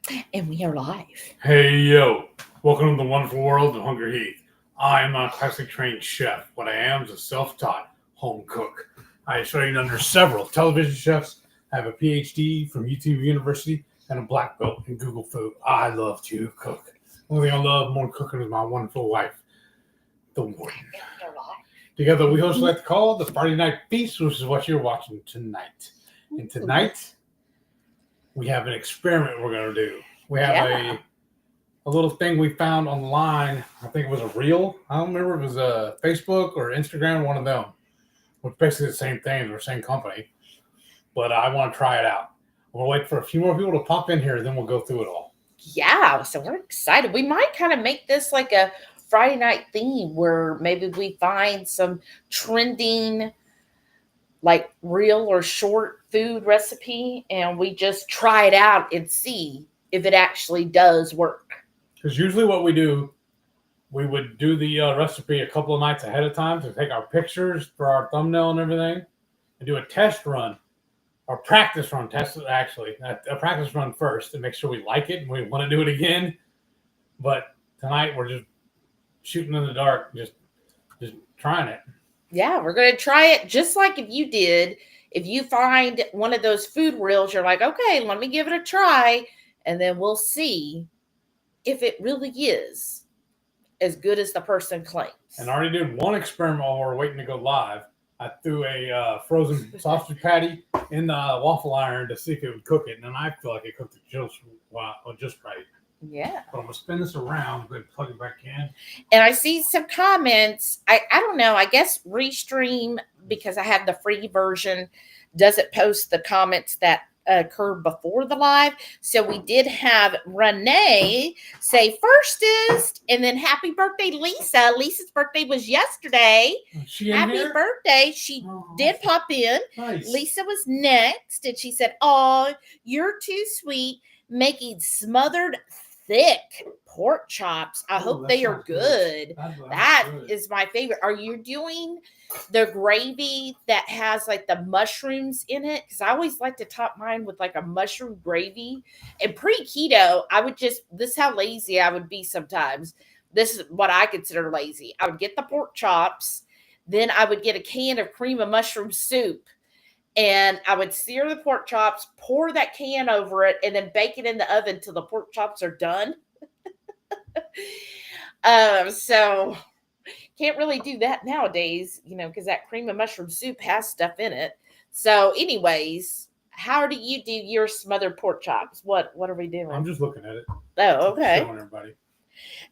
And we are live. Hey yo, welcome to the wonderful world of HungryHeath. I am not a classic trained chef. What I am is a self-taught home cook. I studied under several television chefs, I have a PhD from YouTube University, and a black belt in Google Food. I love to cook. The only thing I love more than cooking is my wonderful wife, the warden. Together we host what I like to call the Friday Night Feast, which is what you're watching tonight. And tonight, we have an experiment we're going to do. We have a little thing we found online. I think it was a reel. I don't remember if it was a Facebook or Instagram, one of them. Which basically the same thing, they're the same company. But I want to try it out. We'll wait for a few more people to pop in here, then we'll go through it all. Yeah, so we're excited. We might kind of make this like a Friday night theme where maybe we find some trending, like real or short food recipe, and we just try it out and see if it actually does work. Because usually what we do, we would do the recipe a couple of nights ahead of time to take our pictures for our thumbnail and everything, and do a test run, or practice run, a practice run first to make sure we like it and we want to do it again. But tonight we're just shooting in the dark, just trying it. Yeah, we're going to try it just like if you did. If you find one of those food reels, you're like, okay, let me give it a try, and then we'll see if it really is as good as the person claims. And I already did one experiment while we're waiting to go live. I threw a frozen sausage patty in the waffle iron to see if it would cook it, and I feel like it cooked it just right. Yeah. But I'm going to spin this around and plug it back in. And I see some comments. I don't know. I guess Restream, because I have the free version, doesn't post the comments that occurred before the live. So we did have Renee say firstest, and then happy birthday, Lisa. Lisa's birthday was yesterday. Happy birthday. She did pop in. Nice. Lisa was next, and she said, oh, you're too sweet, making smothered thick pork chops. I hope they are good. That is my favorite. Are you doing the gravy that has like the mushrooms in it? Because I always like to top mine with like a mushroom gravy. And pre-keto, this is how lazy I would be sometimes. This is what I consider lazy. I would get the pork chops, then I would get a can of cream of mushroom soup, and I would sear the pork chops, pour that can over it, and then bake it in the oven till the pork chops are done. So can't really do that nowadays, because that cream of mushroom soup has stuff in it. So anyways, how do you do your smothered pork chops? What are we doing? I'm just looking at it. Oh, okay. Showing everybody.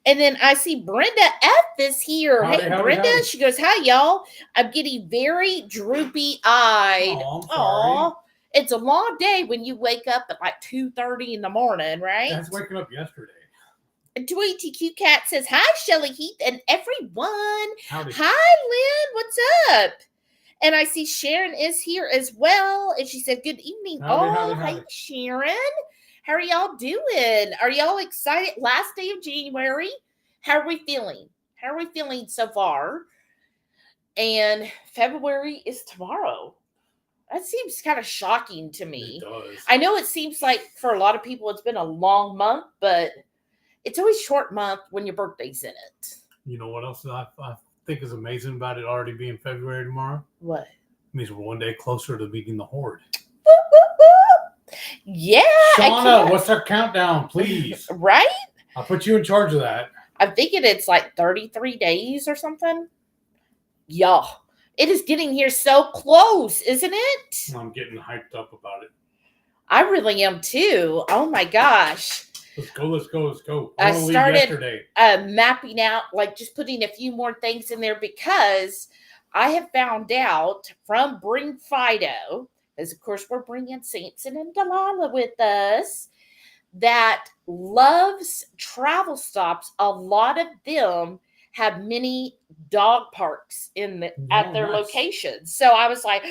And then I see Brenda F is here. Hey, Brenda. Howdy. She goes, hi, y'all. I'm getting very droopy-eyed. Aw, it's a long day when you wake up at like 2:30 in the morning, right? That's waking up yesterday. And Tweety Q Cat says, hi, Shelly Heath and everyone. Howdy. Hi, Lynn. What's up? And I see Sharon is here as well. And she said, good evening. Howdy. Hi, Sharon. How are y'all doing? Are y'all excited? Last day of January. How are we feeling? How are we feeling so far? And February is tomorrow. That seems kind of shocking to me. It does. I know it seems like for a lot of people it's been a long month, but it's always short month when your birthday's in it. You know what else I think is amazing about it already being February tomorrow? What? It means we're one day closer to beating the Horde. Yeah. Shauna, what's our countdown, please? Right? I'll put you in charge of that. I'm thinking it's like 33 days or something. Yeah. It is getting here so close, isn't it? I'm getting hyped up about it. I really am too. Oh my gosh. Let's go. I started mapping out, like just putting a few more things in there because I have found out from Bring Fido, as of course we're bringing Samson and Delilah with us, that Love's travel stops, a lot of them have mini dog parks at their locations. So I was like,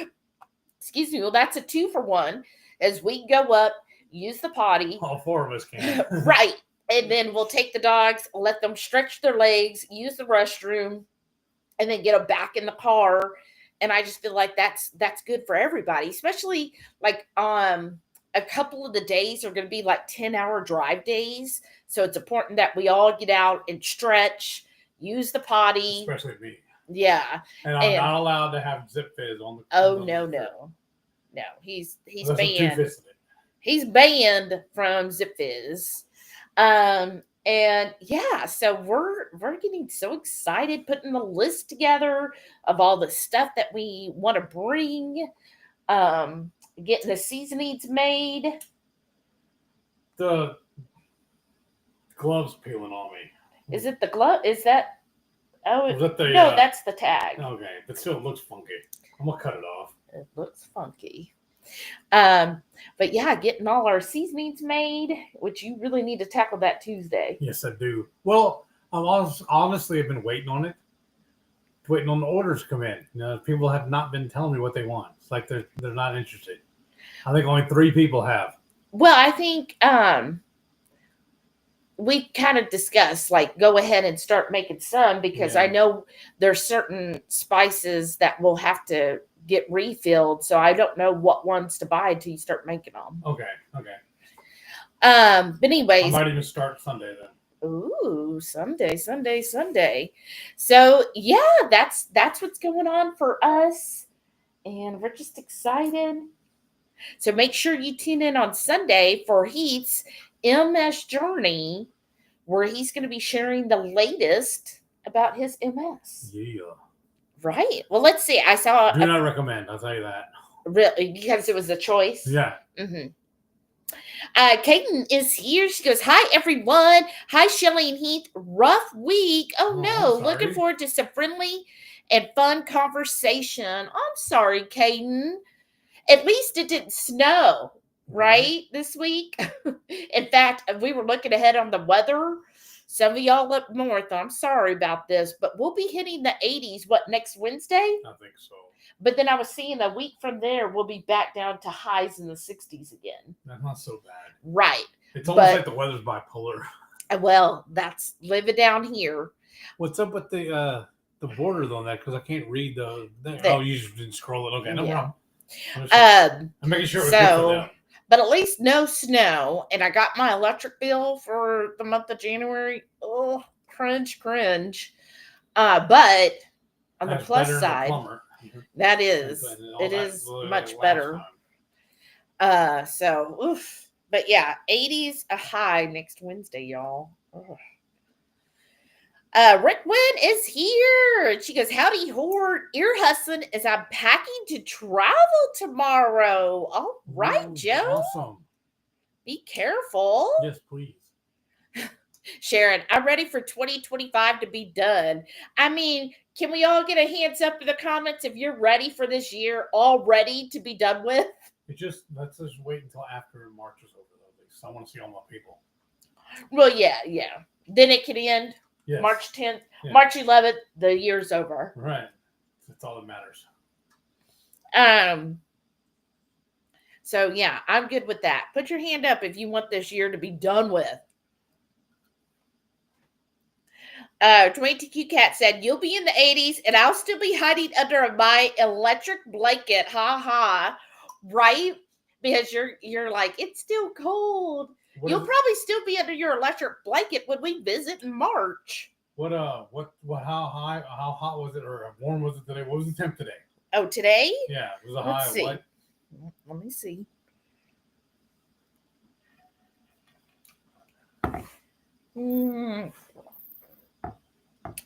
excuse me, well, that's a 2-for-1 as we go up, use the potty. All 4 of us can. Right. And then we'll take the dogs, let them stretch their legs, use the restroom, and then get them back in the car. And I just feel like that's good for everybody, especially like a couple of the days are going to be like 10-hour drive days. So it's important that we all get out and stretch, use the potty. Especially me. Yeah. And I'm not allowed to have Zip Fizz on the No. He's banned. He's banned from Zip Fizz. And yeah, so we're getting so excited putting a list together of all the stuff that we want to bring. Getting the seasonings made. The gloves peeling on me. Is it the glove? Is that? Oh, no, that's the tag. Okay, but still, it looks funky. I'm gonna cut it off. It looks funky. But yeah, getting all our seasonings made, which you really need to tackle that Tuesday. Yes, I do. Well, honestly, I've been waiting on it. Waiting on the orders to come in. People have not been telling me what they want. It's like they're not interested. I think only 3 people have. Well, I think we kind of discussed like go ahead and start making some because I know there's certain spices that will have to get refilled. So I don't know what ones to buy until you start making them. Okay. But anyways, I might even start Sunday then. Ooh, Sunday. So yeah, that's what's going on for us. And we're just excited. So make sure you tune in on Sunday for Heath's MS journey, where he's going to be sharing the latest about his MS. Yeah. Right. Well, let's see. I saw. Do not recommend. I'll tell you that. Really, because it was a choice. Yeah. Mm-hmm. Kaden is here. She goes, "Hi everyone. Hi Shelly and Heath. Rough week. Oh no. Looking forward to some friendly and fun conversation. I'm sorry, Kaden. At least it didn't snow, right, this week. In fact, we were looking ahead on the weather. Some of y'all up north, I'm sorry about this, but we'll be hitting the 80s, next Wednesday? I think so. But then I was seeing a week from there, we'll be back down to highs in the 60s again. That's not so bad. Right. It's almost like the weather's bipolar. Well, that's living down here. What's up with the borders on that? Because I can't read you just didn't scroll it. Okay, no problem. I'm making sure it was good for them. But at least no snow. And I got my electric bill for the month of January. Oh, cringe. But on the plus side, that is, it is much better. So, oof. But yeah, 80s a high next Wednesday, y'all. Ugh. Rick Wynn is here. She goes, "Howdy, Horde. Ear hustling as I'm packing to travel tomorrow." All right, Joe. Awesome. Be careful. Yes, please. Sharon, I'm ready for 2025 to be done. I mean, can we all get a hands up in the comments if you're ready for this year, all ready to be done with? Let's just wait until after March is over, though, because I want to see all my people. Well, yeah. Then it can end. Yes. March 10th, March 11th, the year's over. Right. That's all that matters. So yeah, I'm good with that. Put your hand up if you want this year to be done with. 22Q Cat said, "You'll be in the 80s and I'll still be hiding under my electric blanket." Ha ha. Right? Because you're like, it's still cold. You'll probably still be under your electric blanket when we visit in March. How hot was it, or warm was it today? What was the temp today? Oh, today? Yeah, it was a high of what? Let me see.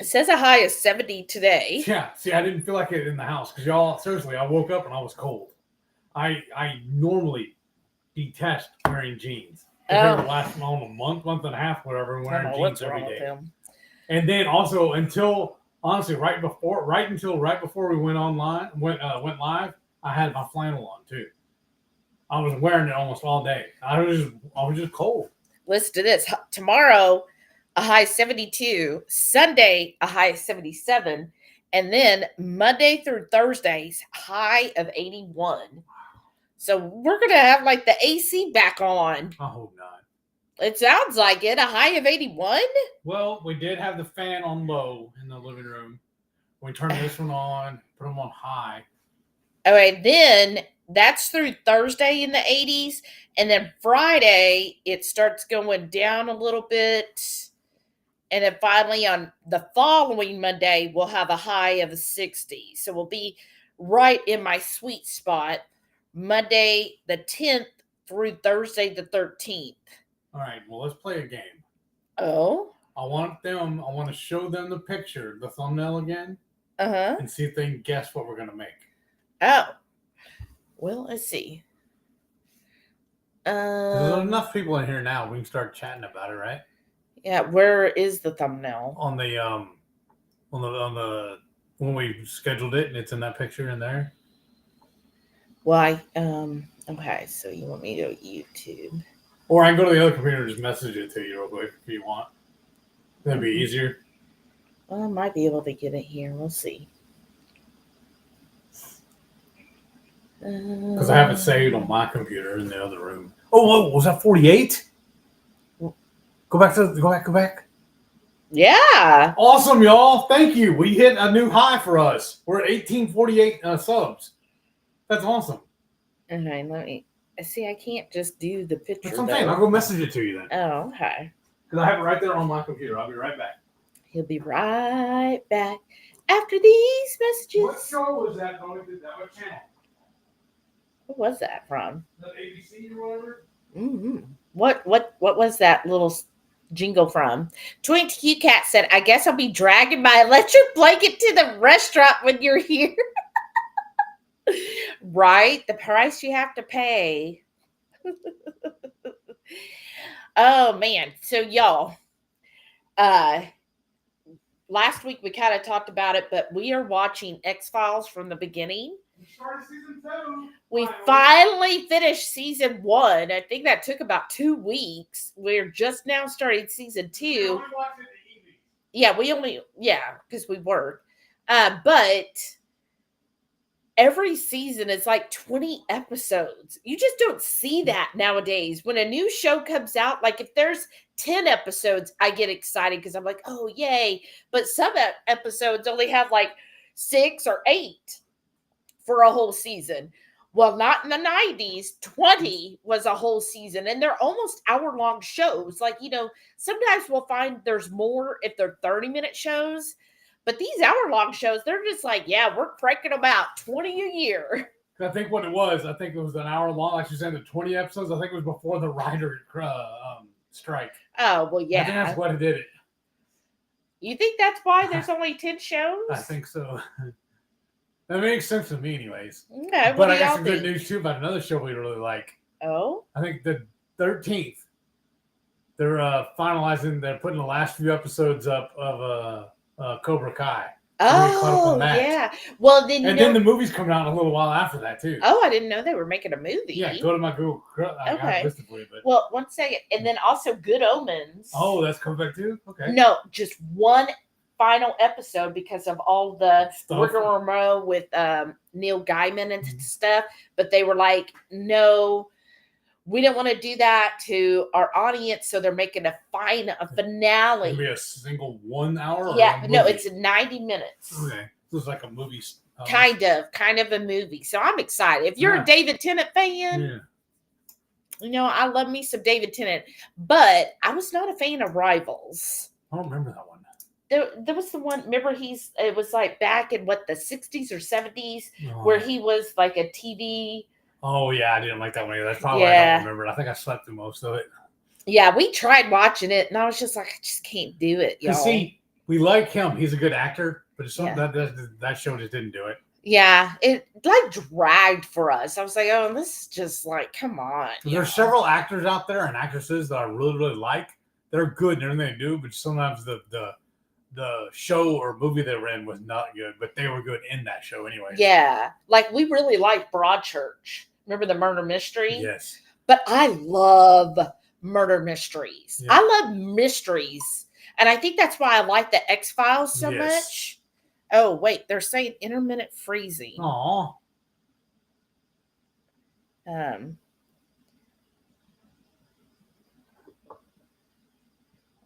It says a high of 70 today. Yeah, see, I didn't feel like it in the house because y'all, seriously, I woke up and I was cold. I normally detest wearing jeans. They last a month and a half, whatever, wearing jeans every day. And then also right before we went live, I had my flannel on too. I was wearing it almost all day. I was just cold. Listen to this. Tomorrow, a high 72. Sunday, a high of 77. And then Monday through Thursdays, high of 81. So we're going to have like the AC back on. I hope not. It sounds like it. A high of 81? Well, we did have the fan on low in the living room. We turned this one on, put them on high. All right. Then that's through Thursday in the 80s. And then Friday, it starts going down a little bit. And then finally on the following Monday, we'll have a high of 60. So we'll be right in my sweet spot Monday the 10th through Thursday the 13th. All right, well, let's play a game. Oh? I want to show them the picture, the thumbnail again, Uh-huh. and see if they can guess what we're going to make. Oh. Well, let's see. There's enough people in here now. We can start chatting about it, right? Yeah, where is the thumbnail? On the when we scheduled it, and it's in that picture in there. Well, okay, so you want me to go YouTube. Or I can go to the other computer and just message it to you real quick if you want. That'd be easier. Well, I might be able to get it here. We'll see. Because I have it saved on my computer in the other room. Oh, was that 48? Go back. Yeah. Awesome, y'all. Thank you. We hit a new high for us. We're at 1848 subs. That's awesome. Okay, let me see. I can't just do the picture. That's what I'm saying. I'll go message it to you then. Oh, okay. Because I have it right there on my computer. I'll be right back. He'll be right back after these messages. What show was that? What channel? What was that from? The ABC or whatever? Mm-hmm. What was that little jingle from? Twink Q Cat said, I guess I'll be dragging my electric blanket to the restaurant when you're here. Right? The price you have to pay. Oh, man. So, y'all, last week we kind of talked about it, but we are watching X-Files from the beginning. We started season 2. We finally finished season 1. I think that took about 2 weeks. We're just now starting season 2. We only watched it in the evening. Yeah, because we work. But every season is like 20 episodes. You just don't see that nowadays. When a new show comes out, like if there's 10 episodes, I get excited because I'm like, oh, yay. But some episodes only have like 6 or 8 for a whole season. Well, not in the 90s. 20 was a whole season, and they're almost hour-long shows. Like, sometimes we'll find there's more if they're 30-minute shows, but these hour-long shows, they're just like, yeah, we're cranking them out 20 a year. I think what it was, an hour long. Like you said, the 20 episodes. I think it was before the writer strike. Oh, well, yeah. I think that's what it did. You think that's why there's only 10 shows? I think so. That makes sense to me, anyways. Okay, but I got some good news too about another show we really like. Oh, I think the 13th. They're finalizing. They're putting the last few episodes up of Cobra Kai. Oh, yeah. Well, then then the movie's coming out in a little while after that too. Oh, I didn't know they were making a movie. Yeah, go to my Google. Okay. For you, but... Well, 1 second, and then also Good Omens. Oh, that's coming back too. Okay. No, just one final episode because of all the rigmarole with Neil Gaiman and stuff. But they were like, no, we don't want to do that to our audience, so they're making a finale. It'll be a single 1 hour. Yeah, no, it's 90 minutes. Okay, so it's like a movie. Kind of a movie. So I'm excited. If you're a David Tennant fan, I love me some David Tennant, but I was not a fan of Rivals. I don't remember that one. There was the one, remember it was like back in the 60s or 70s where he was like a TV. Oh, yeah, I didn't like that one either. That's probably why I don't remember it. I think I slept through most of it. Yeah, we tried watching it, and I was just like, I just can't do it, y'all. See, we like him. He's a good actor, but it's something that show just didn't do it. Yeah, it like dragged for us. I was like, oh, this is just like, come on. There's several actors out there and actresses that I really, really like. They're good in everything they do, but sometimes the show or movie they were in was not good, but they were good in that show anyway. Yeah. Like we really liked Broadchurch. Remember the murder mystery? Yes. But I love murder mysteries. Yeah. I love mysteries. And I think that's why I like the X-Files so much. Oh, wait. They're saying intermittent freezing. Aw.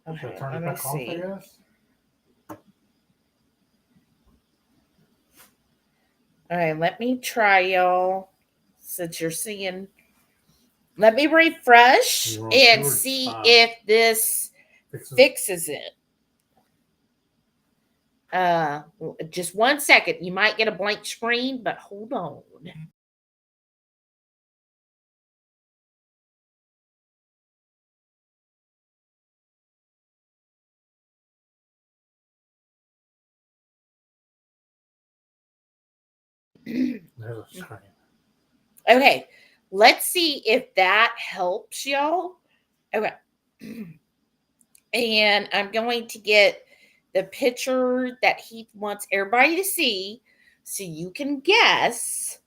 Okay, let me see. All right, let me try, y'all. since you're seeing. Let me refresh and see if this fixes it. Just 1 second. You might get a blank screen, but hold on. There's a screen. Okay, let's see if that helps y'all. Okay. And I'm going to get the picture that he wants everybody to see so you can guess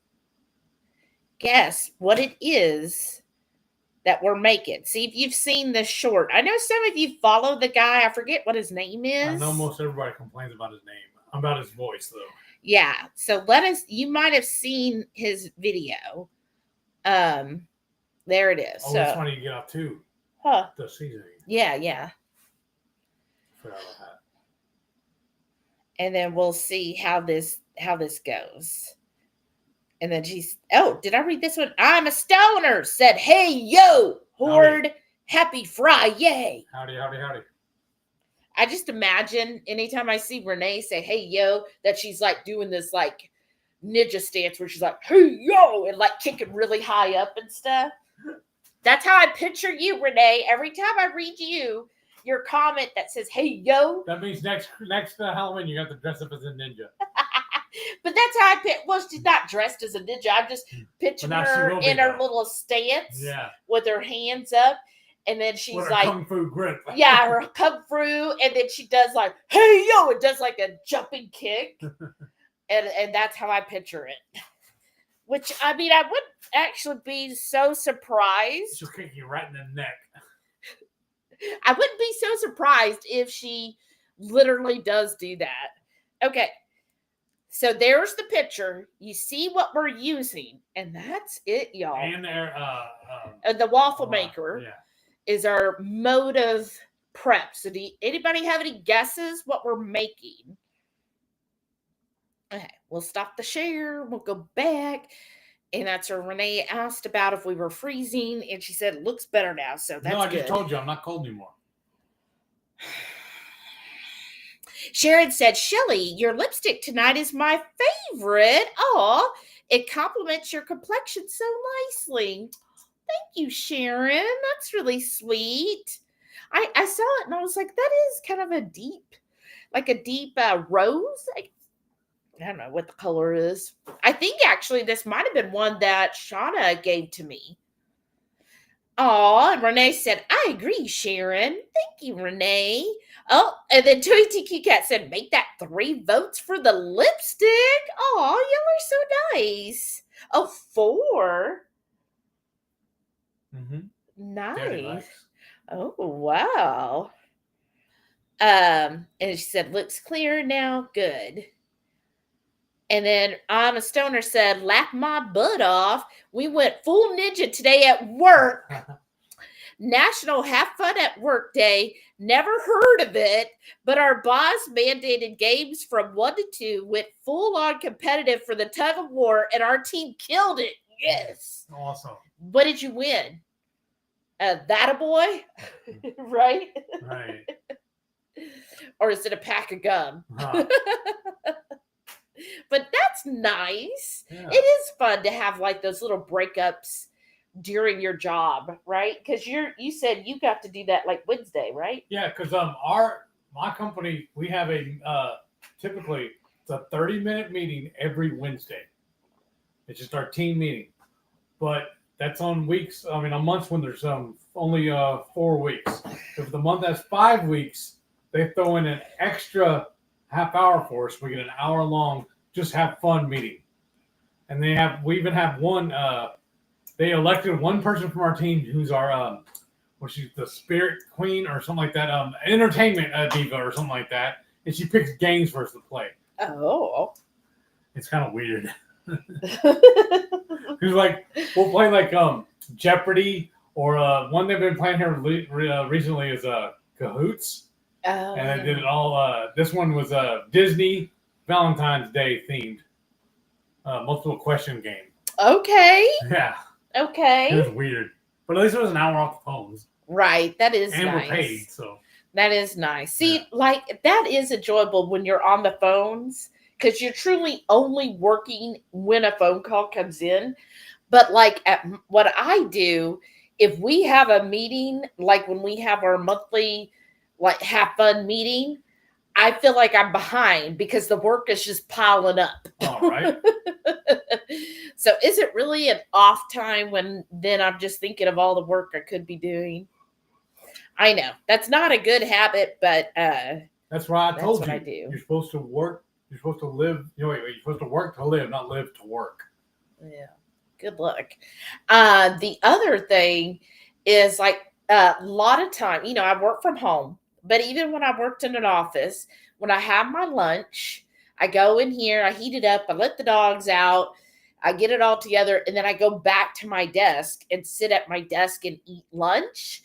what it is that we're making. See if you've seen this short. I know some of you follow the guy. I forget what his name is. I know most everybody complains about his name. About his voice, though. Yeah. So you might have seen his video. There it is. Oh, so, that's funny you get out too. Huh. The seasoning. Yeah. Forgot about that. And then we'll see how this goes. And then did I read this one? I'm a stoner, said, hey, yo, Horde, happy Friday. Howdy. I just imagine anytime I see Renee say, hey, yo, that she's like doing this like ninja stance where she's like, hey, yo, and like kicking really high up and stuff. That's how I picture you, Renee. Every time I read your comment that says, hey, yo. That means next Halloween, you have to dress up as a ninja. But that's how well, she's not dressed as a ninja. I'm just picturing her in her little stance with her hands up. And then she's with like, her kung fu grip. Yeah, her kung fu. And then she does like, hey, yo, it does like a jumping kick. and that's how I picture it. Which, I mean, I wouldn't actually be so surprised. She'll kick you right in the neck. I wouldn't be so surprised if she literally does do that. Okay. So there's the picture. You see what we're using. And that's it, y'all. And the waffle maker is our mode of prep. So anybody have any guesses what we're making? Okay, we'll stop the share. We'll go back. And that's where Renee asked about if we were freezing. And she said, it looks better now. So that's good. No, I just told you I'm not cold anymore. Sharon said, Shelly, your lipstick tonight is my favorite. Oh, it complements your complexion so nicely. Thank you, Sharon. That's really sweet. I saw it and I was like, that is kind of a deep rose. I don't know what the color is. I think actually this might have been one that Shauna gave to me. Oh, and Renee said, I agree, Sharon. Thank you, Renee. Oh, and then Toy TQ Cat said, make that 3 votes for the lipstick. Oh, y'all are so nice. Oh, 4. Mm-hmm. Nice. Oh, wow. And she said, looks clear now. Good. And then I'm a stoner said, laugh my butt off. We went full ninja today at work. National Have Fun at Work Day. Never heard of it, but our boss mandated games from 1 to 2, went full on competitive for the tug of war, and our team killed it. Yes. Awesome. What did you win? That a boy? Right? Right. Or is it a pack of gum? Huh. But that's nice. Yeah. It is fun to have like those little breakups during your job, right? Because you said you got to do that like Wednesday, right? Yeah, because my company, we have typically it's a 30-minute meeting every Wednesday. It's just our team meeting, but that's on weeks. I mean, on months when there's only 4 weeks. If the month has 5 weeks, they throw in an extra half hour for us. We get an hour long, just have fun meeting. And we even have one, they elected one person from our team who's our, she's the spirit queen or something like that, entertainment diva or something like that. And she picks games for us to play. Oh. It's kind of weird. Because like, we'll play like Jeopardy or one they've been playing here recently is Cahoots. Oh, and I did it all. This one was Disney Valentine's Day themed multiple question game. Okay. Yeah. Okay. It was weird. But at least it was an hour off the phones. Right. That is and nice. we're paid, so. That is nice. See, like, that is enjoyable when you're on the phones because you're truly only working when a phone call comes in. But, like, what I do, if we have a meeting, like when we have our monthly, like, have fun meeting, I feel like I'm behind because the work is just piling up. All right. So is it really an off time when then I'm just thinking of all the work I could be doing? I know that's not a good habit, but that's why I told you. I do. You're supposed to work. You're supposed to live. You're supposed to work to live, not live to work. Yeah. Good luck. The other thing is like a lot of time, I work from home, but even when I worked in an office, when I have my lunch, I go in here, I heat it up, I let the dogs out, I get it all together, and then I go back to my desk and sit at my desk and eat lunch.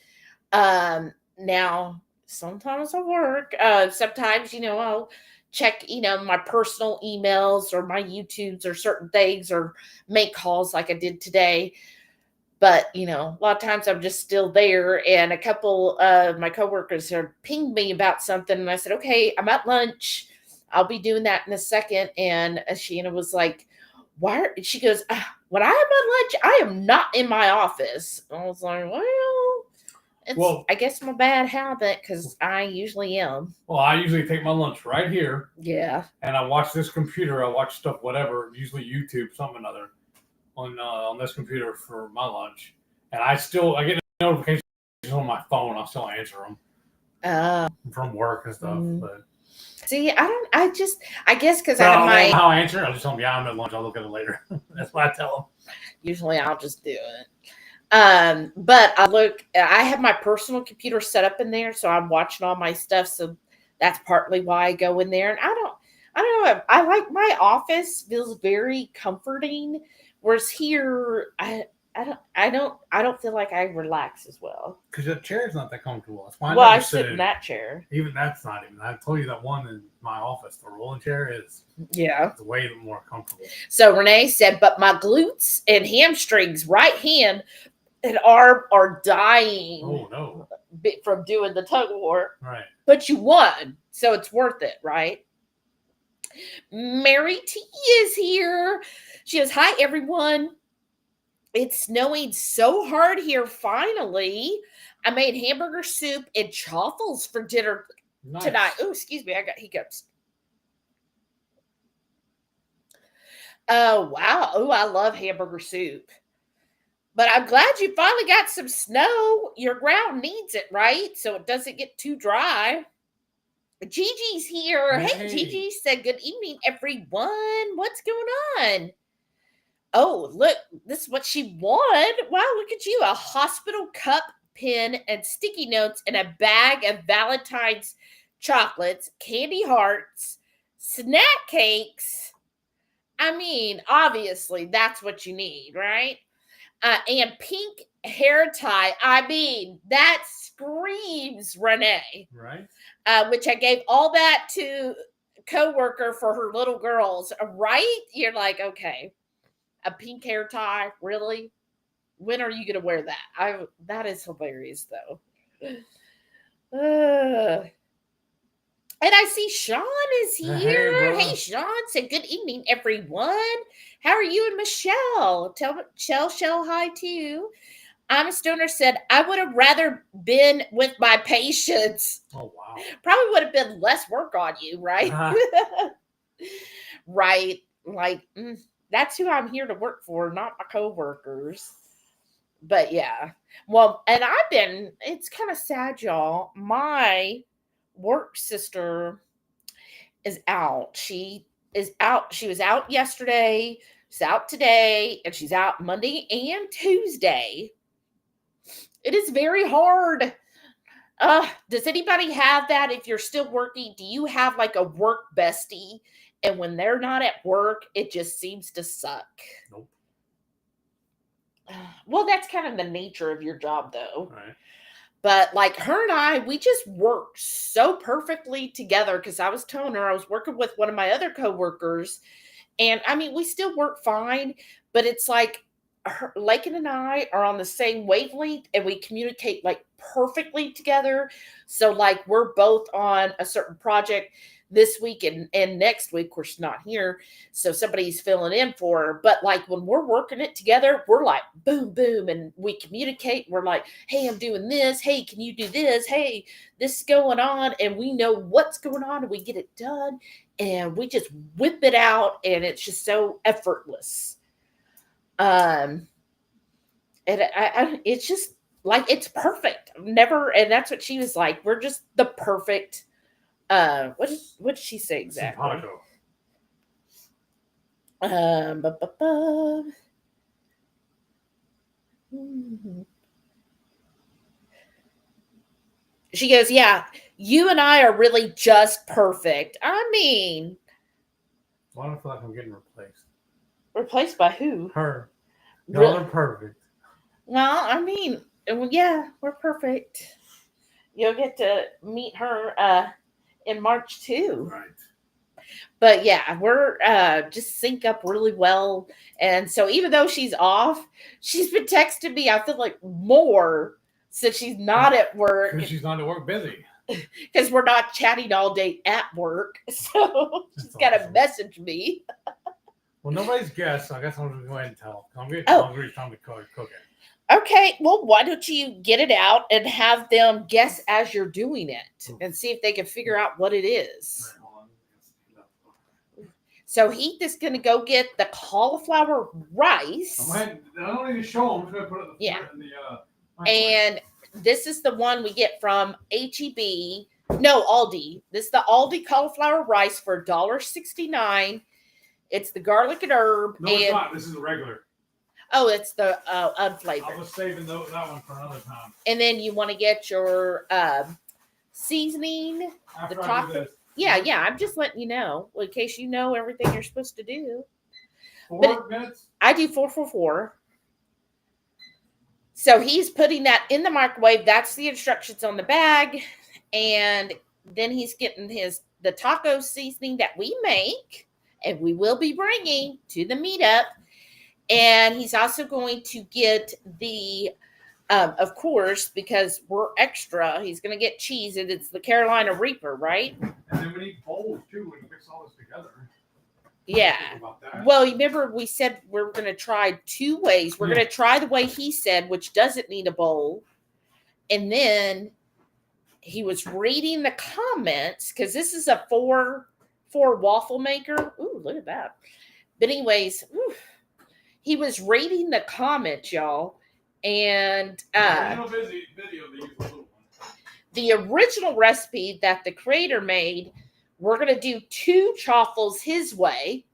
Now sometimes I work, sometimes, I'll check, my personal emails or my YouTubes or certain things or make calls like I did today. But, a lot of times I'm just still there. And a couple of my coworkers have pinged me about something. And I said, okay, I'm at lunch. I'll be doing that in a second. And Sheena was like, why? She goes, when I have my lunch, I am not in my office. I was like, I guess my bad habit because I usually am. Well, I usually take my lunch right here. Yeah. And I watch this computer. I watch stuff, whatever, usually YouTube, something or other, on this computer for my lunch. And I get notifications on my phone. I'll still answer them from work and stuff. But see, I guess because I have my how I answer. I'll just tell them, yeah, I'm at lunch. I'll look at it later. That's what I tell them. Usually, I'll just do it. But I have my personal computer set up in there, so I'm watching all my stuff. So that's partly why I go in there. And I don't know. I like my office, feels very comforting. Whereas here, I don't feel like I relax as well. Because the chair's not that comfortable. That's why I sit in that chair. Even that's not even. I told you that one in my office, the rolling chair is way more comfortable. So Renee said, but my glutes and hamstrings, right hand and arm are dying. Oh no! From doing the tug of war. Right. But you won, so it's worth it, right? Mary T is here. She goes, hi, everyone. It's snowing so hard here, finally. I made hamburger soup and chaffles for dinner tonight. Oh, excuse me. I got hiccups. Oh, wow. Oh, I love hamburger soup. But I'm glad you finally got some snow. Your ground needs it, right? So it doesn't get too dry. Gigi's here. Hey, Gigi said, good evening, everyone. What's going on? Oh, look, this is what she won. Wow, look at you. A hospital cup, pen, and sticky notes, and a bag of Valentine's chocolates, candy hearts, snack cakes. I mean, obviously, that's what you need, right? And pink hair tie. I mean, that screams Renee. Right. Which I gave all that to a coworker for her little girls. Right? You're like, okay, a pink hair tie, really? When are you going to wear that? That is hilarious, though. And I see Sean is here. Hey, Sean. Say good evening, everyone. How are you and Michelle? Tell Michelle hi, too. I'm a stoner said, I would have rather been with my patients. Oh, wow. Probably would have been less work on you, right? Uh-huh. Right. Like, that's who I'm here to work for, not my coworkers. But yeah. Well, and it's kind of sad, y'all. My work sister is out. She is out. She was out yesterday. She's out today. And she's out Monday and Tuesday. It is very hard. Does anybody have that? If you're still working, do you have like a work bestie? And when they're not at work, it just seems to suck. Nope. Well, that's kind of the nature of your job, though. Right. But like her and I, we just worked so perfectly together because I was telling her I was working with one of my other coworkers. And I mean, we still work fine, but it's like Lakin and I are on the same wavelength and we communicate like perfectly together. So like we're both on a certain project this week and next week. Of course, she's not here, so somebody's filling in for her. But like when we're working it together, we're like boom, boom, and we communicate. We're like, hey, I'm doing this. Hey, can you do this? Hey, this is going on, and we know what's going on, and we get it done, and we just whip it out, and it's just so effortless. And it's just like it's perfect. Never, and that's what she was like. We're just the perfect. What did she say exactly? She goes, yeah, you and I are really just perfect. I mean, why do I feel like I'm getting replaced? Replaced by who? Her. Y'all are perfect. Well, I mean, yeah, we're perfect. You'll get to meet her in March too. Right. But yeah, we're just sync up really well. And so even though she's off, she's been texting me, I feel like more since she's not at work. Because she's not at work busy. Because we're not chatting all day at work. So she's got to message me. Well, nobody's guessed, so I guess I'm going to go ahead and tell. I'm getting hungry. It's time to cook it. Okay, well, why don't you get it out and have them guess as you're doing it and see if they can figure out what it is. Right, hold on. So Heath is going to go get the cauliflower rice. I don't need to show them. I'm just going to put it in the and this is the one we get from H-E-B. No, Aldi. This is the Aldi cauliflower rice for $1.69. It's the garlic and herb. No, it's not. This is the regular. Oh, it's the unflavored. I was saving that one for another time. And then you want to get your seasoning. After the top. Yeah. I'm just letting you know in case you know everything you're supposed to do. 4 minutes? I do 4. So he's putting that in the microwave. That's the instructions on the bag. And then he's getting the taco seasoning that we make and we will be bringing to the meetup. And he's also going to get the, of course, because we're extra, he's going to get cheese, and it's the Carolina Reaper, right? And then we need bowls, too, when you mix all this together. Yeah. Well, remember we said we're going to try 2 ways. We're going to try the way he said, which doesn't need a bowl. And then he was reading the comments, because this is a 4 waffle maker. Ooh, look at that. But anyways, he was reading the comments, y'all, and the original recipe that the creator made, we're going to do 2 chaffles his way,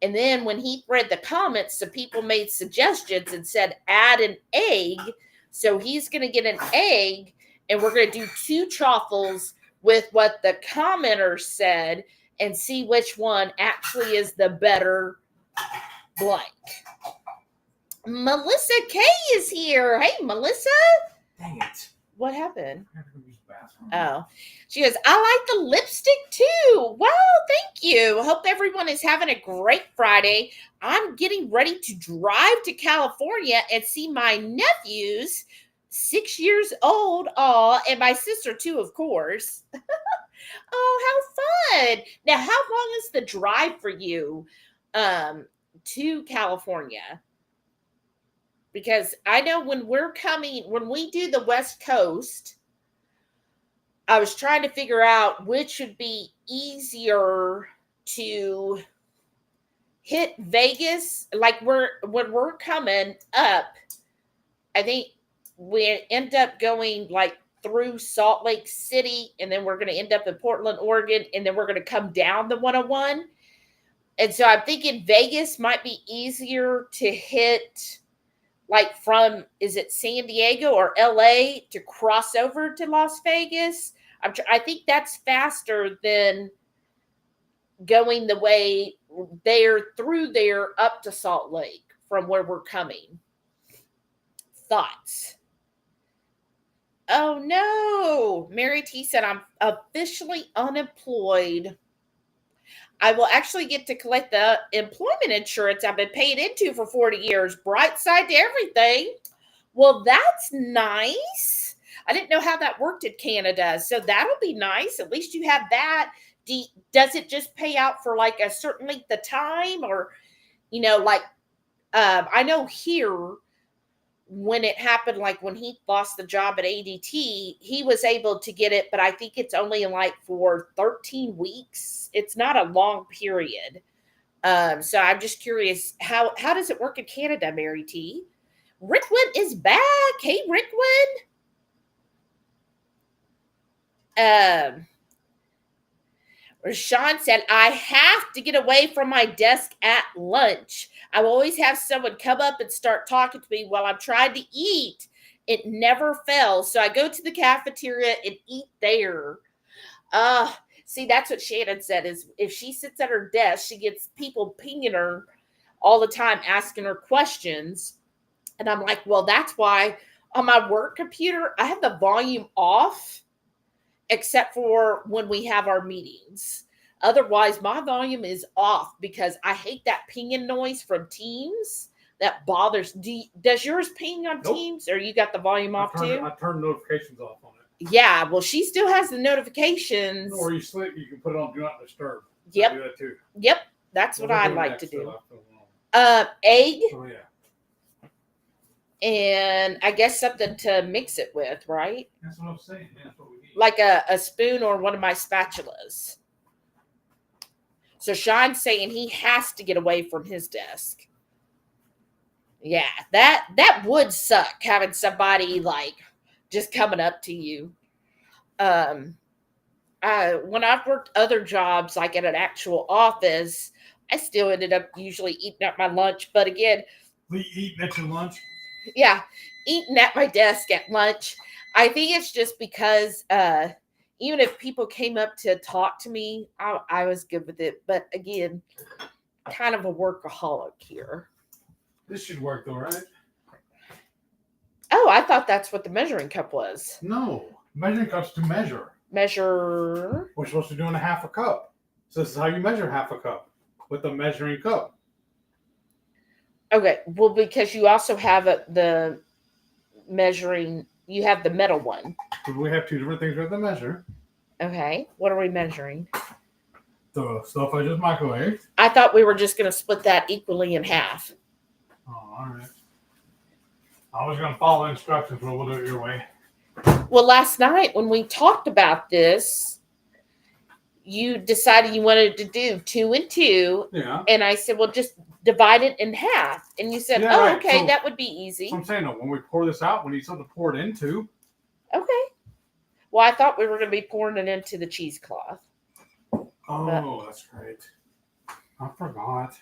and then when he read the comments, some people made suggestions and said add an egg, so he's going to get an egg, and we're going to do 2 chaffles with what the commenter said and see which one actually is the better blank. Melissa K is here. Hey, Melissa. Dang it. What happened? I have to go use the bathroom. Oh. She goes, I like the lipstick too. Well, thank you. Hope everyone is having a great Friday. I'm getting ready to drive to California and see my nephews, 6 years old, and my sister too, of course. Oh, how fun. Now, how long is the drive for you to California? Because I know when we do the West Coast, I was trying to figure out which would be easier to hit Vegas. Like when we're coming up, I think we end up going like through Salt Lake City, and then we're going to end up in Portland, Oregon, and then we're going to come down the 101. And so I'm thinking Vegas might be easier to hit, like from, is it San Diego or LA to cross over to Las Vegas? I think that's faster than going the way through there up to Salt Lake from where we're coming. Thoughts? Oh no, Mary T said, I'm officially unemployed. I will actually get to collect the employment insurance I've been paid into for 40 years. Bright side to everything. Well, that's nice. I didn't know how that worked in Canada. So that'll be nice. At least you have that. Does it just pay out for like a certain length of time? Or, like, I know here, when it happened, like when he lost the job at ADT, he was able to get it, but I think it's only like for 13 weeks. It's not a long period. So I'm just curious, how does it work in Canada, Mary T? Rickwin is back. Hey, Rickwin. Sean said, I have to get away from my desk at lunch. I always have someone come up and start talking to me while I'm trying to eat. It never fails. So I go to the cafeteria and eat there. See, that's what Shannon said, is if she sits at her desk, she gets people pinging her all the time, asking her questions. And I'm like, well, that's why on my work computer, I have the volume off, except for when we have our meetings. Otherwise, my volume is off because I hate that pinging noise from Teams. That bothers. Does yours ping on Teams, or you got the volume off too? I turned notifications off on it. Yeah, well, she still has the notifications. Or you can put it on Do Not Disturb. Yep. I do that too. Yep, that's what I like to do. Egg. Oh, yeah. And I guess something to mix it with, right? That's what I'm saying. That's what we need. Like a spoon or one of my spatulas. So Sean's saying he has to get away from his desk. Yeah, that would suck, having somebody like just coming up to you. When I've worked other jobs, like at an actual office, I still ended up usually eating at my lunch. But again, eating at your lunch? Yeah, eating at my desk at lunch. I think it's just because even if people came up to talk to me, I was good with it. But again, kind of a workaholic here. This should work though, right? Oh, I thought that's what the measuring cup was. No, measuring cup's to measure. Measure. We're supposed to do in a half a cup. So this is how you measure half a cup, with a measuring cup. Okay, well, because you also have the measuring, you have the metal one. We have two different things we have to measure. Okay, what are we measuring? The stuff I just microwaved. I thought we were just going to split that equally in half. Oh, all right. I was going to follow instructions, but we'll do it your way. Well, last night when we talked about this, you decided you wanted to do 2 and 2. Yeah. And I said, well, just divide it in half. And you said, yeah, right. Okay, so, that would be easy. So I'm saying, when we pour this out, we need something to pour it into. Okay. Well, I thought we were going to be pouring it into the cheesecloth. Oh, that's great. I forgot.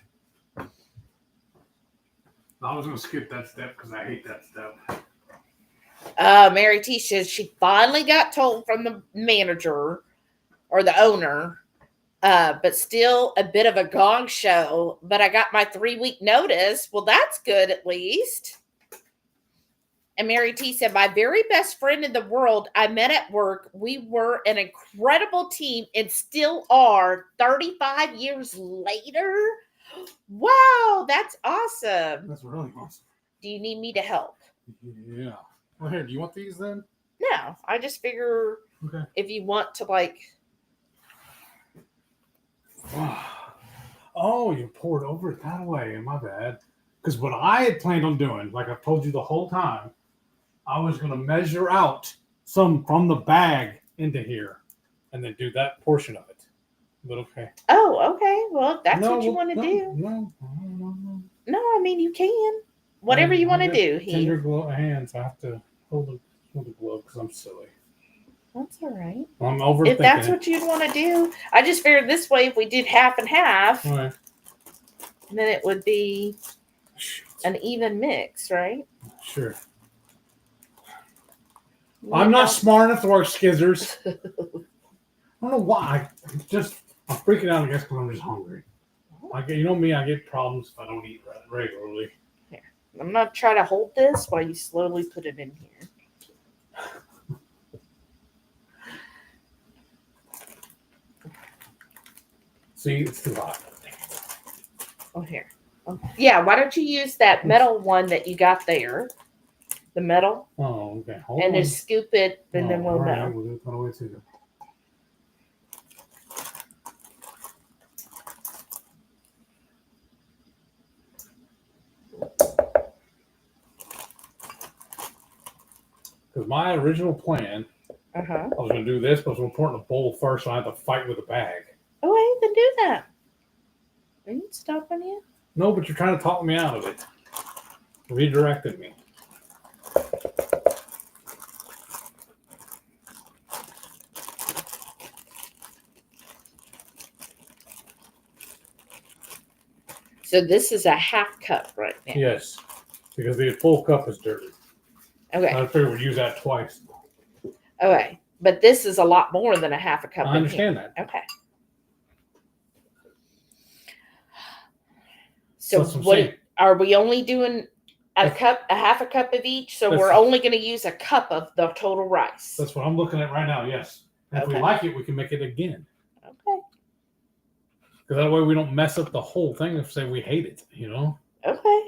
I was going to skip that step because I hate that step. Mary T says she finally got told from the manager or the owner, but still a bit of a gong show. But I got my 3-week notice. Well, that's good at least. And Mary T said, my very best friend in the world I met at work. We were an incredible team and still are 35 years later. Wow, that's awesome. That's really awesome. Do you need me to help? Yeah. Well, here, do you want these then? No, I just figure if you want to like. Oh, you poured over it that way. My bad. Because what I had planned on doing, like I've told you the whole time, I was going to measure out some from the bag into here and then do that portion of it. But okay. Oh, okay. Well, if that's what you want to do. No, I mean, you can. Whatever you want to do. Tender hands. I have to hold the glove because I'm silly. That's all right. I'm overthinking. If that's what you'd want to do. I just figured this way, if we did half and half, right, then it would be an even mix, right? Sure. I'm not smart enough to work skizzers. I don't know why. I'm freaking out, I guess, because I'm just hungry. You know me, I get problems if I don't eat regularly. Here, I'm going to try to hold this while you slowly put it in here. See, it's too hot. Oh, here. Oh, yeah, why don't you use that metal one that you got there? The metal. Oh, okay. Hold and on. just scoop it, and then we'll right. know. We'll do it all the way to Because my original plan, I was going to do this, but it was important to bowl first, so I had to fight with a bag. Oh, I even do that. Are you stopping you? No, but you're trying to talk me out of it. Redirected me. So this is a half cup right now. Yes, because the full cup is dirty. Okay. I figured we'd use that twice. Okay. But this is a lot more than a half a cup. I understand that. Okay. So what are we only doing? A half a cup of each? So we're only going to use a cup of the total rice. That's what I'm looking at right now, yes. And if we like it, we can make it again. Okay. Because that way we don't mess up the whole thing if say we hate it, you know? Okay.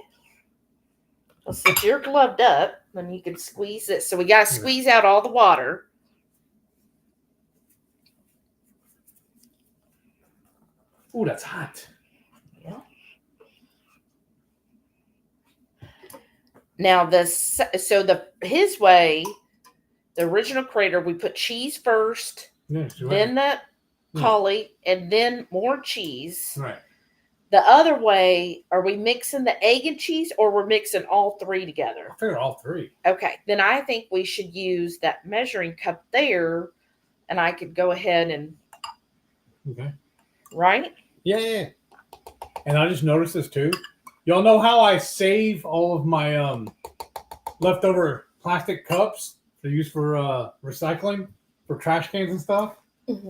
Well, since you're gloved up, then you can squeeze it. So we got to squeeze out all the water. Ooh, that's hot. Yeah. Now his way, the original crater, we put cheese first, then the cauli, and then more cheese. Right. The other way, are we mixing the egg and cheese, or we're mixing all three together? I figure all three. Okay, then I think we should use that measuring cup there, and I could go ahead and. Okay. Right? Yeah. And I just noticed this too. Y'all know how I save all of my leftover plastic cups to use for recycling for trash cans and stuff?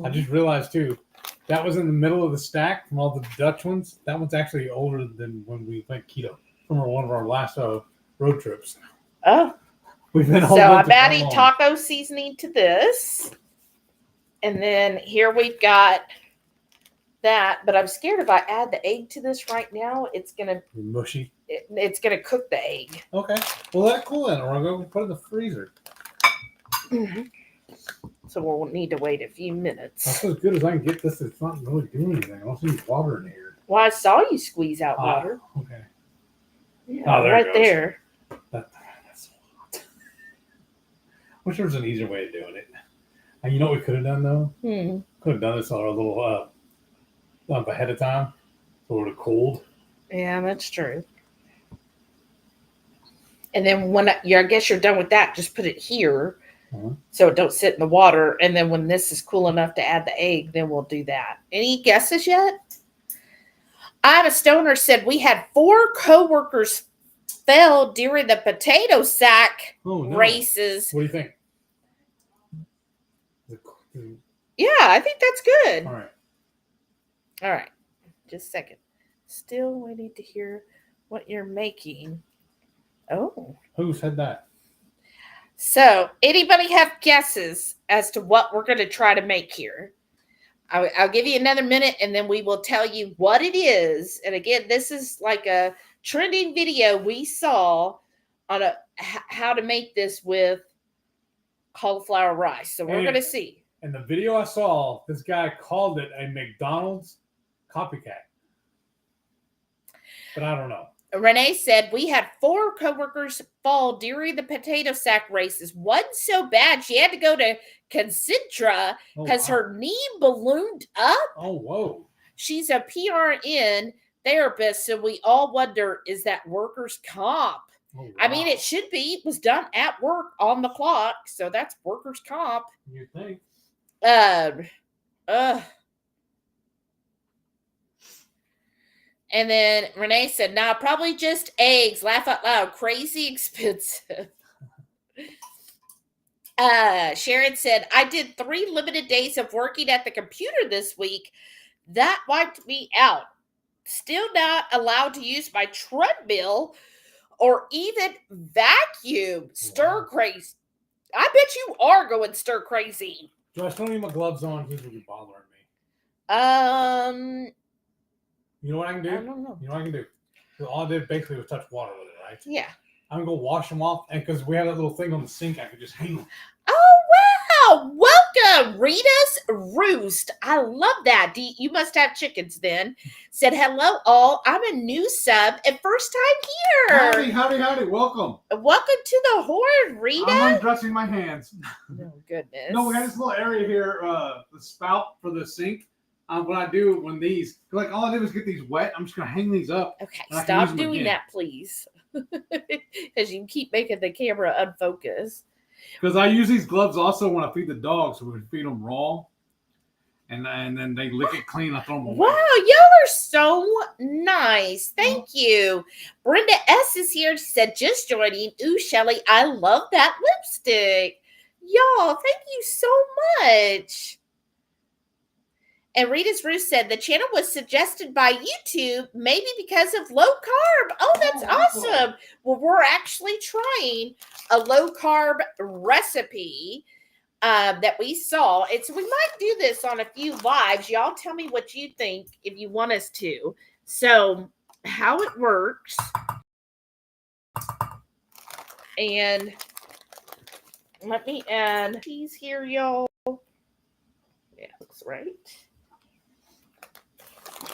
I just realized too, that was in the middle of the stack from all the Dutch ones. That one's actually older than when we went keto from one of our last road trips. Oh. We've been so I'm adding taco seasoning to this. And then here we've got that, but I'm scared if I add the egg to this right now, it's gonna be mushy. It's gonna cook the egg. Okay, well let it cool then, or I'll go put it in the freezer. So we'll need to wait a few minutes. That's as good as I can get this. It's not really doing anything. I also need water in here. Well, I saw you squeeze out water. Okay. Yeah, right there. That's so hot. Wish there was an easier way of doing it. And you know what we could have done though? Could have done this on our little ahead of time, so it would have cooled. Yeah, that's true. And then when I guess you're done with that, just put it here so it don't sit in the water. And then when this is cool enough to add the egg, then we'll do that. Any guesses yet? I'm a Stoner said we had 4 coworkers fell during the potato sack races. What do you think? Yeah, I think that's good. All right. Just a second. Still waiting to hear what you're making. Oh. Who said that? So, anybody have guesses as to what we're going to try to make here? I'll give you another minute, and then we will tell you what it is. And again, this is like a trending video we saw on how to make this with cauliflower rice. So, we're going to see. In the video I saw, this guy called it a McDonald's copycat. But I don't know. Renee said, we had 4 coworkers fall during the potato sack races. One so bad she had to go to Concentra because her knee ballooned up. Oh, whoa. She's a PRN therapist, so we all wonder, is that workers' comp? Oh, wow. I mean, it should be. It was done at work on the clock, so that's workers' comp. You think? And then Renee said, nah, probably just eggs. Laugh out loud. Crazy expensive. Sharon said, I did 3 limited days of working at the computer this week. That wiped me out. Still not allowed to use my treadmill or even vacuum. Stir crazy. I bet you are going stir crazy. Do I still need my gloves on? He's really bothering me. You know what I can do? I don't know. You know what I can do? So all I did basically was touch water with it, right? Yeah. I'm going to go wash them off. And because we have that little thing on the sink, I could just hang them. Oh, wow. Welcome, Rita's Roost. I love that. You must have chickens then. Said, hello, all. I'm a new sub and first time here. Howdy. Welcome. Welcome to the horde, Rita. I'm undressing my hands. Oh, goodness. No, we have this little area here, the spout for the sink. What I do when these, like all I did was get these wet, I'm just going to hang these up. Okay, and I can use stop them doing again. that, please. Because you keep making the camera unfocused. Because I use these gloves also when I feed the dogs, so we feed them raw. And then they lick it clean. I throw them away. Wow, y'all are so nice. Thank you. Brenda S. is here. She said, just joining. Ooh, Shelly, I love that lipstick. Y'all, thank you so much. And Rita's Roost said, the channel was suggested by YouTube, maybe because of low carb. Oh, that's awesome. Well, we're actually trying a low carb recipe that we saw. And so we might do this on a few lives. Y'all tell me what you think if you want us to. So how it works. And let me add cheese here, y'all. Yeah, looks right.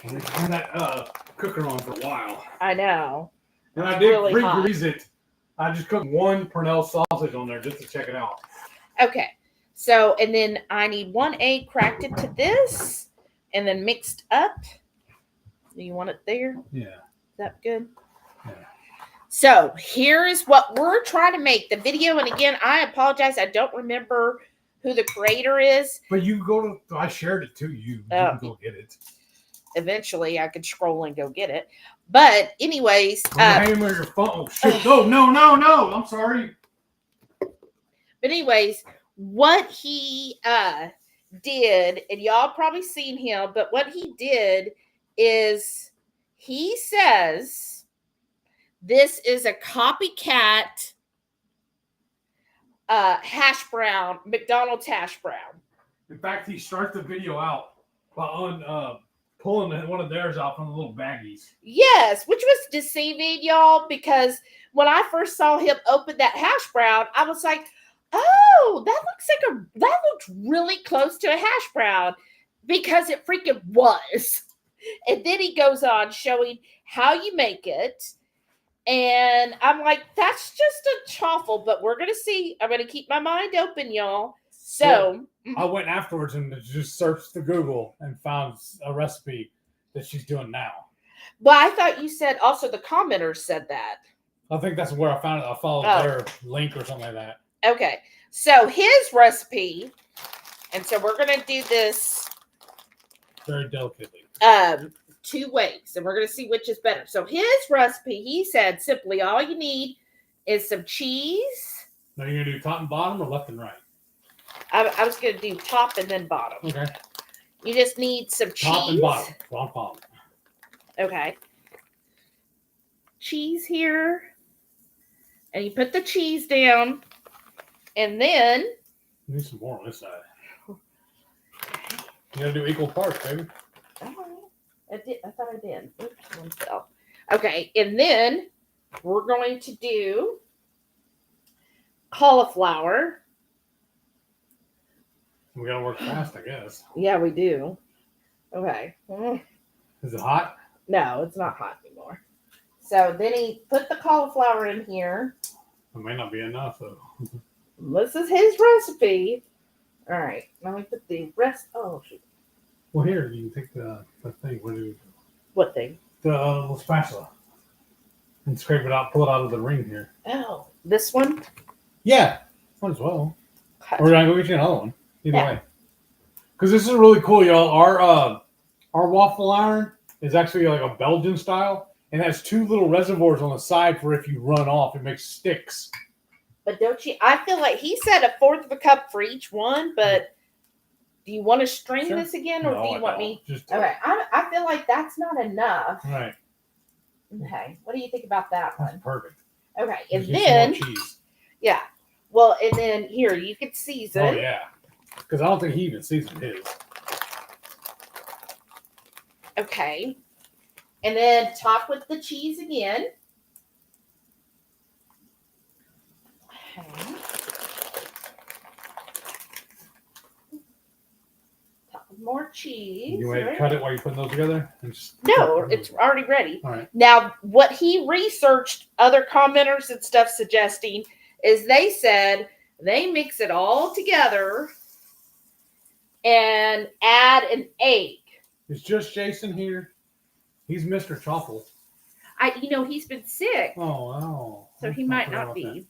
We've had that cooker on for a while. I know. And I It's did really hot. pre-grease it. I just cooked one Purnell sausage on there just to check it out. Okay. So, and then I need 1 egg cracked into this and then mixed up. Do you want it there? Yeah. Is that good? Yeah. So here is what we're trying to make. The video, and again, I apologize. I don't remember who the creator is. But you go to, I shared it to you. You can go get it. Eventually, I could scroll and go get it. But anyways. Hang with your phone. Oh, shit. No. I'm sorry. But anyways, what he did, and y'all probably seen him, but what he did is he says this is a copycat hash brown, McDonald's hash brown. In fact, he starts the video out by pulling one of theirs out from the little baggies. Yes, which was deceiving, y'all, because when I first saw him open that hash brown, I was like, oh, that looks really close to a hash brown, because it freaking was. And then he goes on showing how you make it. And I'm like, that's just a chaffle, but we're going to see. I'm going to keep my mind open, y'all. So I went afterwards and just searched the Google and found a recipe that she's doing now. Well, I thought you said also the commenters said that. I think that's where I found it. I followed their link or something like that. Okay. So his recipe, and so we're going to do this Very delicately. 2 ways, and we're going to see which is better. So his recipe, he said simply all you need is some cheese. Now you're going to do top and bottom or left and right? I was going to do top and then bottom. Okay. You just need some cheese. Top and bottom. Wrong bottom. Okay. Cheese here. And you put the cheese down. And then... Need some more on this side. You got to do equal parts, baby. All right. I thought I did. Oops, one fell. Okay. And then we're going to do cauliflower. We got to work fast, I guess. Yeah, we do. Okay. Is it hot? No, it's not hot anymore. So then he put the cauliflower in here. It may not be enough, though. This is his recipe. All right. Now we put the rest. Oh, shoot. Well, here, you can take the thing. What thing? The little spatula. And scrape it out, pull it out of the ring here. Oh, this one? Yeah. Might as well. Okay. Or we're going to go get you another one. Either Yeah. way. Because this is really cool, y'all. Our waffle iron is actually like a Belgian style. And has 2 little reservoirs on the side for if you run off, it makes sticks. But don't you? I feel like he said 1/4 of a cup for each one, but do you want to strain this again, or No, do you I want don't. me? Just, Okay, I feel like that's not enough. Right. Okay, what do you think about that That's one? perfect. Okay, and Just need some then, more cheese. yeah, well, and then here, you can season. Oh, yeah. Because I don't think he even seasoned his. Okay. And then top with the cheese again. Okay. Top with more cheese. You want to cut it while you're putting those together? No, it's already ready. All right. Now, what he researched, other commenters and stuff suggesting, is they said they mix it all together and add an egg. It's just Jason here. He's Mr. Choffle. He's been sick. Oh. So he might not be. That.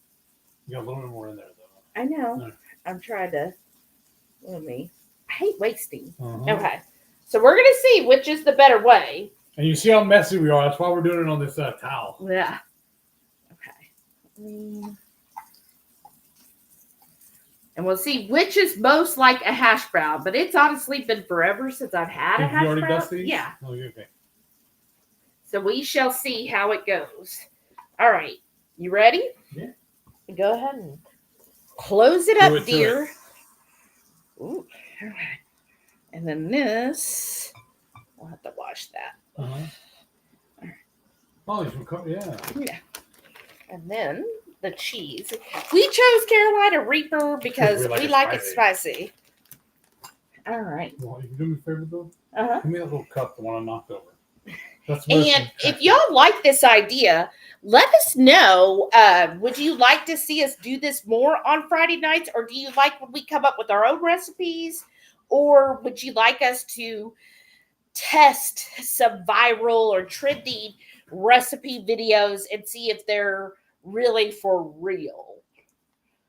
You got a little bit more in there, though. I know. No. I'm trying to. I hate wasting. Uh-huh. Okay. So we're going to see which is the better way. And you see how messy we are. That's why we're doing it on this towel. Yeah. Okay. And we'll see which is most like a hash brown. But it's honestly been forever since I've had a hash brown. You already dust these? Yeah. Oh, okay. So we shall see how it goes. All right. You ready? Yeah. Go ahead and close it up, dear. Ooh. All right. And then this, we'll have to wash that. Uh-huh. Oh, you can yeah. Yeah. And then the cheese. We chose Carolina Reaper because we like it spicy. All right. Well, you can do me a favor, though? Uh-huh. Give me that little cup, the one I knocked over. And if y'all like this idea, let us know. Would you like to see us do this more on Friday nights? Or do you like when we come up with our own recipes? Or would you like us to test some viral or trending recipe videos and see if they're really for real?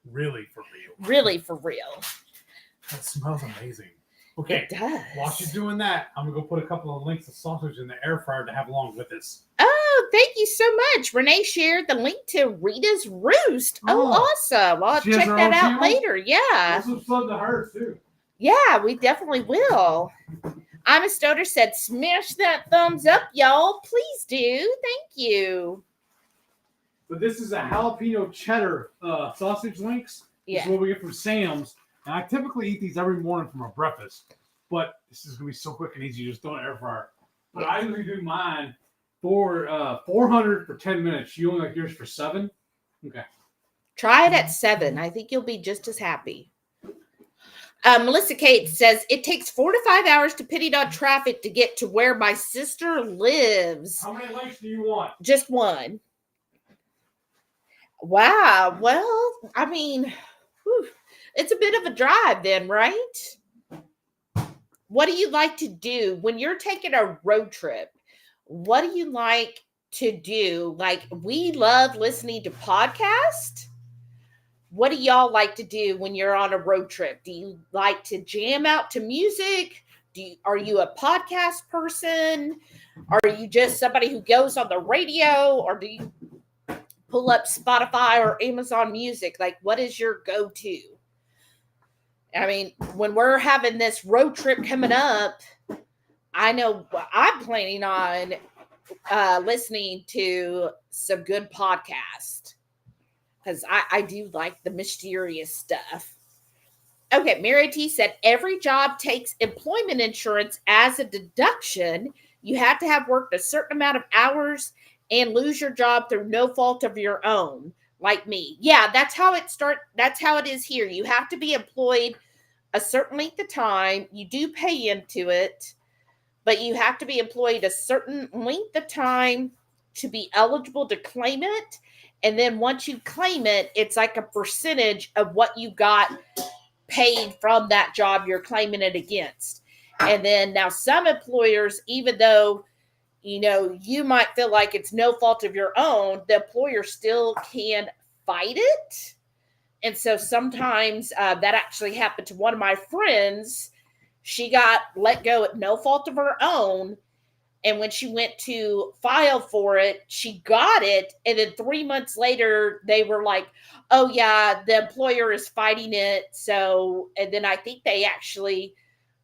Really for real. Really for real. That smells amazing. Okay. It does. While she's doing that, I'm going to go put a couple of links of sausage in the air fryer to have along with this. Oh, thank you so much. Renee shared the link to Rita's Roost. Oh, awesome. I'll check that out later. Yeah. This was fun to her, too. Yeah, we definitely will. I'm a Stoner said, smash that thumbs up, y'all. Please do. Thank you. But this is a jalapeno cheddar sausage links. Yeah. This is what we get from Sam's. And I typically eat these every morning for my breakfast. But this is going to be so quick and easy. You just throw it in the air fryer. But I usually do mine for 400 for 10 minutes. You only like yours for 7? Okay. Try it at 7. I think you'll be just as happy. Melissa Kate says, it takes 4 to 5 hours depending on traffic to get to where my sister lives. How many likes do you want? Just 1. Wow. Well, I mean, it's a bit of a drive then, right? What do you like to do when you're taking a road trip? What do you like to do? Like, we love listening to podcasts. What do y'all like to do when you're on a road trip? Do you like to jam out to music? Are you a podcast person? Are you just somebody who goes on the radio? Or do you pull up Spotify or Amazon Music? Like, what is your go-to? I mean, when we're having this road trip coming up, I know I'm planning on listening to some good podcasts. Because I do like the mysterious stuff. Okay, Mary T said, every job takes employment insurance as a deduction. You have to have worked a certain amount of hours and lose your job through no fault of your own, like me. Yeah, that's how it is here. You have to be employed a certain length of time. You do pay into it, but you have to be employed a certain length of time to be eligible to claim it. And then once you claim it, it's like a percentage of what you got paid from that job you're claiming it against. And then now some employers, even though, you might feel like it's no fault of your own, the employer still can fight it. And so sometimes that actually happened to one of my friends. She got let go at no fault of her own. And when she went to file for it, she got it. And then 3 months later, they were like, oh, yeah, the employer is fighting it. So, and then I think they actually,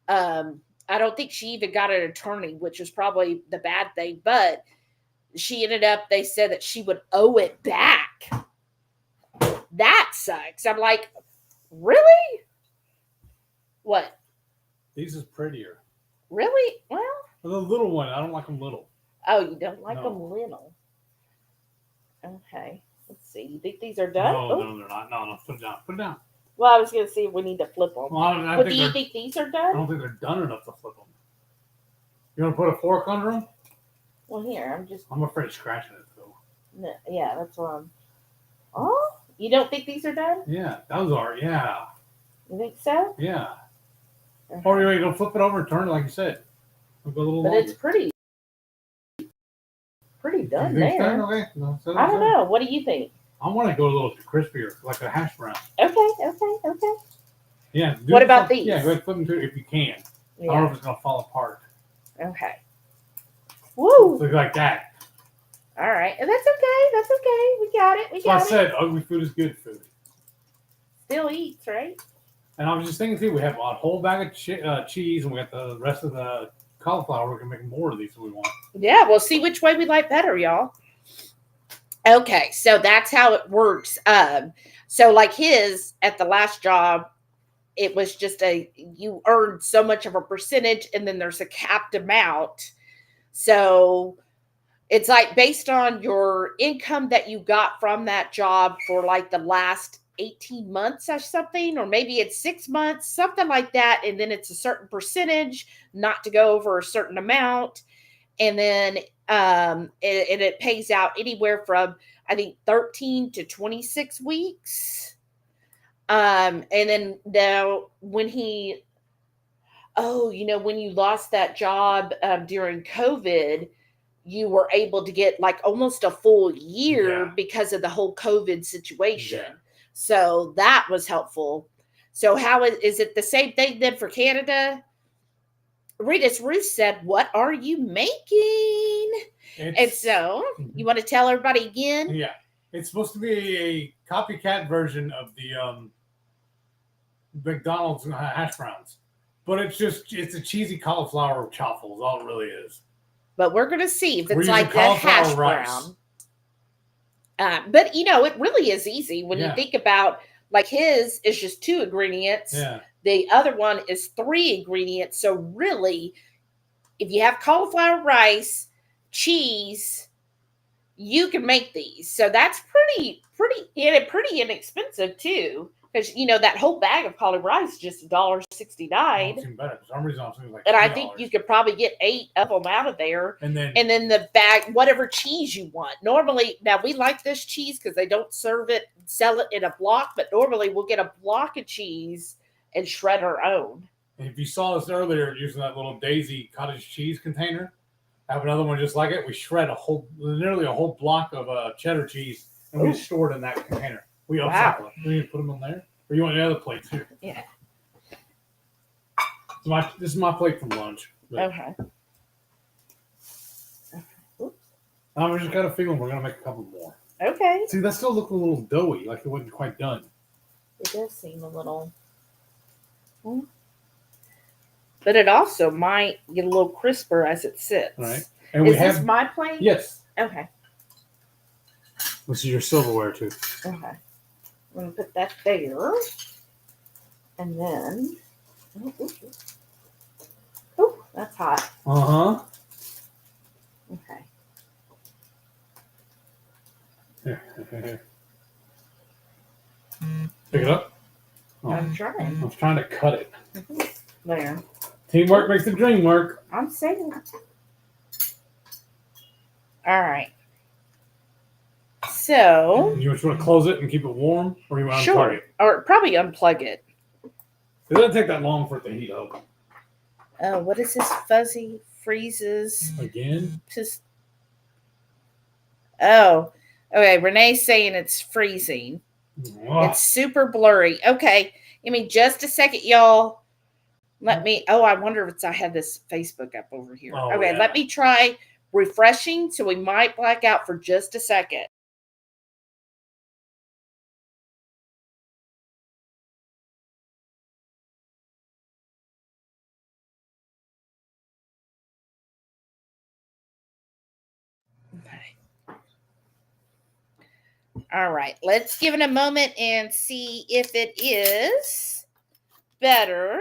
I don't think she even got an attorney, which was probably the bad thing. But she ended up, they said that she would owe it back. That sucks. I'm like, really? What? These is prettier. Really? Well. The little one. I don't like them little. Oh, you don't like No. them little. Okay. Let's see. You think these are done? No, they're not. No, put it down. Put it down. Well, I was going to see if we need to flip them. Well, I But think do you think these are I done? don't think they're done enough to flip them. You want to put a fork under them? Well, here, I'm afraid of scratching it, though. No, yeah, that's what I'm. Oh, you don't think these are done? Yeah, those are. Yeah. You think so? Yeah. Okay. Or you don't flip it over and turn it like you said. It'll go a little But longer. it's pretty done You think there. so? Okay. No, so I don't know. What do you think? I want to go a little crispier, like a hash brown. Okay. Yeah. What about these? Yeah, go ahead and flip them too if you can. I don't know Yeah. if it's gonna fall apart. Okay. Woo! Look like that. All right. And that's okay. That's okay. We got it. We So I got it. said ugly food is good food. Still eats, right? And I was just thinking too, we have a whole bag of cheese, and we got the rest of the cauliflower. We can make more of these if we want. Yeah. We'll see which way we like better, y'all. Okay. So that's how it works. So like his at the last job, it was just you earned so much of a percentage, and then there's a capped amount. So it's like based on your income that you got from that job for like the last 18 months or something, or maybe it's 6 months, something like that. And then it's a certain percentage, not to go over a certain amount. And then it pays out anywhere from, I think, 13 to 26 weeks. And then now when when you lost that job during COVID, you were able to get like almost a full year because of the whole COVID situation. Yeah. So that was helpful. So how is it the same thing then for Canada? Ruth said, "What are you making?" And so you want to tell everybody again? Yeah, it's supposed to be a copycat version of the McDonald's hash browns, but it's a cheesy cauliflower chaffle is all it really is. But we're going to see if We're it's using like the hash rice. brown. But, it really is easy when you think about, like his is just 2 ingredients. Yeah. The other one is 3 ingredients. So really, if you have cauliflower rice, cheese, you can make these. So that's pretty inexpensive too. Because, that whole bag of cauliflower rice is just $1.69. It's even better. For some reason, I was thinking like $3. And I think you could probably get 8 of them out of there. And then the bag, whatever cheese you want. Normally, now we like this cheese because they don't sell it in a block, but normally we'll get a block of cheese and shred our own. And if you saw us earlier using that little Daisy cottage cheese container, I have another one just like it. We shred nearly a whole block of cheddar cheese, and we store it in that container. We upcycle it. We need to put them on there. Or you want the other plate too? Yeah. This is my plate from lunch. Okay. I just got a feeling we're gonna make a couple more. Okay. See, that still looked a little doughy, like it wasn't quite done. It does seem a little. But it also might get a little crisper as it sits. All right. And is this my plate? Yes. Okay. This is your silverware too. Okay. I'm going to put that there. And then. Oh, that's hot. Uh-huh. Okay. Here. Pick it up. Oh, I'm trying. I was trying to cut it. There. Teamwork makes the dream work. I'm saying. All right. So. You just want to close it and keep it warm, or you want to unplug it? Or probably unplug it. It doesn't take that long for it to heat up. Oh, what is this? Fuzzy freezes. Again? Just. Oh. Okay. Renee's saying it's freezing. It's super blurry. Okay. Give me just a second, y'all. I wonder if I have this Facebook up over here. Oh, okay, yeah. Let me try refreshing. So we might black out for just a second. Okay. All right. Let's give it a moment and see if it is better.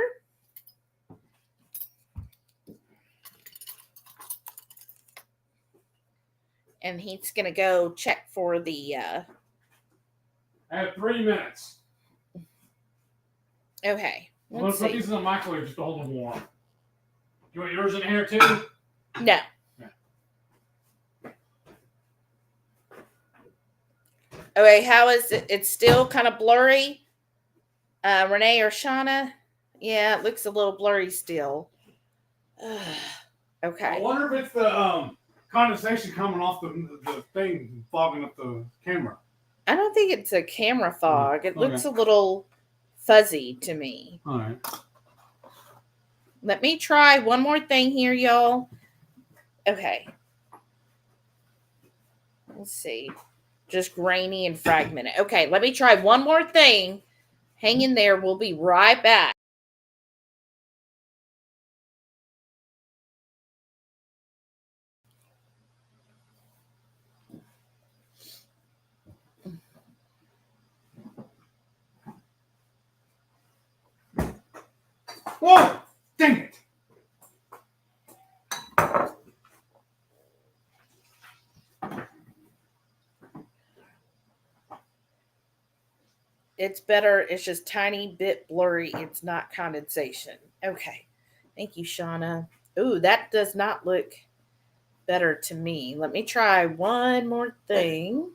And he's going to go check for the... I have 3 minutes. Okay. I'm going to put these in the microwave just to hold them warm. Do you want yours in here too? No. Yeah. Okay, how is it? It's still kind of blurry. Renee or Shauna? Yeah, it looks a little blurry still. Okay. I wonder if it's the condensation coming off the thing fogging up the camera. I don't think it's a camera fog. It looks Okay. a little fuzzy to me. All right. Let me try one more thing here, y'all. Okay. Let's see. Just grainy and fragmented. Okay, let me try one more thing. Hang in there. We'll be right back. Whoa! Dang it! It's better. It's just tiny bit blurry. It's not condensation. Okay. Thank you, Shauna. Ooh, that does not look better to me. Let me try one more thing.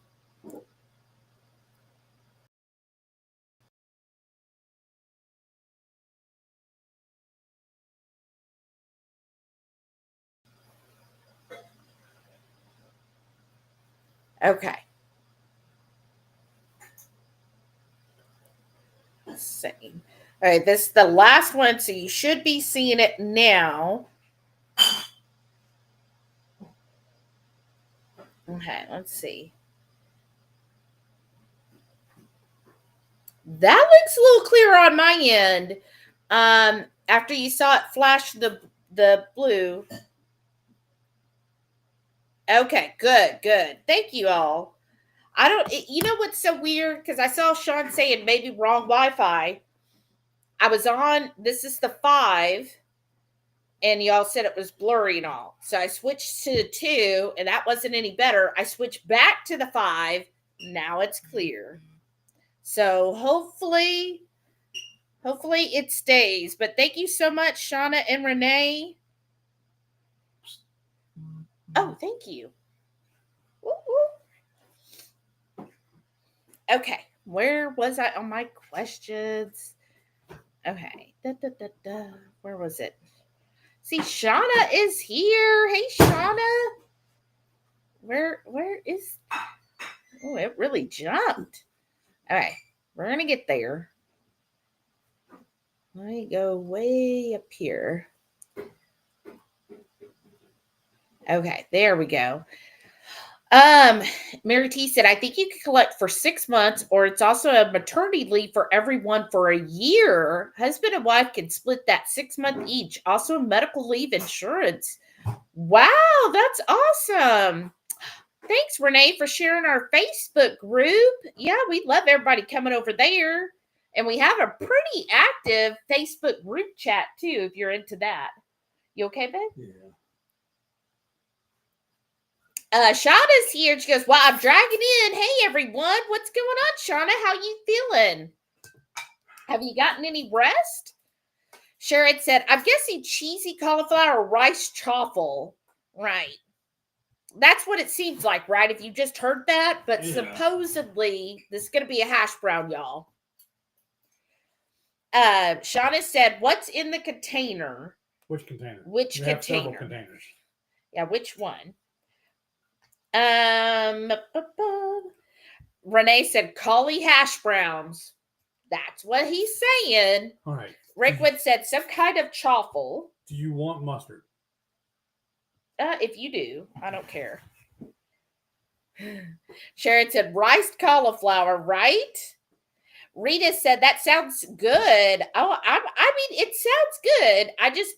Okay. Same. All right, this is the last one, so you should be seeing it now. Okay, let's see. That looks a little clearer on my end. After you saw it flash the blue. Okay, good. Thank you all. You know what's so weird? Because I saw Sean saying maybe wrong Wi-Fi. I was on, this is the 5, and y'all said it was blurry and all. So I switched to the 2, and that wasn't any better. I switched back to the 5. Now it's clear. So hopefully it stays. But thank you so much, Shauna and Renee. Oh, thank you. Woo-woo. Okay, where was I on my questions? Okay, where was it? See, Shauna is here. Hey, Shauna. Where is? Oh, it really jumped. All right, we're gonna get there. Let me go way up here. Okay, there we go. Mary T said, I think you can collect for 6 months, or it's also a maternity leave for everyone for a year. Husband and wife can split that 6 month each. Also medical leave insurance. Wow, that's awesome. Thanks, Renee, for sharing our Facebook group. Yeah, we love everybody coming over there. And we have a pretty active Facebook group chat, too, if you're into that. You okay, babe? Yeah. Shauna's here. She goes, well, I'm dragging in. Hey, everyone. What's going on, Shauna? How you feeling? Have you gotten any rest? Sharon said, I'm guessing cheesy cauliflower rice chaffle. Right. That's what it seems like, right? If you just heard that. But supposedly, this is going to be a hash brown, y'all. Shauna said, what's in the container? Which container? Which We container? have several containers. Yeah, which one? Renee said, cauli hash browns. That's what he's saying. All right. Rickwood said, some kind of chaffle. Do you want mustard? If you do, I don't care. Sharon said, riced cauliflower, right? Rita said, that sounds good. Oh, I mean, it sounds good. Is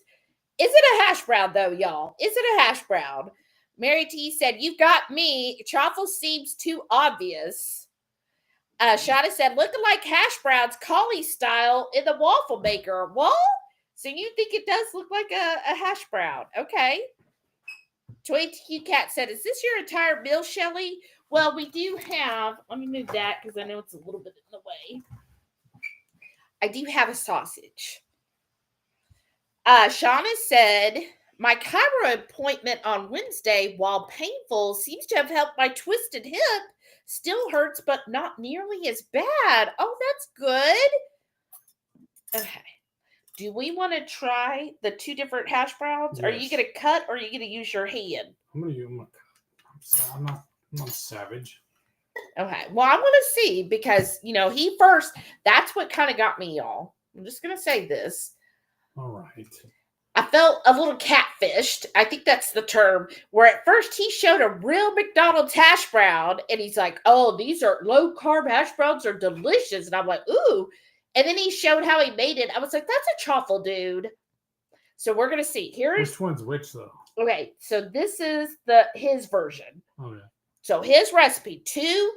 it a hash brown, though, y'all? Is it a hash brown? Mary T said, you got me. Chaffle seems too obvious. Shauna said, looking like hash browns, cauli style in the waffle maker. Well, so you think it does look like a hash brown. Okay. 22 Cat said, "Is this your entire meal, Shelly?" Well, we do have. Let me move that because I know it's a little bit in the way. I do have a sausage. Shauna said, "My chiro appointment on Wednesday, while painful, seems to have helped my twisted hip. Still hurts, but not nearly as bad. Oh, that's good." Okay. Do we want to try the 2 different hash browns? Yes. Are you going to cut or are you going to use your hand? I'm going to use my cut. I'm not savage. Okay. Well, I want to see because, he first, that's what kind of got me, y'all. I'm just going to say this. All right. I felt a little catfished. I think that's the term. Where at first he showed a real McDonald's hash brown and he's like, "Oh, these are low carb hash browns, are delicious." And I'm like, "Ooh." And then he showed how he made it. I was like, "That's a truffle, dude." So we're gonna see. Which one's which though? Okay, so this is his version. Oh yeah. So his recipe: 2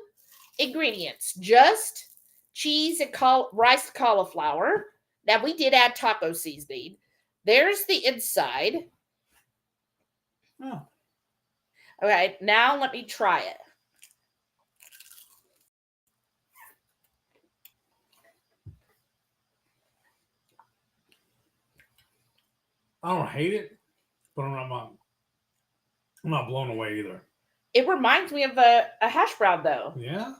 ingredients, just cheese and rice cauliflower. Now we did add taco seasoning. There's the inside. Oh. Okay, now let me try it. I don't hate it, but I'm not blown away either. It reminds me of a hash brown, though. Yeah?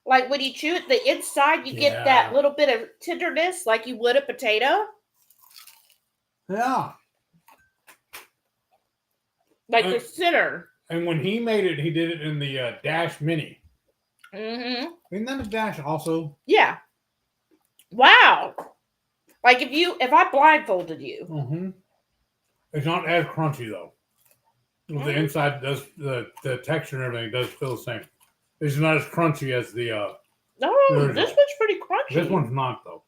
Like when you chew it, the inside, you get that little bit of tenderness like you would a potato. Yeah. Like the center. And when he made it, he did it in the Dash Mini. Mm-hmm. Isn't that a Dash also? Yeah. Wow. Like if I blindfolded you. Mm-hmm. It's not as crunchy though. The inside does the texture and everything does feel the same. It's not as crunchy as the this one's pretty crunchy. This one's not though.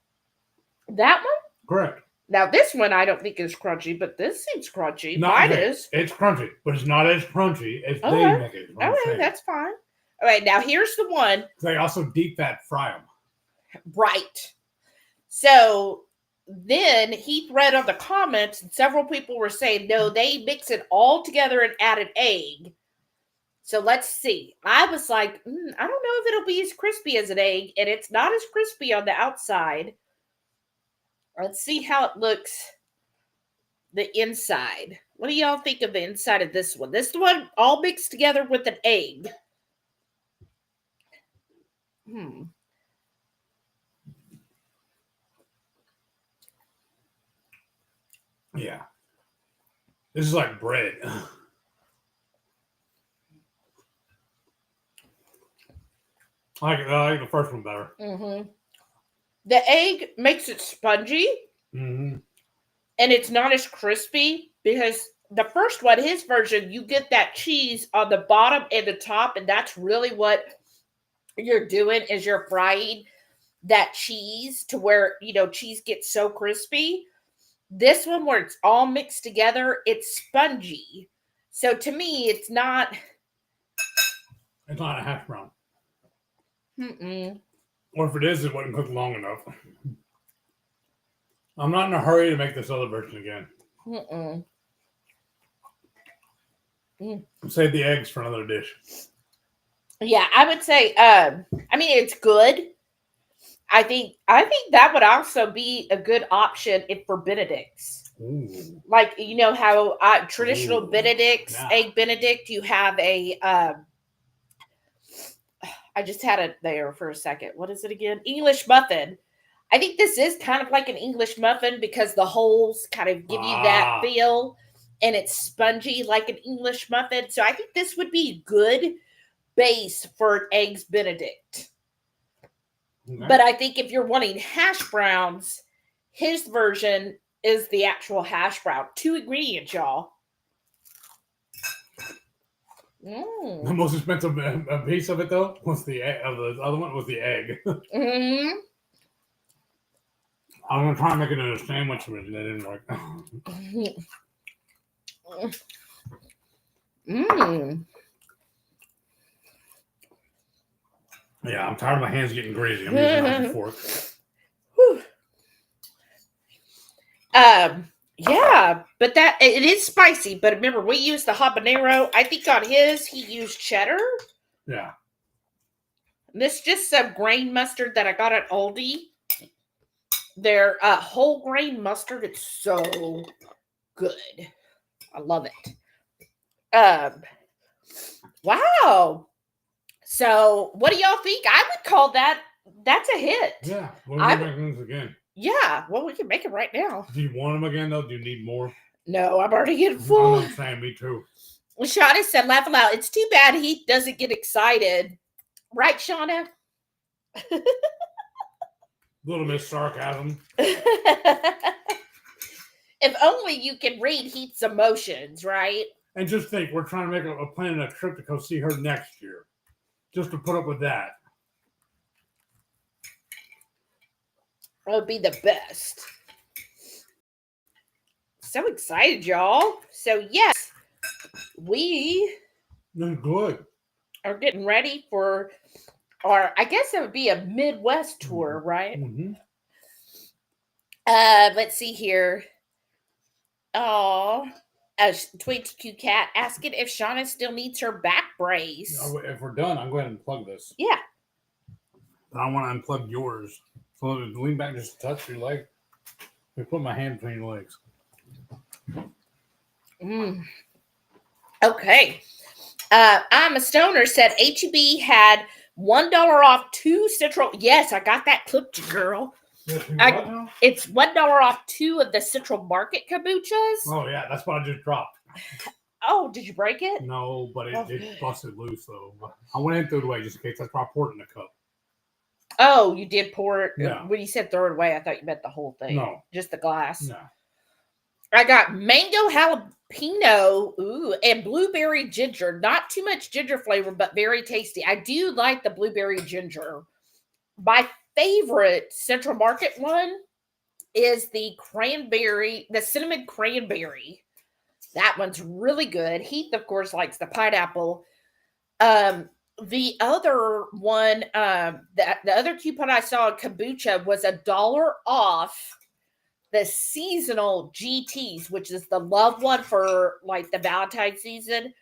That one? Correct. Now this one I don't think is crunchy, but this seems crunchy. Mine is. It's crunchy, but it's not as crunchy as they make it. Okay, that's fine. All right, now here's the one. They also deep fat fry them. Right. So then he read on the comments, and several people were saying, no, they mix it all together and add an egg. So let's see. I was like, I don't know if it'll be as crispy as an egg, and it's not as crispy on the outside. Let's see how it looks the inside. What do y'all think of the inside of this one? This one all mixed together with an egg. Yeah. This is like bread. I like the first one better. Mm-hmm. The egg makes it spongy. Mm-hmm. And it's not as crispy because the first one, his version, you get that cheese on the bottom and the top, and that's really what you're doing is you're frying that cheese to where, cheese gets so crispy. This one, where it's all mixed together, it's spongy. So to me, it's not a hash brown. Mm-mm. Or if it is, it wasn't cooked long enough. I'm not in a hurry to make this other version again. Mm-mm. Save the eggs for another dish. Yeah, I would say, it's good. I think that would also be a good option for Benedict's. Ooh. Like, how traditional Benedict's, egg Benedict, you have a, I just had it there for a second. What is it again? English muffin. I think this is kind of like an English muffin because the holes kind of give you that feel, and it's spongy like an English muffin. So I think this would be a good base for an eggs Benedict. Okay. But I think if you're wanting hash browns, his version is the actual hash brown. 2 ingredients, y'all. The most expensive piece of it, though, was the other one was the egg. Mm-hmm. I'm going to try and make it into a sandwich, but it didn't work. Yeah, I'm tired of my hands getting greasy. I'm using a fork. Yeah, but it is spicy. But remember, we used the habanero. I think on his, he used cheddar. Yeah. This is just some grain mustard that I got at Aldi. Their whole grain mustard. It's so good. I love it. Wow. So, what do y'all think? I would call that's a hit. Yeah. What are we making this again? Yeah. Well, we can make it right now. Do you want them again, though? Do you need more? No, I'm already getting full. I'm saying, me too. Shauna said, laugh aloud. It's too bad he doesn't get excited. Right, Shauna? Little Miss Sarcasm. If only you can read Heath's emotions, right? And just think, we're trying to make a plan, a trip to go see her next year. Just to put up with that. That would be the best. So excited, y'all. So, yes, we Good. are getting ready for our, I guess it would be a Midwest tour, right? Mm-hmm. Let's see here. Oh, Tweet Cat asking if Shauna still needs her back brace. If we're done, I'm going to unplug this. Yeah. I want to unplug yours. So lean back just to touch your leg. I put my hand between your legs. Okay. I'm a stoner said HEB had $1 off 2 Central. Yes, I got that clipped, girl. It's $1 off 2 of the Central Market kombuchas. Oh yeah, that's what I just dropped. Oh, did you break it? No, but it busted loose though. I went in threw it away just in case. That's why I poured it in a cup. Oh, you did pour it? Yeah. When you said throw it away, I thought you meant the whole thing. No. Just the glass? No. I got mango jalapeno, and blueberry ginger. Not too much ginger flavor, but very tasty. I do like the blueberry ginger. My favorite Central Market one is the cinnamon cranberry. That one's really good. Heath, of course, likes the pineapple. The other one, the other coupon I saw in kombucha was $1 off the seasonal GTs, which is the love one for like the Valentine's season.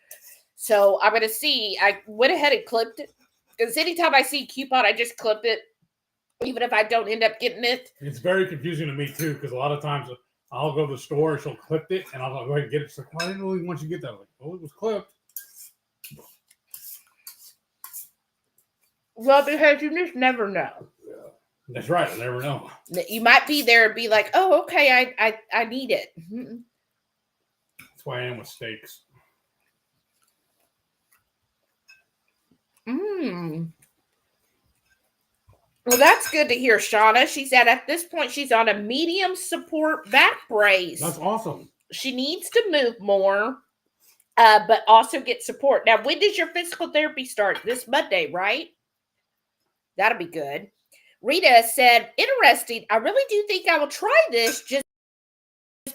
So I'm going to see. I went ahead and clipped it because anytime I see a coupon, I just clip it, even if I don't end up getting it. It's very confusing to me too because a lot of times I'll go to the store and she'll clip it and I'll go ahead and get it. She's like, well, I didn't really want you to get that. I'm like, well, it was clipped. Well, because you just never know. Yeah. That's right. I never know. You might be there and be like, oh, okay, I need it. That's why I am with steaks. Well, that's good to hear, Shauna. She said at this point she's on a medium support back brace. That's awesome. She needs to move more, but also get support. Now, when does your physical therapy start? This Monday, right? That'll be good. Rita said, interesting. I really do think I will try this. Just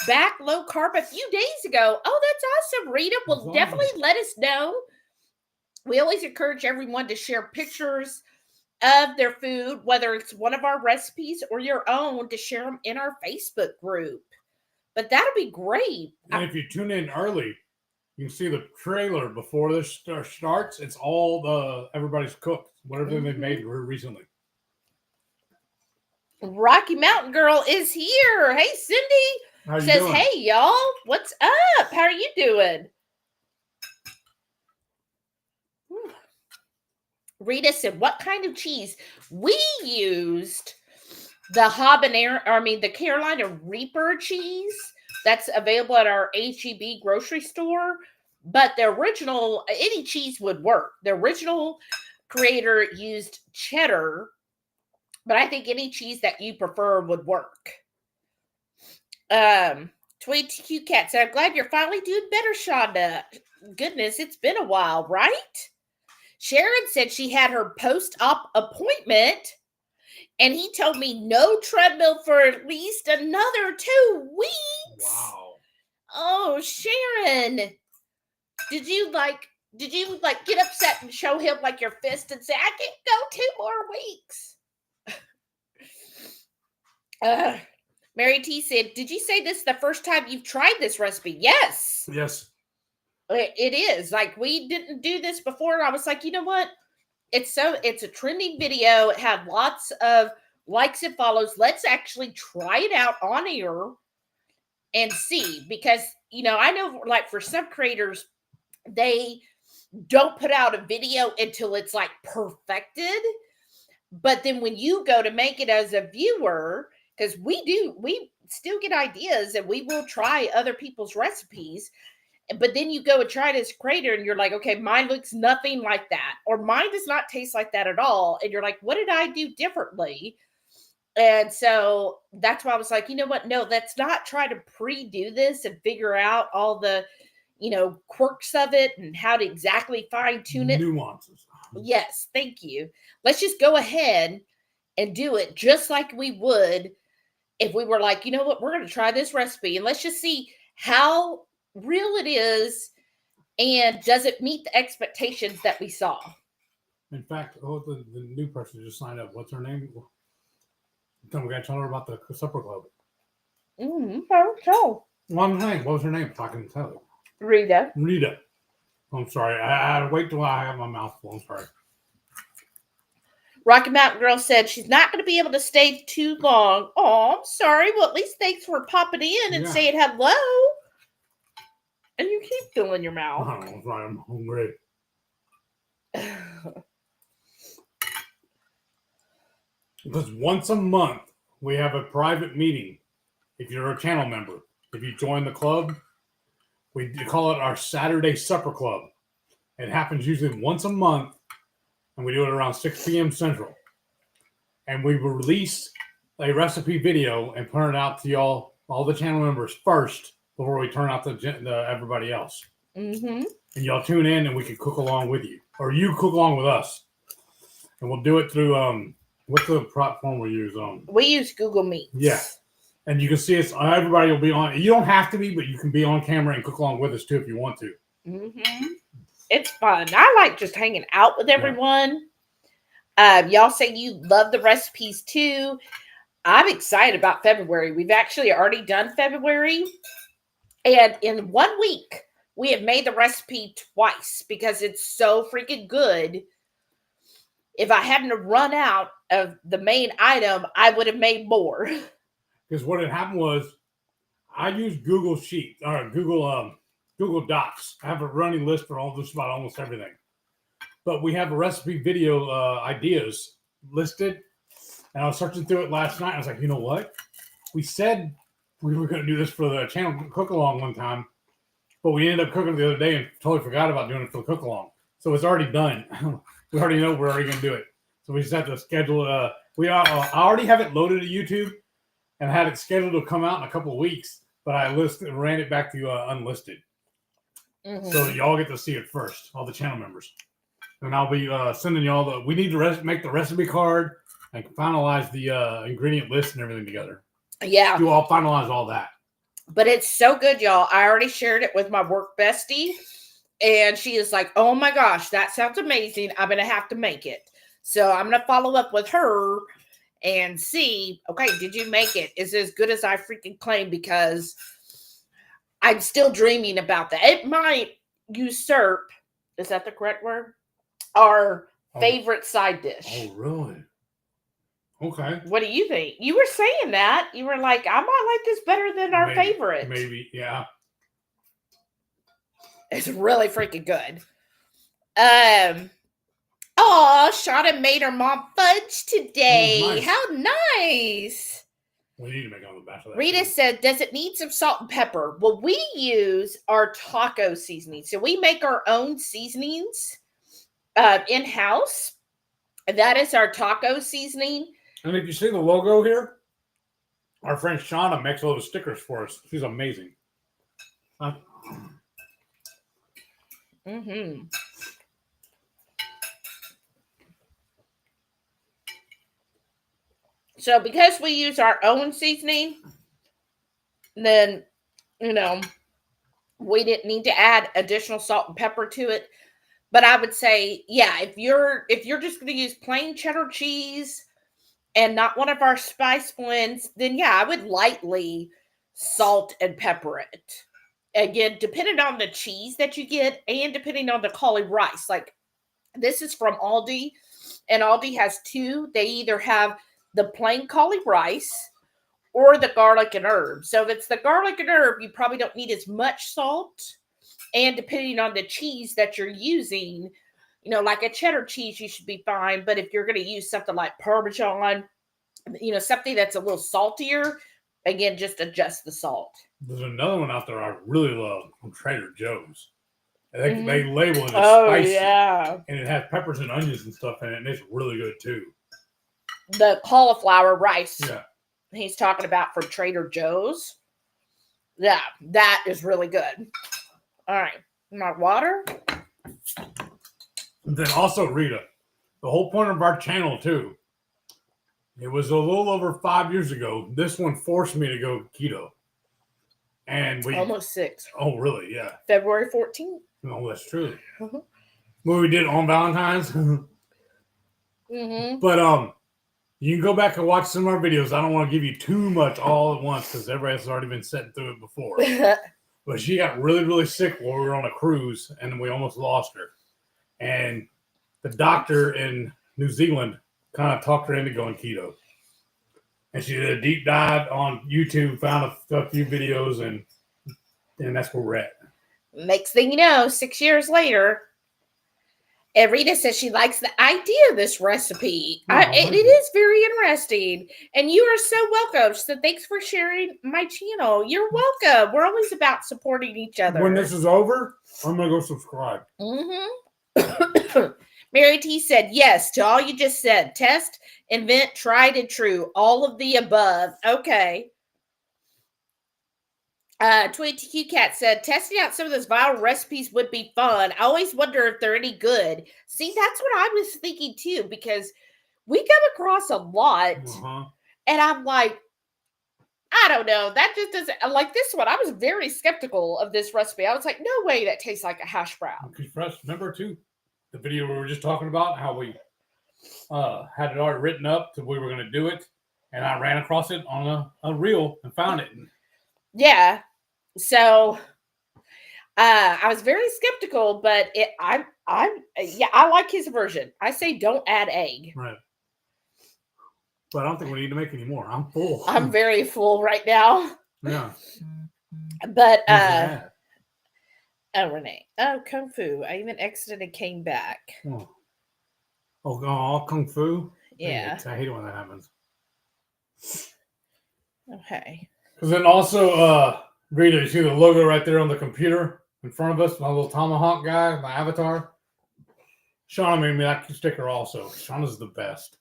back low carb a few days ago. Oh, that's awesome, Rita. Well, definitely let us know. We always encourage everyone to share pictures of their food, whether it's one of our recipes or your own, to share them in our Facebook group. But that'll be great. And if you tune in early, you can see the trailer before this starts. It's all everybody's cooked, whatever they've made recently. Rocky Mountain Girl is here. Hey, Cindy says, doing? Hey, y'all. What's up? How are you doing? Rita said, what kind of cheese? We used the Carolina Reaper cheese that's available at our HEB grocery store. But the original, any cheese would work. The original creator used cheddar, but I think any cheese that you prefer would work. Tweet TQ Cat said, I'm glad you're finally doing better, Shonda. Goodness, it's been a while, right? Sharon said she had her post-op appointment, and he told me no treadmill for at least another 2 weeks. Wow. Oh, Sharon. Did you get upset and show him like your fist and say, I can go 2 more weeks? Mary T said, did you say this is the first time you've tried this recipe? Yes. Yes. It is. Like, we didn't do this before. I was like, you know what? It's a trending video. It had lots of likes and follows. Let's actually try it out on air and see. Because, I know, like, for some creators, they don't put out a video until it's, like, perfected. But then when you go to make it as a viewer, because we still get ideas and we will try other people's recipes. But then you go and try it as a creator and you're like, okay, mine looks nothing like that. Or mine does not taste like that at all. And you're like, what did I do differently? And so that's why I was like, you know what? No, let's not try to pre-do this and figure out all the, quirks of it and how to exactly fine tune it. Nuances. Yes, thank you. Let's just go ahead and do it just like we would if we were like, you know what? We're going to try this recipe and let's just see how real it is, and does it meet the expectations that we saw? In fact, the new person just signed up. What's her name? Then we got to tell her about the supper club. So One name. What was her name? If I can tell you. Rita. I'm sorry. I had to wait till I have my mouth full. I'm sorry. Rocky Mountain Girl said she's not going to be able to stay too long. Oh, I'm sorry. Well, at least thanks for popping in and saying hello. And you keep filling your mouth. I'm sorry, I'm hungry. Because once a month, we have a private meeting. If you're a channel member, if you join the club, we call it our Saturday Supper Club. It happens usually once a month, and we do it around 6 p.m. Central. And we will release a recipe video and put it out to y'all, all the channel members first, before we turn out to everybody else. And y'all tune in and we can cook along with you. Or you cook along with us. And we'll do it through, what's the platform we use? We use Google Meet. Yeah. And you can see us, everybody will be on. You don't have to be, but you can be on camera and cook along with us too if you want to. It's fun. I like just hanging out with everyone. Y'all say you love the recipes too. I'm excited about February. We've actually already done February. And in 1 week, we have made the recipe twice because it's so freaking good. If I hadn't run out of the main item, I would have made more. Because what had happened was, I used Google Sheets or Google Docs. I have a running list for just about almost everything. But we have a recipe video ideas listed, and I was searching through it last night. I was like, you know what? We said we were going to do this for the channel cook along one time, but we ended up cooking it the other day and totally forgot about doing it for the cook along. So it's already done. We already know we're already going to do it. So we just have to schedule. I already have it loaded to YouTube and had it scheduled to come out in a couple of weeks, but I ran it back to unlisted. So y'all get to see it first, all the channel members. And I'll be sending y'all we need to make the recipe card and finalize the ingredient list and everything together. Yeah. You all finalize all that. But it's so good, y'all. I already shared it with my work bestie. And she is like, oh my gosh, that sounds amazing. I'm going to have to make it. So I'm going to follow up with her and see, okay, did you make it? Is it as good as I freaking claim? Because I'm still dreaming about that. It might usurp, is that the correct word? Our favorite side dish. Oh, really? Okay. What do you think? You were saying that. You were like, I might like this better than our favorite. Maybe, yeah. It's really freaking good. Sharon made her mom fudge today. Oh, nice. How nice. We need to make on the back of that. Rita said, does it need some salt and pepper? Well, we use our taco seasoning. So we make our own seasonings in-house. That is our taco seasoning. And if you see the logo here, our friend Shauna makes all the stickers for us. She's amazing. So because we use our own seasoning, then, we didn't need to add additional salt and pepper to it. But I would say, yeah, if you're just going to use plain cheddar cheese and not one of our spice blends, then yeah, I would lightly salt and pepper it. Again, depending on the cheese that you get and depending on the cauli rice. Like this is from Aldi, and Aldi has two. They either have the plain cauli rice or the garlic and herb. So if it's the garlic and herb, you probably don't need as much salt. And depending on the cheese that you're using, you know, like a cheddar cheese, you should be fine. But if you're going to use something like Parmesan, you know, something that's a little saltier, again, just adjust the salt. There's another one out there I really love from Trader Joe's. They label it as spicy. Yeah. And it has peppers and onions and stuff in it, and it's really good too. The cauliflower rice. Yeah. He's talking about from Trader Joe's. Yeah, that is really good. All right, my water. And then also, Rita, the whole point of our channel too, it was a little over 5 years ago. This one forced me to go keto. And we almost 6. Oh, really? Yeah. February 14th. No, that's true. What we did on Valentine's. But you can go back and watch some of our videos. I don't want to give you too much all at once because everybody has already been sitting through it before. But she got really, really sick while we were on a cruise, and we almost lost her. And the doctor in New Zealand kind of talked her into going keto. And she did a deep dive on YouTube, found a few videos, and that's where we're at. Next thing you know, 6 years later, Rita says she likes the idea of this recipe. It is very interesting. And you are so welcome. So thanks for sharing my channel. You're welcome. We're always about supporting each other. When this is over, I'm going to go subscribe. Mary T said, yes, to all you just said. Test, invent, tried, and true. All of the above. Okay. 22Q Cat said, testing out some of those viral recipes would be fun. I always wonder if they're any good. See, that's what I was thinking too, because we come across a lot, and I'm like, I don't know. That just doesn't, like this one, I was very skeptical of this recipe. I was like, no way that tastes like a hash brown. Remember too, the video we were just talking about, how we had it already written up to we were going to do it, and I ran across it on a reel and found it. Yeah. So I was very skeptical, but I like his version. I say don't add egg. Right. But I don't think we need to make any more. I'm full. I'm very full right now. Yeah. But Renee. Oh, Kung Fu. I even exited and came back. Oh, Kung Fu? Yeah. I hate it when that happens. Okay. Because then also, Rita, you see the logo right there on the computer in front of us, my little tomahawk guy, my avatar. Shauna made me that sticker also. Shauna's the best.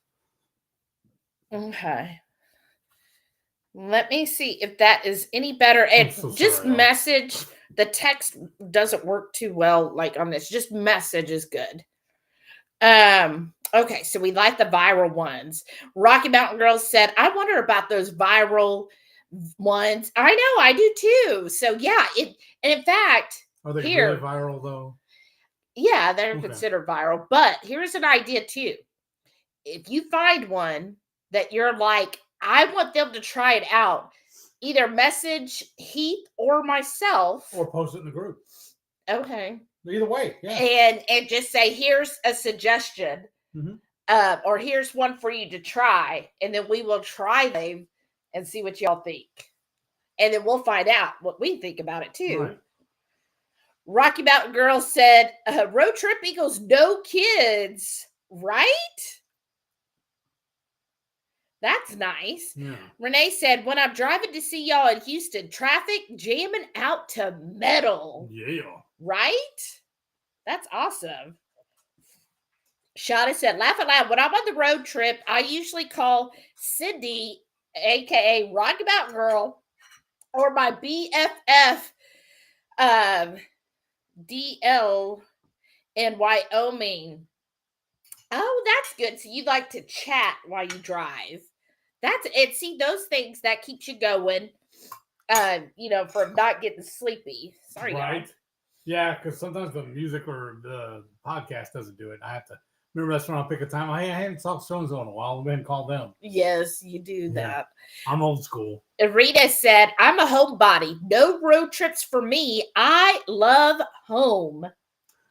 Okay. Let me see if that is any better. And just message. The text doesn't work too well like on this. Just message is good. Okay, so we like the viral ones. Rocky Mountain Girls said, I wonder about those viral ones. I know, I do too. So yeah, and in fact, are they really viral though? Yeah, they're considered viral. But here's an idea too. If you find one that you're like, I want them to try it out, either message Heath or myself, or post it in the group. Okay. Either way, yeah. And just say, here's a suggestion, or here's one for you to try, and then we will try them and see what y'all think, and then we'll find out what we think about it too. Right. Rocky Mountain Girl said, "Road trip equals no kids, right?" That's nice. Yeah. Renee said, when I'm driving to see y'all in Houston, traffic jamming out to metal. Yeah. Right? That's awesome. Shada said, laugh out loud. When I'm on the road trip, I usually call Cindy, a.k.a. Rocky Mountain Girl, or my BFF, DL in Wyoming. Oh, that's good. So you like to chat while you drive. That's it. See, those things that keeps you going, from not getting sleepy. Sorry, right? Y'all. Yeah, because sometimes the music or the podcast doesn't do it. I have to Remember that's when I'll pick a time. Hey, I haven't talked to so-and-so in a while. I'll go ahead and call them. Yes, you do Yeah. that. I'm old school. Rita said, I'm a homebody. No road trips for me. I love home.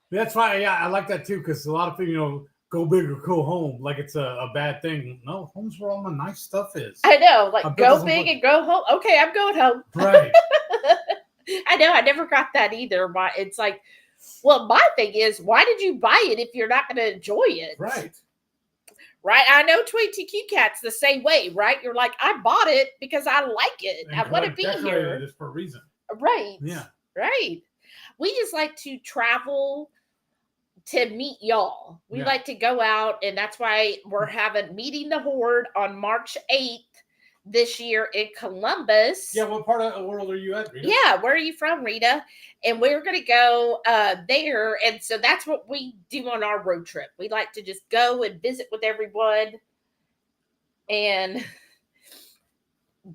That's why, yeah, I like that too, because a lot of people, go big or go home, like it's a bad thing. No, home's where all the nice stuff is. I know, like go big and and go home. Okay, I'm going home. Right. I know, I never got that either. It's like, well, my thing is, why did you buy it if you're not going to enjoy it? Right. Right. I know TQ Cat's the same way, right? You're like, I bought it because I like it. And I want to be here. This for a reason. Right. Yeah. Right. We just like to travel to meet y'all. We like to go out, and that's why we're having Meeting the Horde on March 8th this year in Columbus. Yeah, what part of the world are you at, Rita? Yeah, where are you from, Rita? And we're going to go there. And so that's what we do on our road trip. We like to just go and visit with everyone and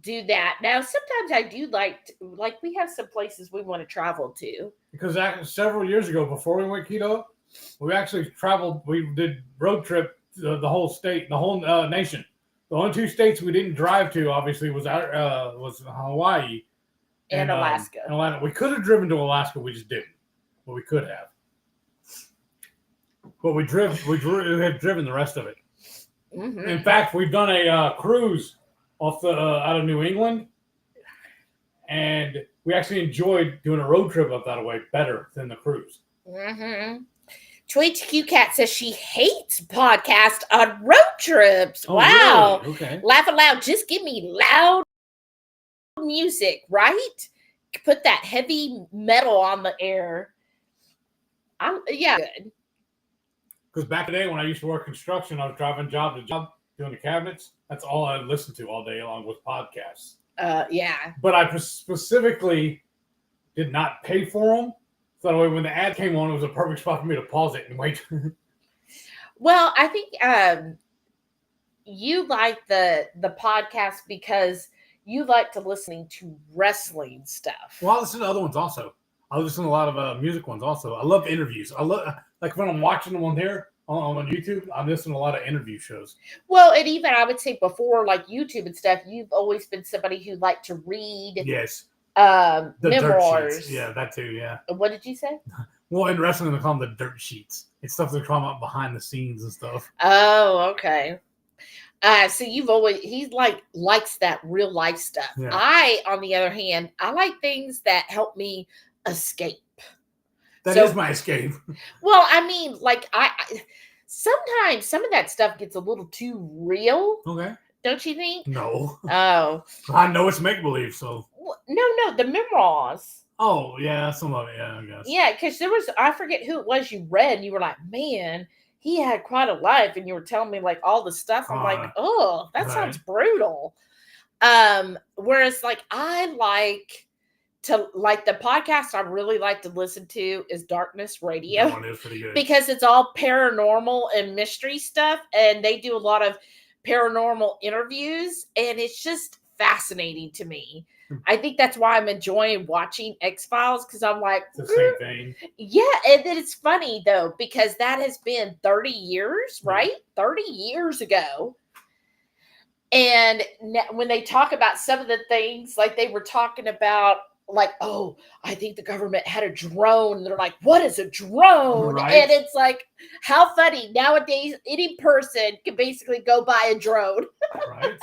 do that. Now, sometimes I do like we have some places we want to travel to. Because several years ago, before we went keto, we actually traveled. We did road trip the whole state, the whole nation. The only two states we didn't drive to, obviously, was Hawaii and Alaska. We could have driven to Alaska, we just didn't. But we could have. But we have driven the rest of it. Mm-hmm. In fact, we've done a cruise off out of New England, and we actually enjoyed doing a road trip up that way better than the cruise. Mm-hmm. TQ Cat says she hates podcasts on road trips. Oh, wow. Really? Okay. Laugh aloud. Just give me loud music, right? Put that heavy metal on the air. Good. Because back in the day when I used to work construction, I was driving job to job doing the cabinets. That's all I listened to all day long was podcasts. Yeah. But I specifically did not pay for them. So that way when the ad came on, it was a perfect spot for me to pause it and wait. Well, I think you like the podcast because you like to listening to wrestling stuff. Well, I listen to other ones also. I listen to a lot of music ones also. I love interviews. I love like when I'm watching them on there on YouTube. I listen to a lot of interview shows. Well, and even I would say before like YouTube and stuff, you've always been somebody who liked to read. Yes. The memoirs. Yeah, that too. Yeah. What did you say? Well, in wrestling, they call them the dirt sheets. It's stuff they come up behind the scenes and stuff. Oh, okay. So he likes that real life stuff. Yeah. I, on the other hand, I like things that help me escape. That is my escape. Well, I mean, like I sometimes some of that stuff gets a little too real. Okay. Don't you think? No. Oh. I know it's make believe, so. No, the memoirs. Oh, yeah, some of it, yeah, I guess. Yeah, because I forget who it was you read, and you were like, man, he had quite a life, and you were telling me like all the stuff. I'm like, oh, that sounds brutal. Whereas like I like to the podcast I really like to listen to is Darkness Radio. That one is pretty good. Because it's all paranormal and mystery stuff, and they do a lot of paranormal interviews, and it's just fascinating to me. I think that's why I'm enjoying watching X-Files, because I'm like, it's the same thing. Yeah, and then it's funny though, because that has been 30 years, right? 30 years ago. And when they talk about some of the things, like they were talking about, like, oh, I think the government had a drone. And they're like, what is a drone? Right. And it's like, how funny. Nowadays, any person can basically go buy a drone. Right.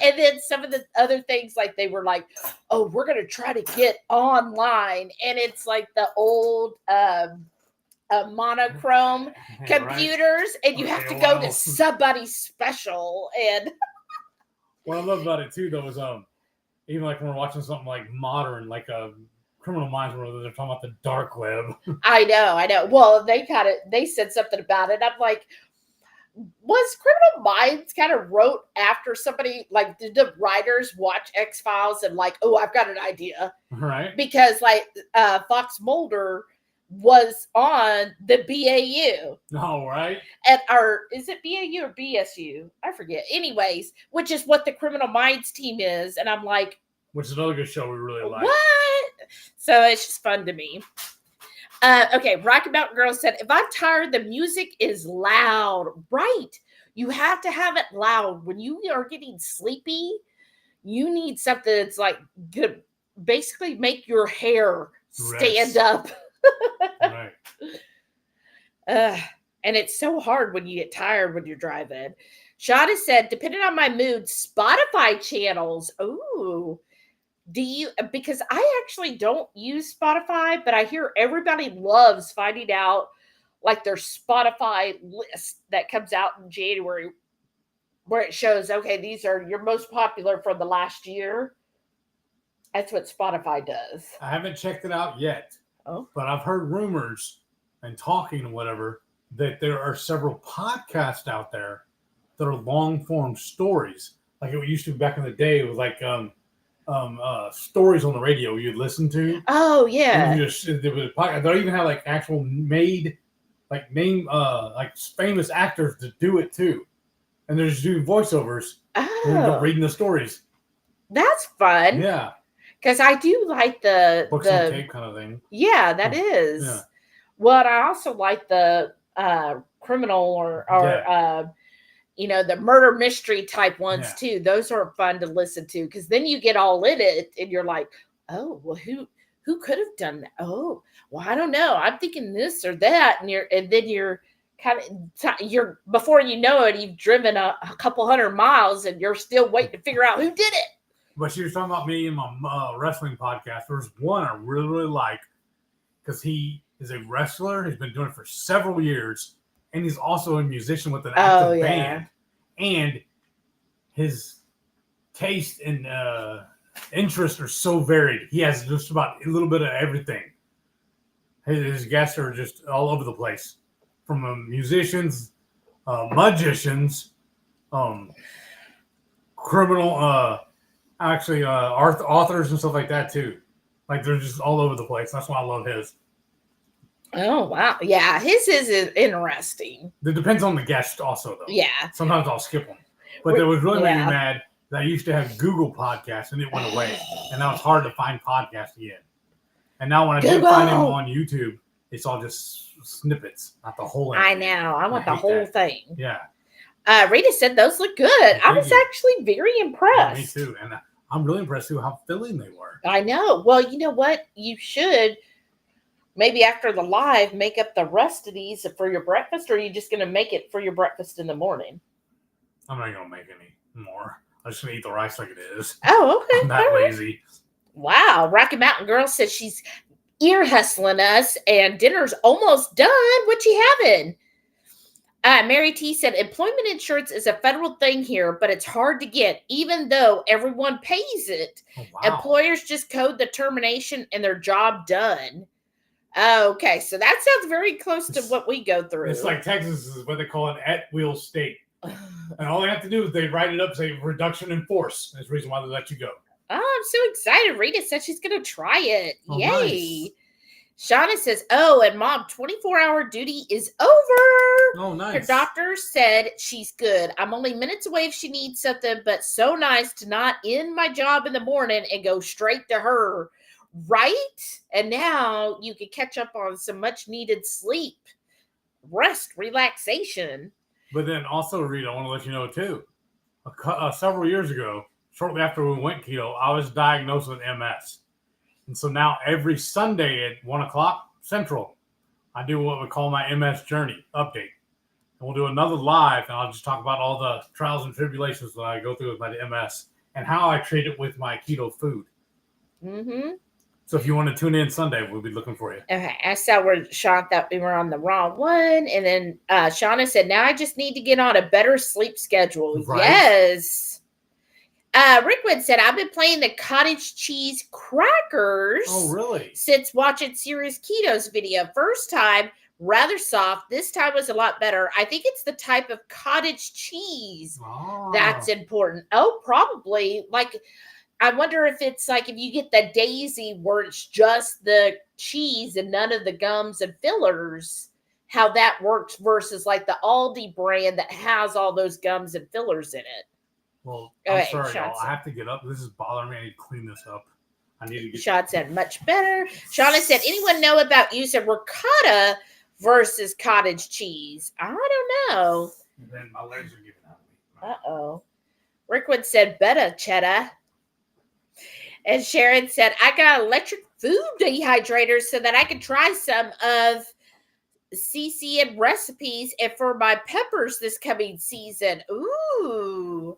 And then some of the other things, like they were like, oh, we're going to try to get online. And it's like the old monochrome computers. Right. And you have to go to somebody's special. And what I love about it, too, though, is even like when we're watching something like modern, like Criminal Minds, where they're talking about the dark web. I know. Well, they said something about it. I'm like, was Criminal Minds kind of wrote after somebody, like, did the writers watch X-Files and like, oh, I've got an idea. Right. Because like Fox Mulder was on the BAU. Oh, right. Is it BAU or BSU? I forget. Anyways, which is what the Criminal Minds team is. And I'm like, which is another good show we really like. What? So it's just fun to me. Okay, Rocky Mountain Girl said, if I'm tired, the music is loud. Right. You have to have it loud. When you are getting sleepy, you need something that's like good. Basically make your hair stand up. Right. And it's so hard when you get tired when you're driving. Shauna said, depending on my mood, Spotify channels. Ooh. Do you, because I actually don't use Spotify, but I hear everybody loves finding out like their Spotify list that comes out in January where it shows, okay, these are your most popular from the last year. That's what Spotify does. I haven't checked it out yet, but I've heard rumors and talking and whatever that there are several podcasts out there that are long form stories, like it used to back in the day. It was like stories on the radio you'd listen to. Oh yeah. There was a podcast. They even have like actual made like name like famous actors to do it too, and they're just doing voiceovers and reading the stories. That's fun. Yeah. Because I do like the books on tape kind of thing. Yeah, that is. Yeah. Well, I also like the criminal or the murder mystery type ones too. Those are fun to listen to because then you get all in it and you're like, oh, well, who could have done that? Oh, well, I don't know. I'm thinking this or that, and then you're before you know it, you've driven a couple hundred miles and you're still waiting to figure out who did it. But she was talking about me and my wrestling podcast. There's one I really, really like because he is a wrestler. He's been doing it for several years. And he's also a musician with an active band. And his taste and interests are so varied. He has just about a little bit of everything. His guests are just all over the place. From musicians, magicians, criminal... Actually, authors and stuff like that too. Like they're just all over the place. That's why I love his. Oh wow, yeah, his is interesting. It depends on the guest, also though. Yeah. Sometimes I'll skip them, but that was really making me mad that I used to have Google Podcasts and it went away, and now it's hard to find podcasts again. And now when I do find them on YouTube, it's all just snippets, not the whole. I know. I want the whole thing. Yeah. Rita said those look good. I was actually very impressed. Yeah, me too, and I'm really impressed too how filling they were. I know. Well, you know what? You should maybe after the live make up the rest of these for your breakfast, or are you just going to make it for your breakfast in the morning? I'm not going to make any more. I'm just going to eat the rice like it is. Oh, okay. I'm that lazy. Wow. Rocky Mountain Girl says she's ear hustling us and dinner's almost done. What you having? Mary T said, employment insurance is a federal thing here, but it's hard to get, even though everyone pays it. Oh, wow. Employers just code the termination and their job done. Okay, so that sounds very close to what we go through. It's like Texas is what they call an at-will state. And all they have to do is they write it up, say reduction in force. That's the reason why they let you go. Oh, I'm so excited. Rita said she's going to try it. Oh, yay. Nice. Shauna says, oh, and Mom, 24-hour duty is over. Oh, nice. Her doctor said she's good. I'm only minutes away if she needs something, but so nice to not end my job in the morning and go straight to her. Right? And now you can catch up on some much-needed sleep, rest, relaxation. But then also, Rita, I want to let you know, too, several years ago, shortly after we went keto, I was diagnosed with MS. And so now every Sunday at 1 o'clock Central, I do what we call my MS journey update. And we'll do another live, and I'll just talk about all the trials and tribulations that I go through with my MS and how I treat it with my keto food. Mm-hmm. So if you want to tune in Sunday, we'll be looking for you. Okay, I saw where Sean thought we were on the wrong one. And then Shauna said, now I just need to get on a better sleep schedule. Right? Yes. Rickwood said, I've been playing the cottage cheese crackers. Oh, really? Since watching Serious Keto's video. First time, rather soft. This time was a lot better. I think it's the type of cottage cheese that's important. Oh, probably. Like, I wonder if it's like if you get the Daisy where it's just the cheese and none of the gums and fillers, how that works versus like the Aldi brand that has all those gums and fillers in it. Well, I'm sorry, y'all. I have to get up. This is bothering me. I need to clean this up. I need to get. Sean said much better. Shauna said, anyone know about using ricotta versus cottage cheese? I don't know. And then my legs are giving out. Uh-oh. Rickwood said better cheddar. And Sharon said, I got electric food dehydrators so that I can try some of CCN recipes and for my peppers this coming season. Ooh,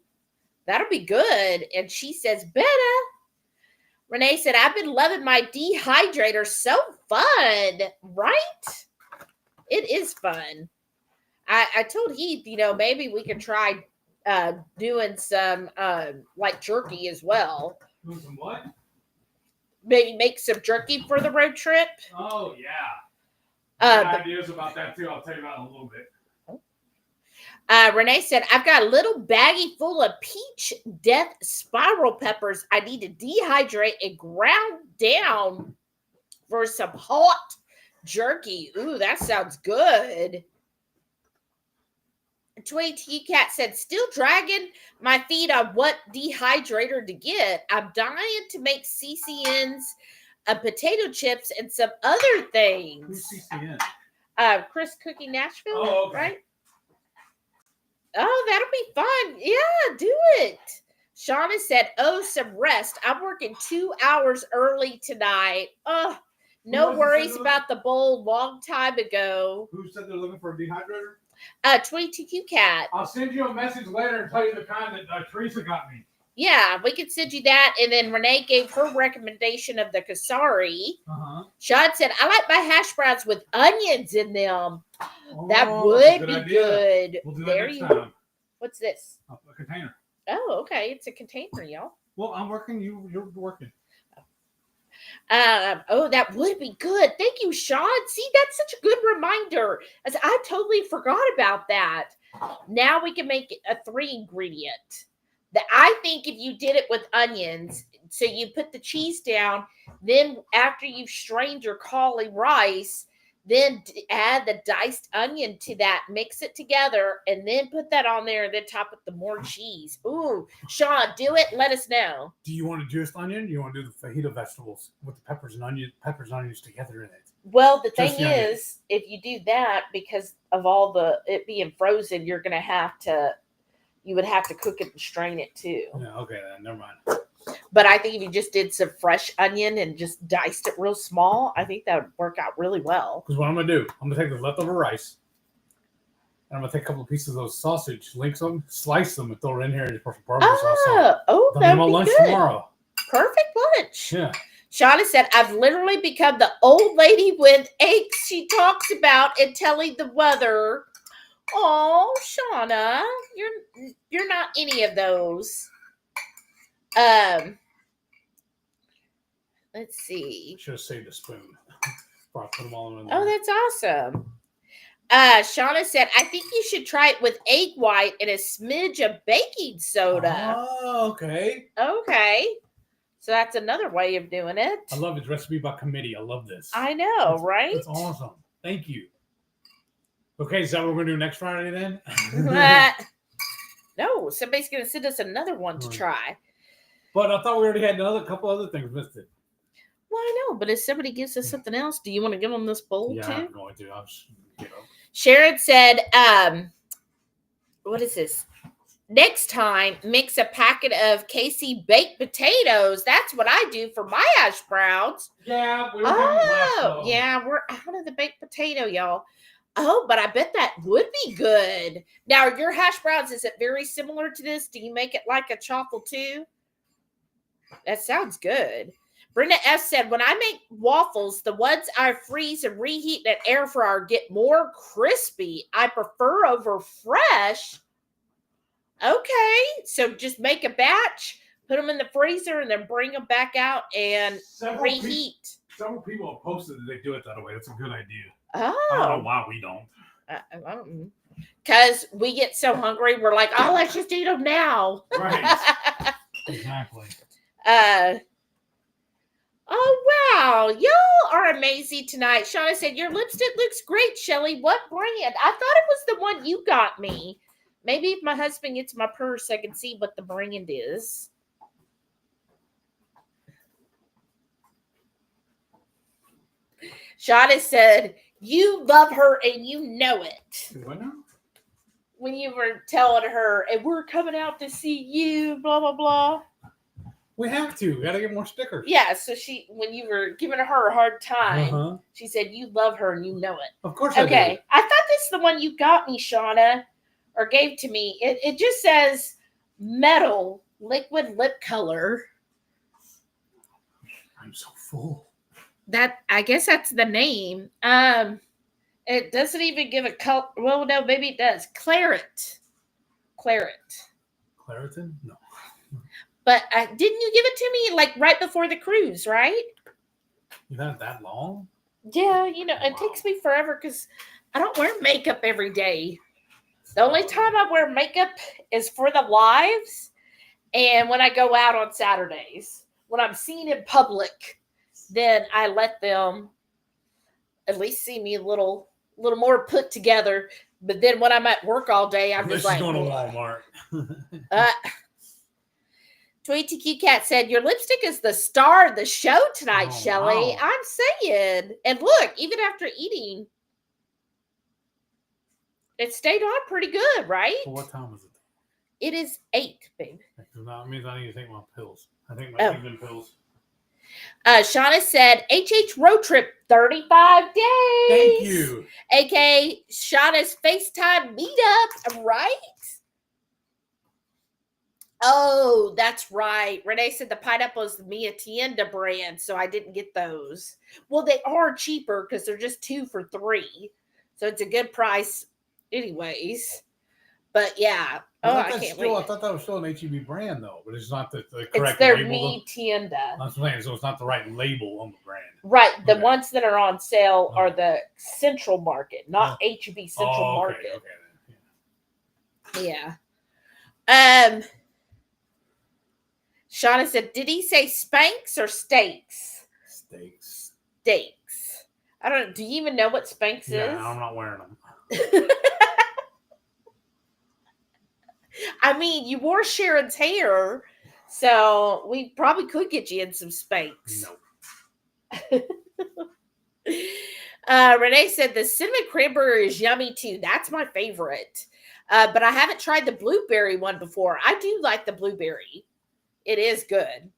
that'll be good. And she says, better. Renee said, I've been loving my dehydrator. So fun, right? It is fun. I told Heath, maybe we could try doing some like jerky as well. Doing some what? Maybe make some jerky for the road trip. Oh, yeah. I got ideas about that, too. I'll tell you about it in a little bit. Renee said, I've got a little baggie full of peach death spiral peppers I need to dehydrate and ground down for some hot jerky. Ooh, that sounds good. Tway Cat said, still dragging my feet on what dehydrator to get. I'm dying to make CCN's potato chips and some other things. Who's CCN? Chris Cookie Nashville, Oh, okay. right? Oh, that'll be fun. Yeah, do it. Shauna said, oh, some rest. I'm working 2 hours early tonight. Oh, no worries about the bowl long time ago. Who said they're looking for a dehydrator? 22Q Cat. I'll send you a message later and tell you the kind that Teresa got me. Yeah, we could send you that. And then Renee gave her recommendation of the Kasari. Uh-huh. Sean said, I like my hash browns with onions in them. Oh, That would be idea. good. We'll do that There next you time. What's this? A container. Oh, okay. It's a container, y'all. Well, I'm working. You're working. Oh, that would be good. Thank you, Sean. See, that's such a good reminder. As I totally forgot about that. Now we can make it a 3-ingredient. I think if you did it with onions, so you put the cheese down, then after you've strained your cauli rice, then add the diced onion to that, mix it together, and then put that on there, and then top it with the more cheese. Ooh, Sean, do it. Let us know. Do you want to just onion? Or do you want to do the fajita vegetables with the peppers and onions together in it? Well, the thing Just the onion. is, if you do that, because of all it being frozen, you would have to cook it and strain it too. Yeah, okay, then never mind. But I think if you just did some fresh onion and just diced it real small, I think that would work out really well. Because what I'm going to do, I'm going to take the leftover rice, and I'm going to take a couple of pieces of those sausage, slice them, and throw it in here and just put some barbecue sauce on it. Oh, That'll be my that'd be lunch good. tomorrow. Perfect lunch. Yeah. Shauna said, I've literally become the old lady with aches she talks about and telling the weather. Oh, Shauna, you're not any of those. Let's see. Should have saved a spoon. Before I put them all in Oh, there. that's awesome. Shauna said, I think you should try it with egg white and a smidge of baking soda. Oh, okay. Okay. So that's another way of doing it. I love his recipe by committee. I love this. I know, right? That's awesome. Thank you. Okay, is that what we're going to do next Friday then? No, somebody's going to send us another one to try. But I thought we already had a couple other things listed. Well, I know, but if somebody gives us something else, do you want to give them this bowl Yeah, too? I'm going to. Sharon said, what is this? Next time, mix a packet of KC baked potatoes. That's what I do for my hash browns. Yeah, we were having last, though. Yeah, we're out of the baked potato, y'all. Oh, but I bet that would be good. Now, your hash browns, is it very similar to this? Do you make it like a chaffle too? That sounds good. Brenda S. said, when I make waffles, the ones I freeze and reheat in an air fryer get more crispy. I prefer over fresh. Okay, so just make a batch, put them in the freezer, and then bring them back out and reheat. Several people have posted that they do it that way. That's a good idea. Oh. I don't know why we don't. Because we get so hungry, we're like, oh, let's just eat them now. Right. Exactly. Oh, wow. Y'all are amazing tonight. Shauna said, your lipstick looks great, Shelly. What brand? I thought it was the one you got me. Maybe if my husband gets my purse, I can see what the brand is. Shauna said, you love her and you know it. What now? When you were telling her, and we're coming out to see you, blah, blah, blah. We have to. We got to get more stickers. Yeah, so when you were giving her a hard time, she said, you love her and you know it. Of course Okay, I thought this is the one you got me, Shauna, or gave to me. It just says metal liquid lip color. I'm so full. I guess that's the name. It doesn't even give a color. Well, no, maybe it does. Claret. Claritin? No. But didn't you give it to me like right before the cruise, right? You've had it that long? Yeah, it takes me forever because I don't wear makeup every day. The only time I wear makeup is for the lives and when I go out on Saturdays. When I'm seen in public, then I let them at least see me a little more put together. But then when I'm at work all day, I'm just like going to Walmart. Tweet TQ Cat said, your lipstick is the star of the show tonight, Shelly. Wow. I'm saying. And look, even after eating, it stayed on pretty good, right? Well, what time is it? It is 8, babe. That means I need to take my pills. I think my evening pills. Shauna said, HH road trip, 35 days. Thank you. AKA Shauna's FaceTime meetup, right? Oh, that's right. Renee said the pineapple is the Mia Tienda brand, so I didn't get those. Well, they are cheaper because they're just 2 for $3. So it's a good price anyways. But yeah. I can't wait. I thought that was still an HEB brand, though, but it's not the correct it's their label. Mia Tienda. That's what I'm saying, so it's not the right label on the brand. Right. The ones that are on sale are the Central Market, not HEB Central Market. Okay. Yeah. Shauna said, did he say Spanx or steaks? Steaks. I don't know. Do you even know what Spanx is? Yeah, I'm not wearing them. I mean, you wore Sharon's hair, so we probably could get you in some Spanx. No. Renee said the cinnamon cranberry is yummy too. That's my favorite. But I haven't tried the blueberry one before. I do like the blueberry. It is good.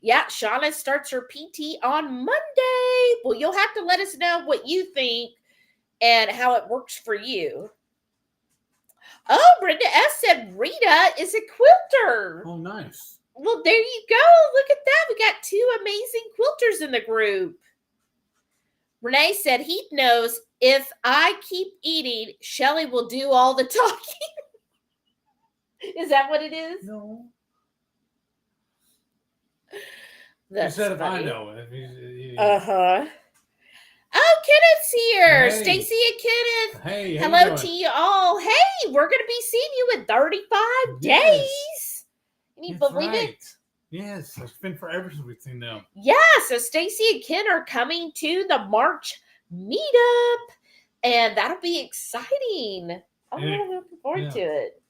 Yeah, Shauna starts her PT on Monday. Well, you'll have to let us know what you think and how it works for you. Oh, Brenda S. said Rita is a quilter. Oh, nice. Well, there you go. Look at that. We got 2 amazing quilters in the group. Renee said Heath knows if I keep eating, Shelly will do all the talking. Is that what it is? No. That's you said funny. if I know. Uh-huh. Oh, Kenneth's here. Hey. Stacy and Kenneth. Hey, hello to you all. Hey, we're going to be seeing you in 35 days. Can you believe it? Yes, it's been forever since we've seen them. Yeah, so Stacy and Ken are coming to the March meetup, and that'll be exciting. I'm really looking forward to it.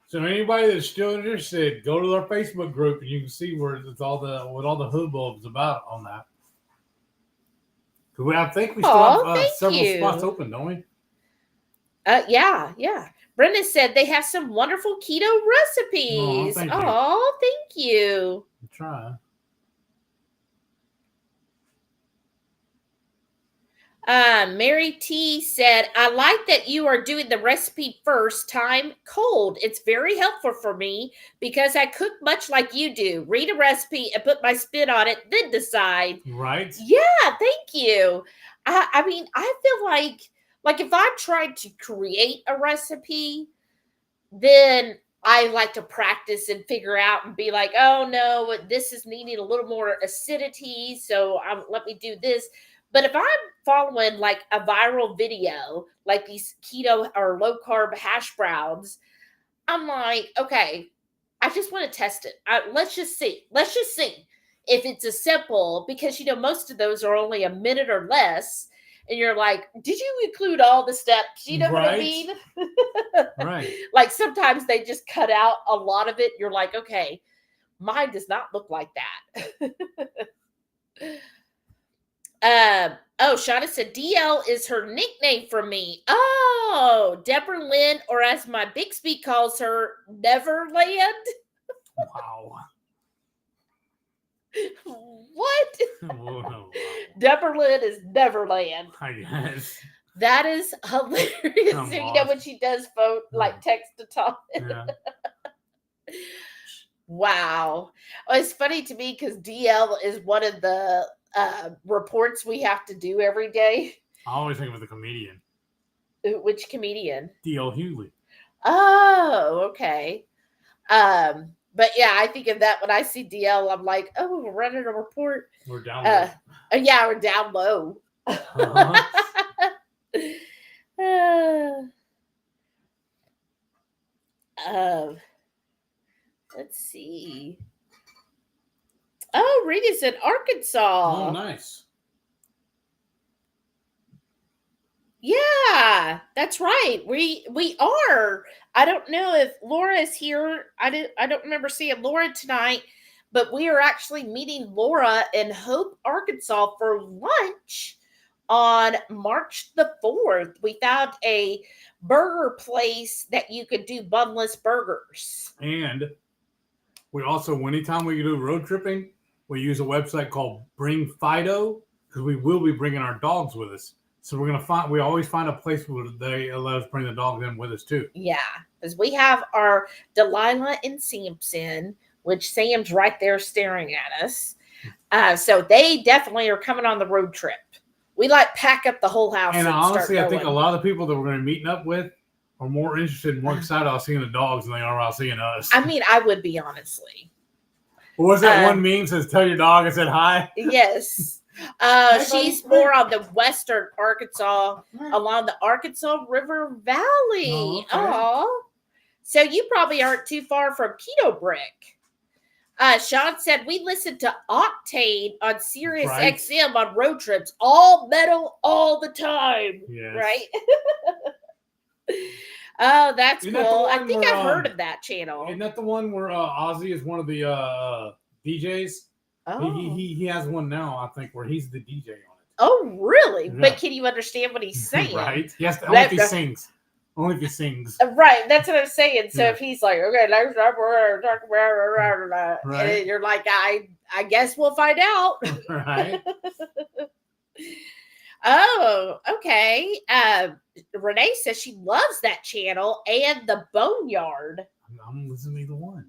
So anybody that's still interested, go to our Facebook group and you can see where it's all the hubbub's about on that. I think we still have several spots open, don't we? Yeah. Brenda said they have some wonderful keto recipes. Oh, thank you. Try. Mary T said, I like that you are doing the recipe first time cold. It's very helpful for me because I cook much like you do. Read a recipe and put my spin on it, then decide. Right. Yeah, thank you. I mean, I feel like if I'm trying to create a recipe, then I like to practice and figure out and be like, oh no, this is needing a little more acidity. So let me do this. But if I'm following like a viral video, like these keto or low carb hash browns, I'm like, okay, I just want to test it. Let's just see if it's as simple, because, most of those are only a minute or less. And you're like, did you include all the steps? You know what I mean? Right. Like sometimes they just cut out a lot of it. You're like, okay, mine does not look like that. Oh, Shauna said DL is her nickname for me. Oh, Deborah Lynn, or as my Bixby calls her, Neverland. Wow. What? Oh, no. Deborah Lynn is Neverland. I guess. That is hilarious. I'm You know lost. when she does vote, like text to talk. Yeah. Wow. Well, it's funny to me because DL is one of the reports we have to do every day. I always think of the comedian, Which comedian? D.L. Hughley. Oh, okay. But yeah, I think of that when I see DL. I'm like, oh, we're running a report. We're down there. Yeah, we're down low. Let's see. Oh, Rita's in Arkansas. Oh, nice. Yeah, that's right. We are. I don't know if Laura is here. I don't remember seeing Laura tonight, but we are actually meeting Laura in Hope, Arkansas for lunch on March the 4th. We found a burger place that you could do bunless burgers. And we also, anytime we do road tripping, we use a website called Bring Fido because we will be bringing our dogs with us. So we always find a place where they let us bring the dogs in with us too. Yeah, because we have our Delilah and Samson, which Sam's right there staring at us. So they definitely are coming on the road trip. We pack up the whole house. And honestly, start I think a going. lot of the people that we're going to be meeting up with are more interested and more excited about seeing the dogs than they are about seeing us. I mean, I would be, honestly. What was that one meme says, tell your dog I said hi? Yes. She's more on the western Arkansas, along the Arkansas River Valley. Oh, so you probably aren't too far from Keto Brick. Sean said we listened to Octane on Sirius XM on road trips, all metal all the time. Yes. Right? Oh, that's Isn't cool. that I think where, I've heard of that channel. Isn't that the one where Ozzy is one of the DJs? Oh. He has one now, I think, where he's the DJ on it. Oh, really? Yeah. But can you understand what he's saying? Right? Yes, only if he sings. Only if he sings. Right, that's what I'm saying. So Yeah. if he's like, okay, let's talk about, and you're like, I guess we'll find out. Right? Oh, okay. Renee says she loves that channel and the Boneyard. I'm listening to either one.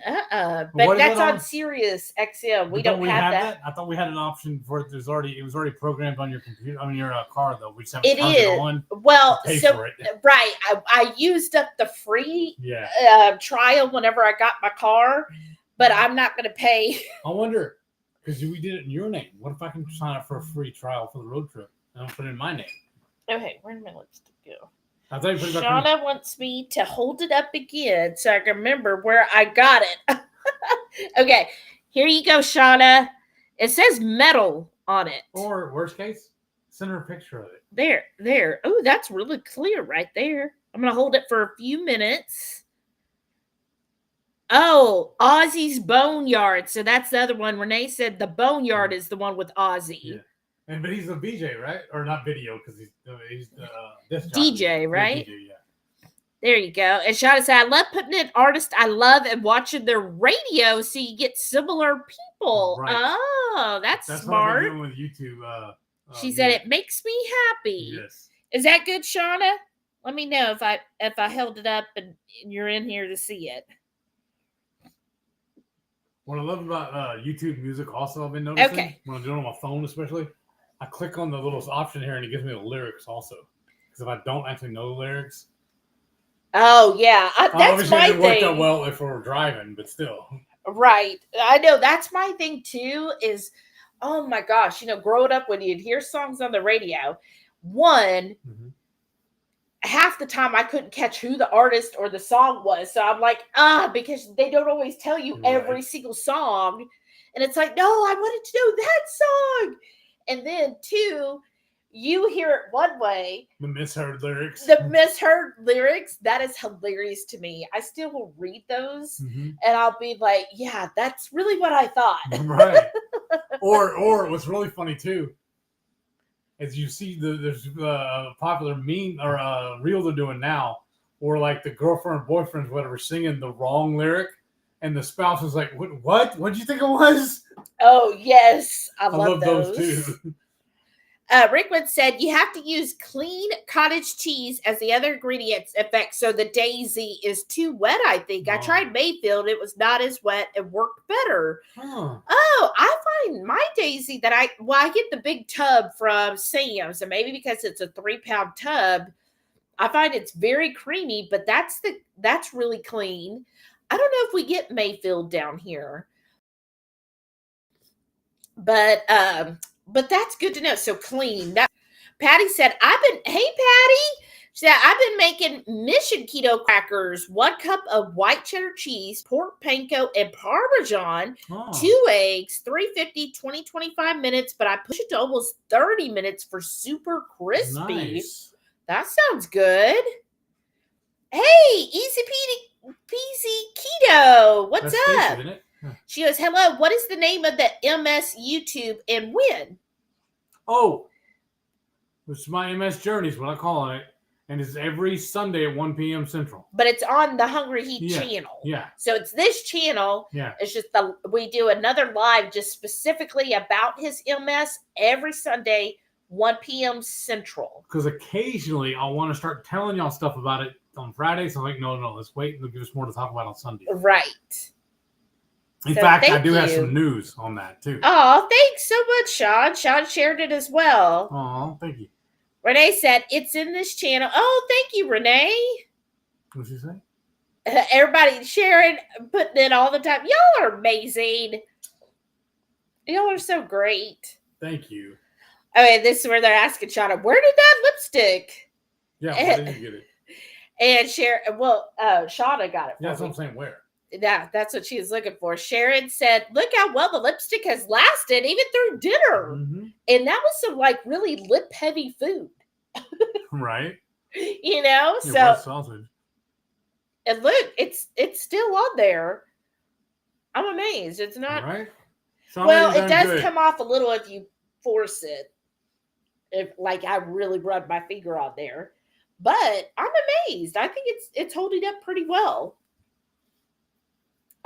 But that's on Sirius XM. We don't have that. I thought we had an option for it. It was already programmed on your computer, on your car, though. We just It is. Well, so right. I used up the free trial whenever I got my car, but I'm not going to pay. I wonder, because we did it in your name. What if I can sign up for a free trial for the road trip and I'll put it in my name? Okay, where did my lipstick go? I thought you put it Shauna wants me to hold it up again so I can remember where I got it. Okay, here you go, Shauna. It says metal on it. Or worst case, send her a picture of it. There. Oh, that's really clear right there. I'm going to hold it for a few minutes. Oh, Ozzy's Boneyard. So that's the other one. Renee said the Boneyard is the one with Ozzy. Yeah. But he's a VJ, right? Or not video, because he's the DJ, right? DJ, yeah. There you go. And Shauna said, I love putting in artists I love and watching their radio so you get similar people. Right. Oh, that's smart. What I'm doing with YouTube. She said it makes me happy. Yes. Is that good, Shauna? Let me know if I held it up and you're in here to see it. What I love about YouTube music also, I've been noticing, Okay. when I'm doing it on my phone especially, I click on the little option here and it gives me the lyrics also. Because if I don't actually know the lyrics. Oh, yeah. That's obviously my it worked out thing. well if we're driving, but still. Right. I know. That's my thing, too, is, oh, my gosh. Growing up when you'd hear songs on the radio, half the time I couldn't catch who the artist or the song was. So I'm like, because they don't always tell you every single song. And it's like, no, I wanted to know that song. And then 2, you hear it one way. The misheard lyrics. That is hilarious to me. I still will read those and I'll be like, yeah, that's really what I thought. Right. Or what's really funny too as you see, there's a popular meme or reel they're doing now, or like the girlfriend or boyfriends, whatever, singing the wrong lyric, and the spouse is like, "What? What did you think it was?" Oh yes, I love those too. Rickwood said you have to use clean cottage cheese as the other ingredients effect, so the daisy is too wet. I think I tried Mayfield; it was not as wet. It worked better. Huh. Oh, I find my daisy that I get the big tub from Sam's, and maybe because it's a 3-pound tub, I find it's very creamy. But that's really clean. I don't know if we get Mayfield down here, but that's good to know. So clean. That Patty said, hey Patty. She said, I've been making Mission Keto crackers, 1 cup of white cheddar cheese, pork panko, and Parmesan, 2 eggs, 350, 20-25 minutes, but I push it to almost 30 minutes for super crispy. Nice. That sounds good. Hey, easy peasy keto. What's That's up? tasty, isn't it? Yeah. She goes, hello, what is the name of the MS YouTube and when? Oh, it's my MS Journey is what I call it. And it's every Sunday at 1 p.m. Central. But it's on the HungryHeath channel. Yeah. So it's this channel. Yeah. It's just we do another live just specifically about his MS every Sunday, 1 p.m. Central. Because occasionally I'll want to start telling y'all stuff about it on Friday. So I'm like, no, let's wait. They'll give us more to talk about on Sunday. Right. In fact, I do have some news on that too. Oh, thanks so much, Sean. Sean shared it as well. Oh, thank you. Renee said, it's in this channel. Oh, thank you, Renee. What'd you say? Everybody, Sharon, putting it all the time. Y'all are amazing. Y'all are so great. Thank you. Okay, this is where they're asking Shauna, where did that lipstick? Yeah, where did you get it? And Sharon, Shauna got it. Yeah, that's what I'm saying. Where? Yeah, that's what she was looking for. Sharon said, look how well the lipstick has lasted, even through dinner. Mm-hmm. And that was some like really lip heavy food. Right. You know, so sausage. And look, it's still on there. I'm amazed. It's not right. Well, it does come off a little if you force it. If like I really rub my finger on there. But I'm amazed. I think it's holding up pretty well.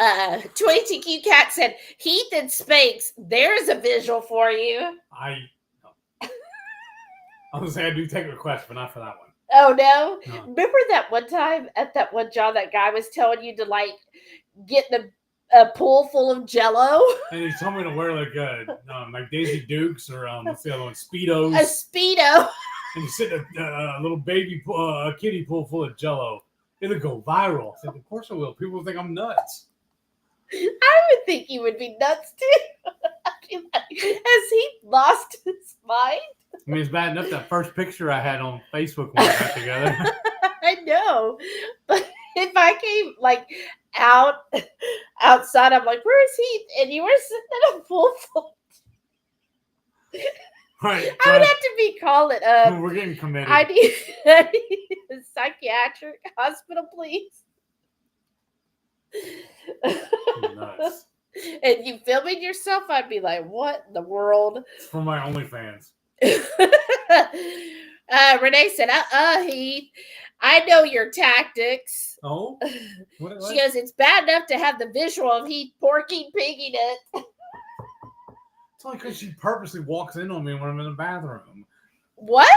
22Q Cat said, Heath and Spanx, there's a visual for you. I was gonna say I do take requests, but not for that one. Oh no? Remember that one time at that one job that guy was telling you to like get a pool full of Jello? And he told me to wear like Daisy Dukes or what's the other one? Speedos. A Speedo. And you sit in a little baby kiddie pool full of Jello. It'll go viral. I said, of course it will. People will think I'm nuts. I would think you would be nuts too. Has he lost his mind? I mean, it's bad enough that first picture I had on Facebook when we got together. I know. But if I came like outside, I'm like, where is he? And you were sitting in a pool full. Right. I would have to be calling we're getting committed. I need a psychiatric hospital, please. Nuts. And you filming yourself, I'd be like, what in the world? It's for my OnlyFans. Renee said, Heath, I know your tactics. Oh? What? She goes, it's bad enough to have the visual of Heath porking pigging it. It's only because she purposely walks in on me when I'm in the bathroom. What?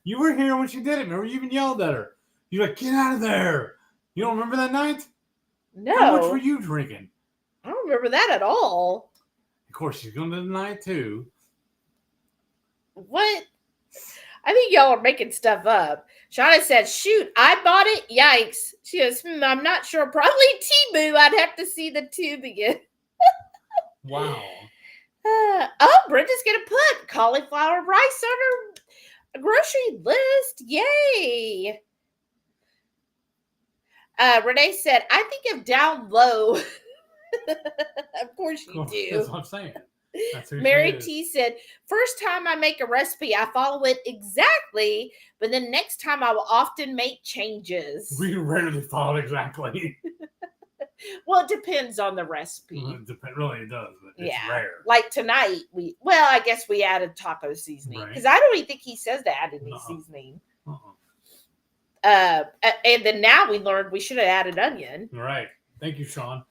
You were here when she did it. Remember, you even yelled at her. You're like, get out of there. You don't remember that night? No. How much were you drinking? I don't remember that at all. Of course, she's going to deny it too. What? I think y'all are making stuff up. Shauna said, shoot, I bought it. Yikes. She goes, I'm not sure. Probably Temu. I'd have to see the tube again. Wow. Brenda's going to put cauliflower rice on her grocery list. Yay. Renee said, I think of down low. Of course you do. That's what I'm saying. Mary T said, first time I make a recipe, I follow it exactly, but then next time I will often make changes. We rarely follow exactly. Well, it depends on the recipe. Really, it does, but it's rare. Like tonight, I guess we added taco seasoning because I don't even think he says to add any seasoning. And then now we learned we should have added onion. Right. Thank you, Sean.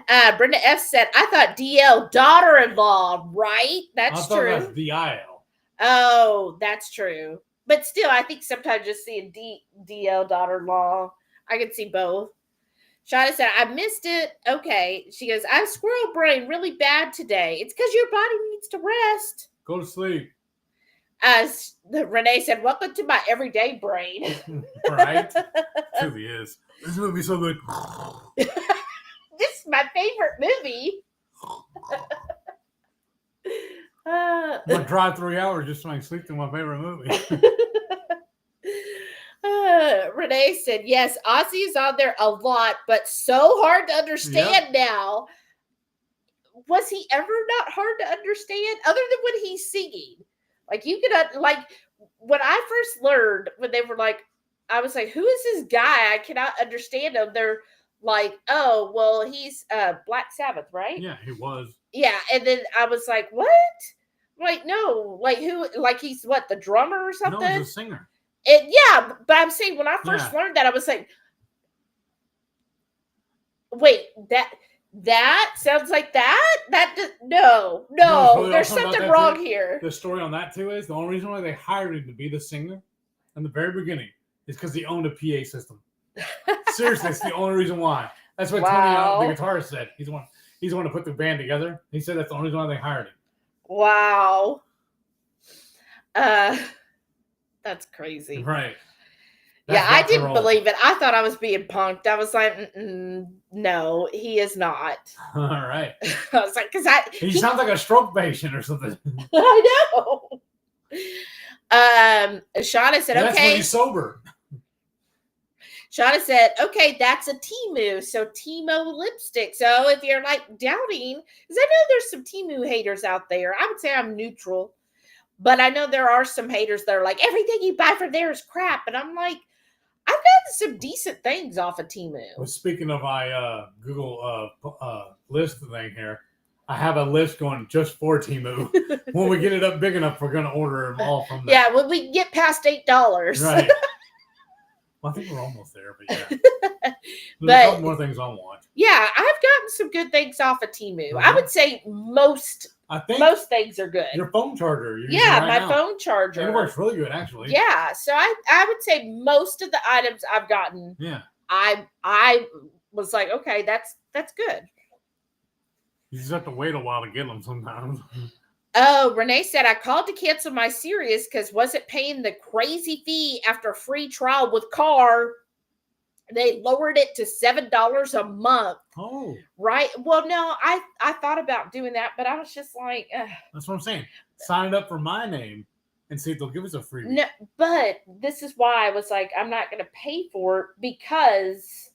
Brenda F said, I thought DL daughter-in-law, right? That's true. That's DIL. Oh, that's true. But still, I think sometimes just seeing DL daughter-in-law, I can see both. Shauna said, I missed it. Okay. She goes, I have squirrel brain really bad today. It's because your body needs to rest. Go to sleep. Renee said, welcome to my everyday brain. Right? It really is. This movie's so good. This is my favorite movie. I'm going to drive 3 hours just so I can sleep through my favorite movie. Renee said, yes, Ozzy is on there a lot, but so hard to understand now. Was he ever not hard to understand? Other than when he's singing. Like, you could, like, when I first learned, when they were like, I was like, who is this guy? I cannot understand him. They're like, oh, well, he's Black Sabbath, right? Yeah, he was. Yeah, and then I was like, what? Like, no, like who? Like he's what, the drummer or something? No, he's a singer. Yeah, but I'm saying when I first learned that, I was like, wait, that sounds like that? No, there's something wrong here. The story on that too is the only reason why they hired him to be the singer in the very beginning is because he owned a PA system. Seriously, it's the only reason why. That's what Tony, the guitarist, said. He's the one to put the band together. He said that's the only reason why they hired him. Wow. That's crazy. Right. I didn't believe it. I thought I was being punked. I was like, no, he is not. All right. I was like, he sounds like a stroke patient or something. I know. Shauna said, that's okay. When he's sober. Shauna said, okay, that's a Temu. So Timo lipstick. So if you're like doubting, because I know there's some Temu haters out there. I would say I'm neutral. But I know there are some haters that are like, everything you buy from there is crap. And I'm like, I've gotten some decent things off of Temu. Well, speaking of my Google list thing here, I have a list going just for Temu. When we get it up big enough, we're going to order them all from there. Yeah, when we get past $8. Right. Well, I think we're almost there, but yeah. There's a couple more things I want. Yeah, I've gotten some good things off of Temu. Mm-hmm. I would say most things are good. Your phone charger. My phone charger. It works really good, actually. Yeah, so I would say most of the items I've gotten, I was like, okay, that's good. You just have to wait a while to get them sometimes. Oh, Renee said, I called to cancel my Sirius because wasn't paying the crazy fee after a free trial with Car. They lowered it to $7 a month. Oh. Right. Well, no, I thought about doing that, but I was just like, ugh. That's what I'm saying. Sign it up for my name and see if they'll give us a freebie. No, but this is why I was like, I'm not going to pay for it because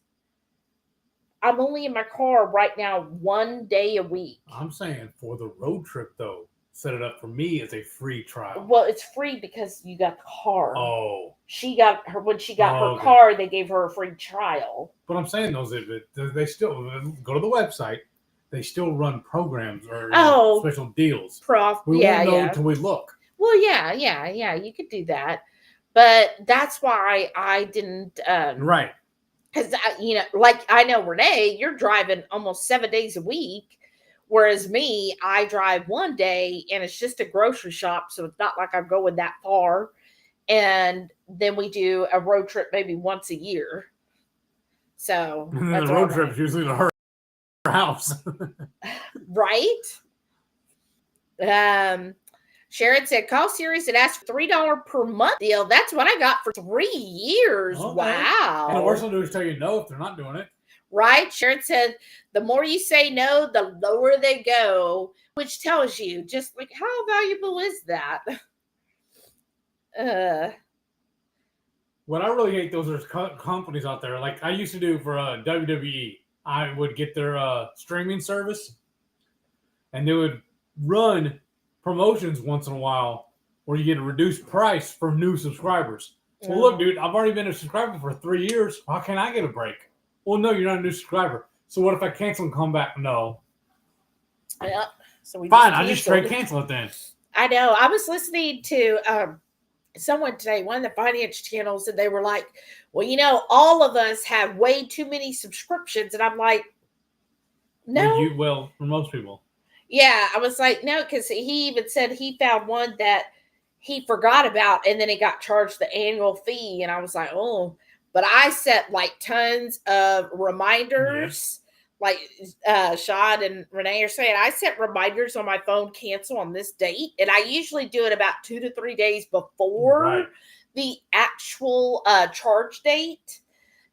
I'm only in my car right now 1 day a week. I'm saying for the road trip, though. Set it up for me as a free trial. Well, it's free because you got the car. Oh. She got her when she got her car, they gave her a free trial. But I'm saying they still go to the website. They still run programs or special deals. We won't know until we look. Well, yeah. You could do that, but that's why I didn't. Right. Because like I know Renee, you're driving almost 7 days a week. Whereas me, I drive 1 day and it's just a grocery shop. So it's not like I'm going that far. And then we do a road trip maybe once a year. So the road trip is usually to her house. Right? Sharon said, call Sirius and ask for $3 per month deal. That's what I got for 3 years. Okay. Wow. And the worst they'll do is tell you no if they're not doing it. Right? Sharon said, the more you say no, the lower they go, which tells you just like how valuable is that? What I really hate, those are companies out there. Like I used to do for WWE. I would get their streaming service, and they would run promotions once in a while where you get a reduced price for new subscribers. Well, look, dude, I've already been a subscriber for 3 years. How can I get a break? Well, no, you're not a new subscriber. So what if I cancel and come back? No. Yeah. So we Fine, I just straight canceled. cancel it then. I know. I was listening to someone today, one of the finance channels, and they were like, well, all of us have way too many subscriptions. And I'm like, no. Well, for most people. Yeah, I was like, no, because he even said he found one that he forgot about, and then he got charged the annual fee. And I was like, oh, but I set like tons of reminders. Like Shad and Renee are saying, I set reminders on my phone, cancel on this date. And I usually do it about 2 to 3 days before the actual charge date,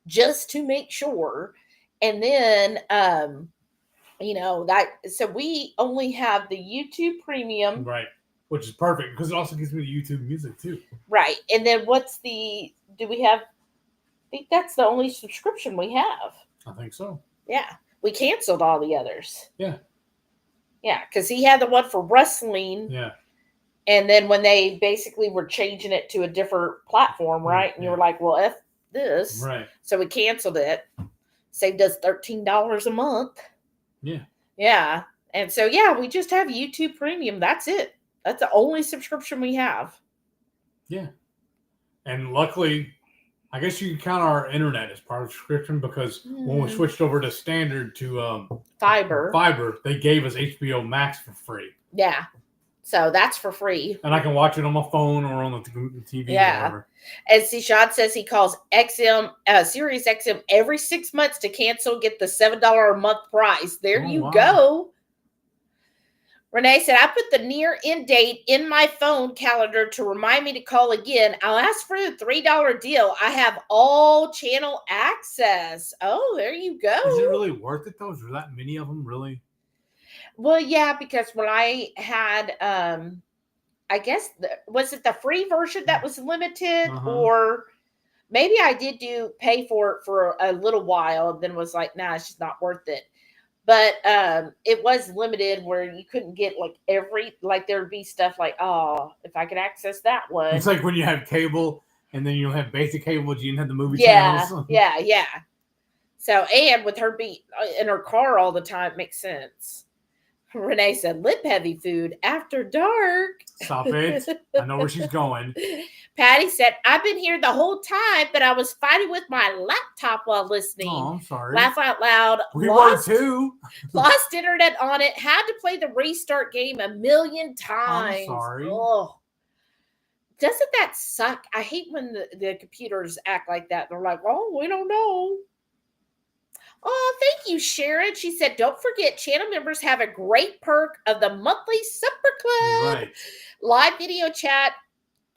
just to make sure. And then, so we only have the YouTube Premium. Right. Which is perfect because it also gives me the YouTube music too. Right. And then I think that's the only subscription we have. I think so. Yeah. We canceled all the others. Yeah. Yeah. Because he had the one for wrestling. Yeah. And then when they basically were changing it to a different platform, right? And you were like, well, F this. Right. So we canceled it. Saved us $13 a month. Yeah. Yeah. And so, we just have YouTube Premium. That's it. That's the only subscription we have. Yeah. And luckily, I guess you can count our internet as part of the subscription because when we switched over to standard to fiber, they gave us HBO Max for free. Yeah. So that's for free. And I can watch it on my phone or on the TV. Yeah. Or whatever. And see, Sean says he calls Sirius XM every 6 months to cancel, get the $7 a month price. There you go. Renee said, I put the near end date in my phone calendar to remind me to call again. I'll ask for the $3 deal. I have all channel access. Oh, there you go. Is it really worth it, though? Is there that many of them, really? Well, yeah, because when I had, I guess, was it the free version that was limited? Or maybe I did pay for it for a little while and then was like, nah, it's just not worth it. But it was limited where you couldn't get there would be stuff like, oh, if I could access that one. It's like when you have cable and then you'll have basic cable, but you didn't have the movie channels. Yeah. So, and with her being in her car all the time, it makes sense. Renee said, lip heavy food after dark. Stop it. I know where she's going. Patty said, I've been here the whole time, but I was fighting with my laptop while listening. Oh, I'm sorry. Laugh out loud. We were too. Lost internet on it. Had to play the restart game 1,000,000 times. I'm sorry. Oh. Doesn't that suck? I hate when the computers act like that. They're like, oh, we don't know. Oh, thank you, Sharon. She said, don't forget, channel members have a great perk of the monthly supper club. Right. Live video chat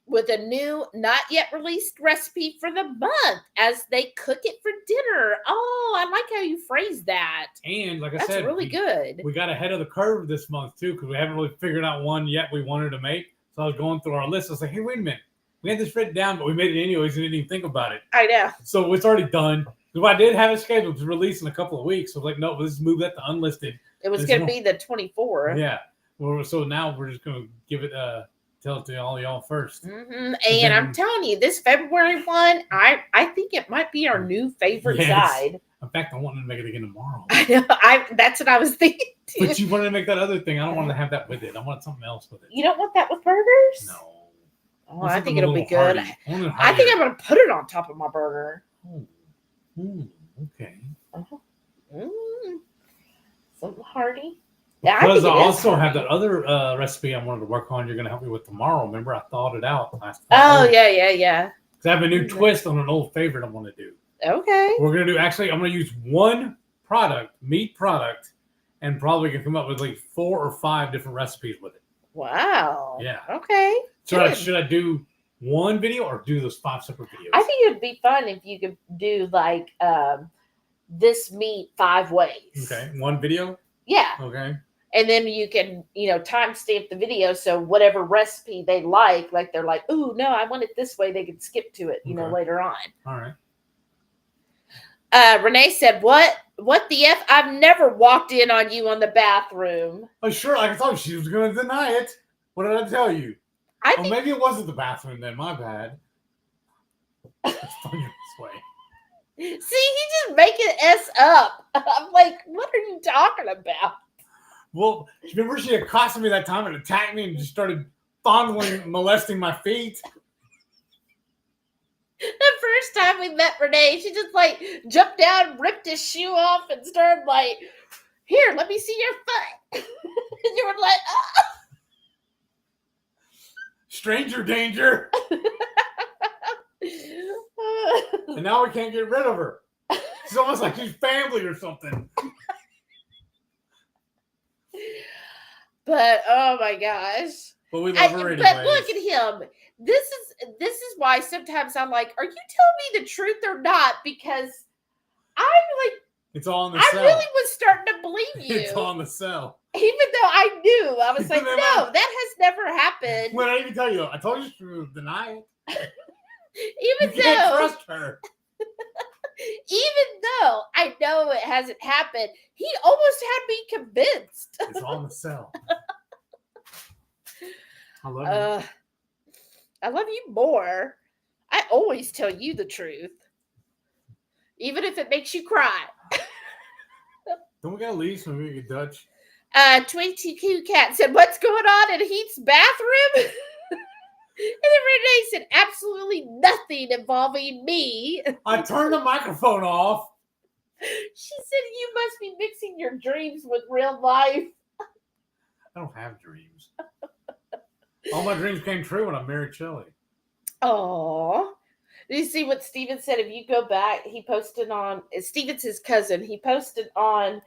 with a new, not yet released recipe for the month as they cook it for dinner. Oh, I like how you phrased that. And like I said, that's really good. We got ahead of the curve this month, too, because we haven't really figured out one yet we wanted to make. So I was going through our list. I was like, hey, wait a minute. We had this written down, but we made it anyways and didn't even think about it. I know. So it's already done. Because I did have it scheduled to release in a couple of weeks. So I was like, no, let's move that to unlisted. It was going to be the 24th. Yeah. Well, so now we're just going to give it, tell it to all y'all first. Mm-hmm. And I'm telling you, this February one, I think it might be our new favorite side. In fact, I wanted to make it again tomorrow. That's what I was thinking too. But you wanted to make that other thing. I don't want to have that with it. I want something else with it. You don't want that with burgers? No. Oh, I think it'll be good. I think I'm going to put it on top of my burger. Oh. Okay. Something hearty. Because I also have that other recipe I wanted to work on. You're going to help me with tomorrow. Remember, I thought it out last time. Yeah. Because I have a new twist on an old favorite I want to do. Okay. We're going to do, actually, I'm going to use one meat product, and probably can come up with like 4 or 5 different recipes with it. Wow. Yeah. Okay. Should I do one video or do those 5 separate videos? I think it would be fun if you could do like this meat 5 ways. Okay. One video? Yeah. Okay. And then you can, timestamp the video so whatever recipe they like they're like, ooh, no, I want it this way. They can skip to it, later on. All right. Renee said, what the F? I've never walked in on you on the bathroom. Oh, sure. I thought she was going to deny it. What did I tell you? Maybe it wasn't the bathroom then. My bad. It's funny this way. See, he's just making S up. I'm like, what are you talking about? Well, remember she accosted me that time and attacked me and just started fondling, molesting my feet? The first time we met Renee, she just like jumped down, ripped his shoe off, and started like, here, let me see your foot. And you were like, oh. Stranger danger. And now we can't get rid of her. It's almost like she's family or something. But oh my gosh. But we love her anyway. But look at him. This is why sometimes I'm like, are you telling me the truth or not? Because I'm like, it's all in the I cell. really was starting to believe you. It's all in the cell. Even though I knew, I was like, no, that has never happened. When I even tell you, I told you to deny it. Even you can't trust her. Even though I know it hasn't happened, he almost had me convinced. It's all in the cell. I love you. I love you more. I always tell you the truth. Even if it makes you cry. Don't we gotta leave so we get Dutch? 22Q Cat said, what's going on in Heath's bathroom? And then Renee said, absolutely nothing involving me. I turned the microphone off. She said, you must be mixing your dreams with real life. I don't have dreams. All my dreams came true when I married Shelly. Oh, did you see what Steven said? If you go back, he posted on, Steven's his cousin. He posted on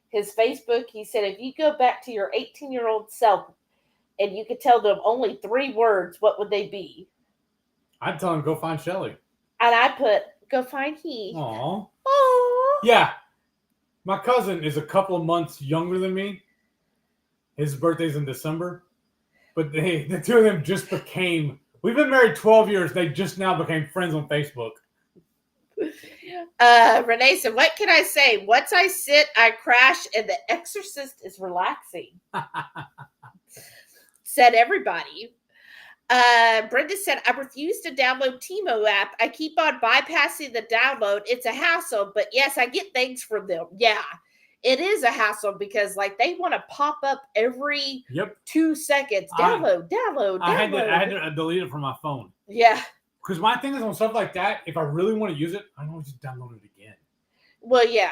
his Facebook. He said, if you go back to your 18-year-old self and you could tell them only 3 words, what would they be? I'd tell him, go find Shelly. And I put, go find Heath. Aww. Aww. Yeah. My cousin is a couple of months younger than me. His birthday's in December. But the two of them just became, we've been married 12 years. They just now became friends on Facebook. Renee said, what can I say? Once I sit, I crash, and The Exorcist is relaxing. Said everybody. Brenda said, I refuse to download Timo app. I keep on bypassing the download. It's a hassle, but yes, I get things from them. Yeah, it is a hassle because like they want to pop up every 2 seconds. Download. I had to delete it from my phone. Yeah. Because my thing is on stuff like that, if I really want to use it, I can always just download it again. Well, yeah.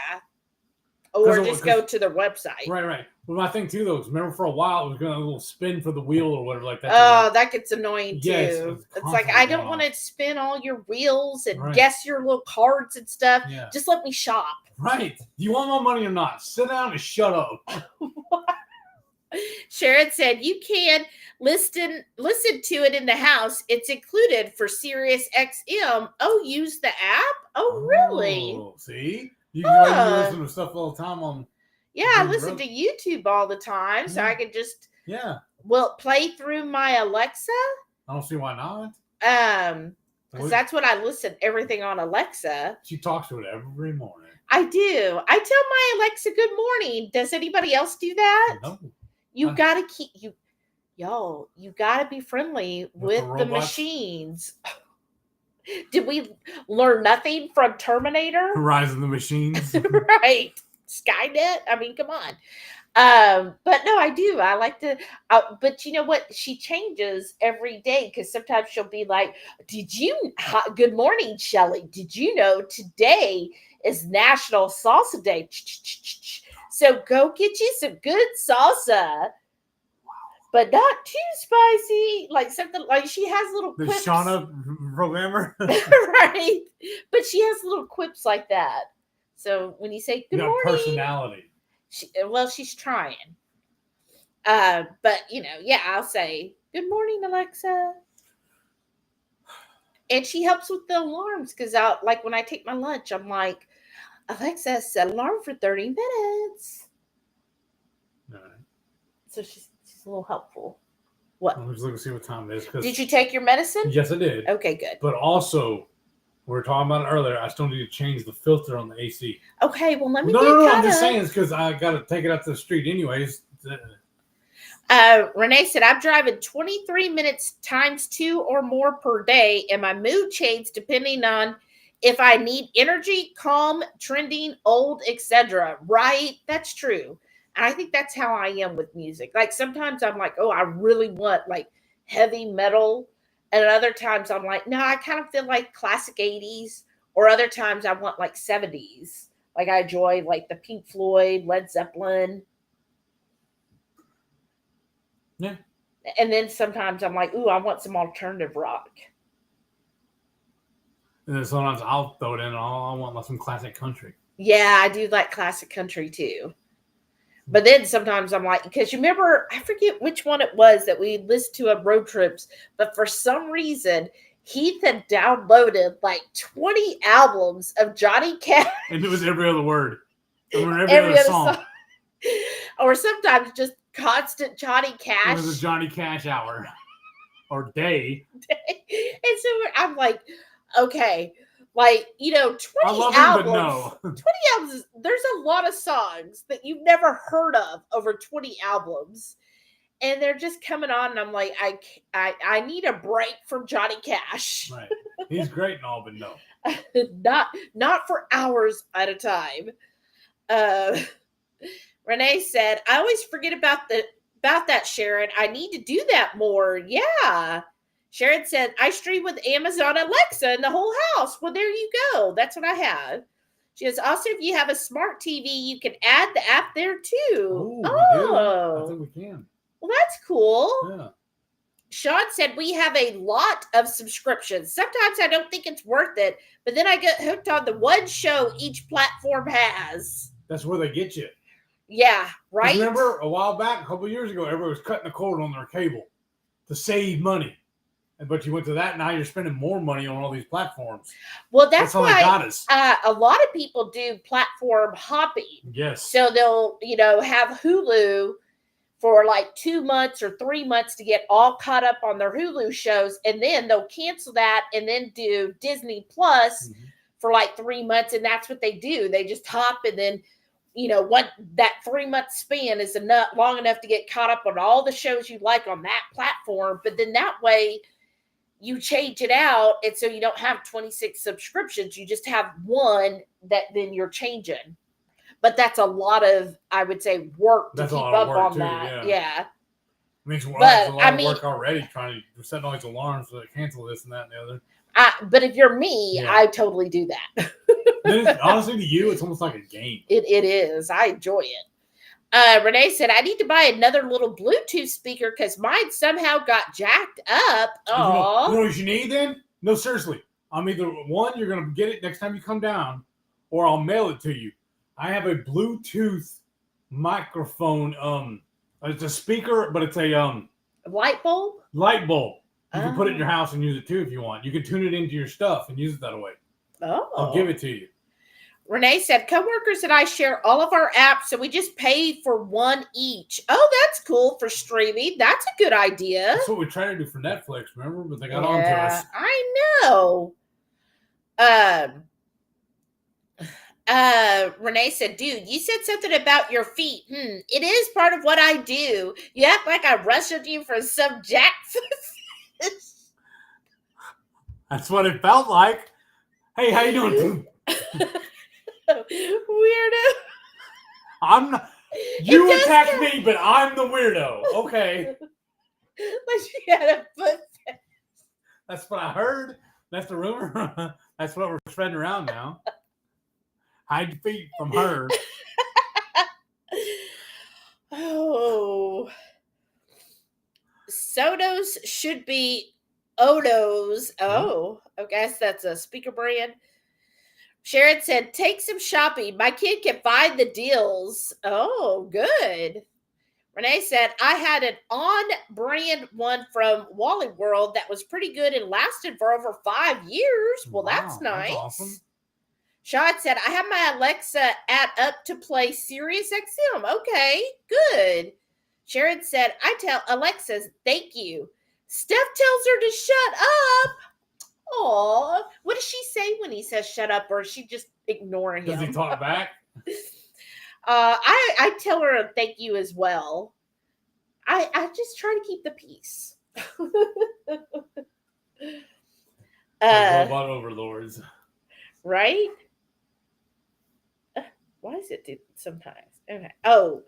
Or just go to their website. Right. Well, my thing too, though, is remember for a while it was going to a little spin for the wheel or whatever like that. Oh, that gets annoying too. Yes, it's like, I don't want to spin all your wheels and guess your little cards and stuff. Yeah. Just let me shop. Right. Do you want my money or not? Sit down and shut up. Sharon said, you can listen to it in the house. It's included for Sirius XM. Oh, use the app? Oh, really? See? You can listen to stuff all the time on. Yeah, I listen to YouTube all the time, so I can just play through my Alexa. I don't see why not. Because that's what I listen everything on Alexa. She talks to it every morning. I do. I tell my Alexa good morning. Does anybody else do that? No. You gotta you gotta be friendly with the machines. Did we learn nothing from Terminator? Rise of the Machines. Right. Skynet. I mean, come on. But no, I do. I like to, but you know what? She changes every day because sometimes she'll be like, good morning, Shelly. Did you know today is National Salsa Day? So go get you some good salsa. But not too spicy, like something like she has little quips. The Shauna programmer, right? But she has little quips like that. So when you say good morning, personality. She's trying. But I'll say good morning, Alexa, and she helps with the alarms because like when I take my lunch, I'm like, Alexa, set alarm for 30 minutes. All right. So she's a little helpful. What? I'm just looking to see what time it is. Did you take your medicine? Yes, I did. Okay, good. But also, we were talking about it earlier. I still need to change the filter on the AC. Okay, well, let me No. I'm just saying it's because I got to take it out to the street anyways. Renee said, I'm driving 23 minutes times 2 or more per day, and my mood changes depending on if I need energy, calm, trending, old, etc. Right? That's true. And I think that's how I am with music. Like sometimes I'm like, oh, I really want like heavy metal. And other times I'm like, no, I kind of feel like classic 80s. Or other times I want like 70s. Like I enjoy like the Pink Floyd, Led Zeppelin. Yeah. And then sometimes I'm like, ooh, I want some alternative rock. And then sometimes I'll throw it in. I want like some classic country. Yeah, I do like classic country too. But then sometimes I'm like, because you remember, I forget which one it was that we listened to on road trips, but for some reason, Heath had downloaded like 20 albums of Johnny Cash. And it was every other word. Or every other song. Or sometimes just constant Johnny Cash. It was a Johnny Cash hour. Or day. And so I'm like, okay, like, 20 I love albums. Him, but no. 20 albums, there's a lot of songs that you've never heard of over 20 albums. And they're just coming on, and I'm like, I need a break from Johnny Cash. Right. He's great and all, but no. not for hours at a time. Renee said, I always forget about that, Sharon. I need to do that more. Yeah. Sharon said, I stream with Amazon Alexa in the whole house. Well, there you go. That's what I have. She says, also, if you have a smart TV, you can add the app there too. I think we can. Well, that's cool. Yeah. Sean said, we have a lot of subscriptions. Sometimes I don't think it's worth it, but then I get hooked on the one show each platform has. That's where they get you. Yeah, right? Remember a while back, a couple of years ago, everybody was cutting the cord on their cable to save money. But you went to that, now you're spending more money on all these platforms. Well, that's how why they got us. A lot of people do platform hopping. Yes. So they'll, have Hulu for like 2 months or 3 months to get all caught up on their Hulu shows. And then they'll cancel that and then do Disney Plus for like 3 months. And that's what they do. They just hop and then, what that 3 month span is long enough to get caught up on all the shows you like on that platform. But then that way, you change it out, and so you don't have 26 subscriptions. You just have one that then you're changing. But that's a lot of, I would say, work to keep up on that. Yeah. I mean, it's a lot of work already trying to set all these alarms so they cancel this and that and the other. But if you're me, I totally do that. Honestly, to you, it's almost like a game. It is. I enjoy it. Renee said, I need to buy another little Bluetooth speaker because mine somehow got jacked up. You know what you need then? No, seriously. I'm either one, you're going to get it next time you come down, or I'll mail it to you. I have a Bluetooth microphone. It's a speaker, but it's a light bulb? Light bulb. You can put it in your house and use it too if you want. You can tune it into your stuff and use it that way. Oh. I'll give it to you. Renee said, coworkers and I share all of our apps, so we just pay for one each. Oh, that's cool for streaming. That's a good idea. That's what we tried to do for Netflix, remember? But they got on to us. I know. Renee said, dude, you said something about your feet. It is part of what I do. You act like I wrestled you for some Jackson. That's what it felt like. Hey, how you doing? Weirdo. I'm not. You attacked me, but I'm the weirdo. Okay. But she had a foot. That's what I heard. That's the rumor. That's what we're spreading around now. Hide your feet from her. Oh. Sodos should be Odos. Oh, I guess that's a speaker brand. Sharon said, take some shopping. My kid can find the deals. Oh, good. Renee said, I had an on-brand one from Wally World that was pretty good and lasted for over 5 years. Well, that's nice. That's awesome. Sean said, I have my Alexa up to play Sirius XM. Okay, good. Sharon said, I tell Alexa, thank you. Steph tells her to shut up. Aw, what does she say when he says shut up, or is she just ignoring him? Does he talk back? I tell her thank you as well. I just try to keep the peace. Robot overlords. right? Why is it do sometimes? Okay. Oh,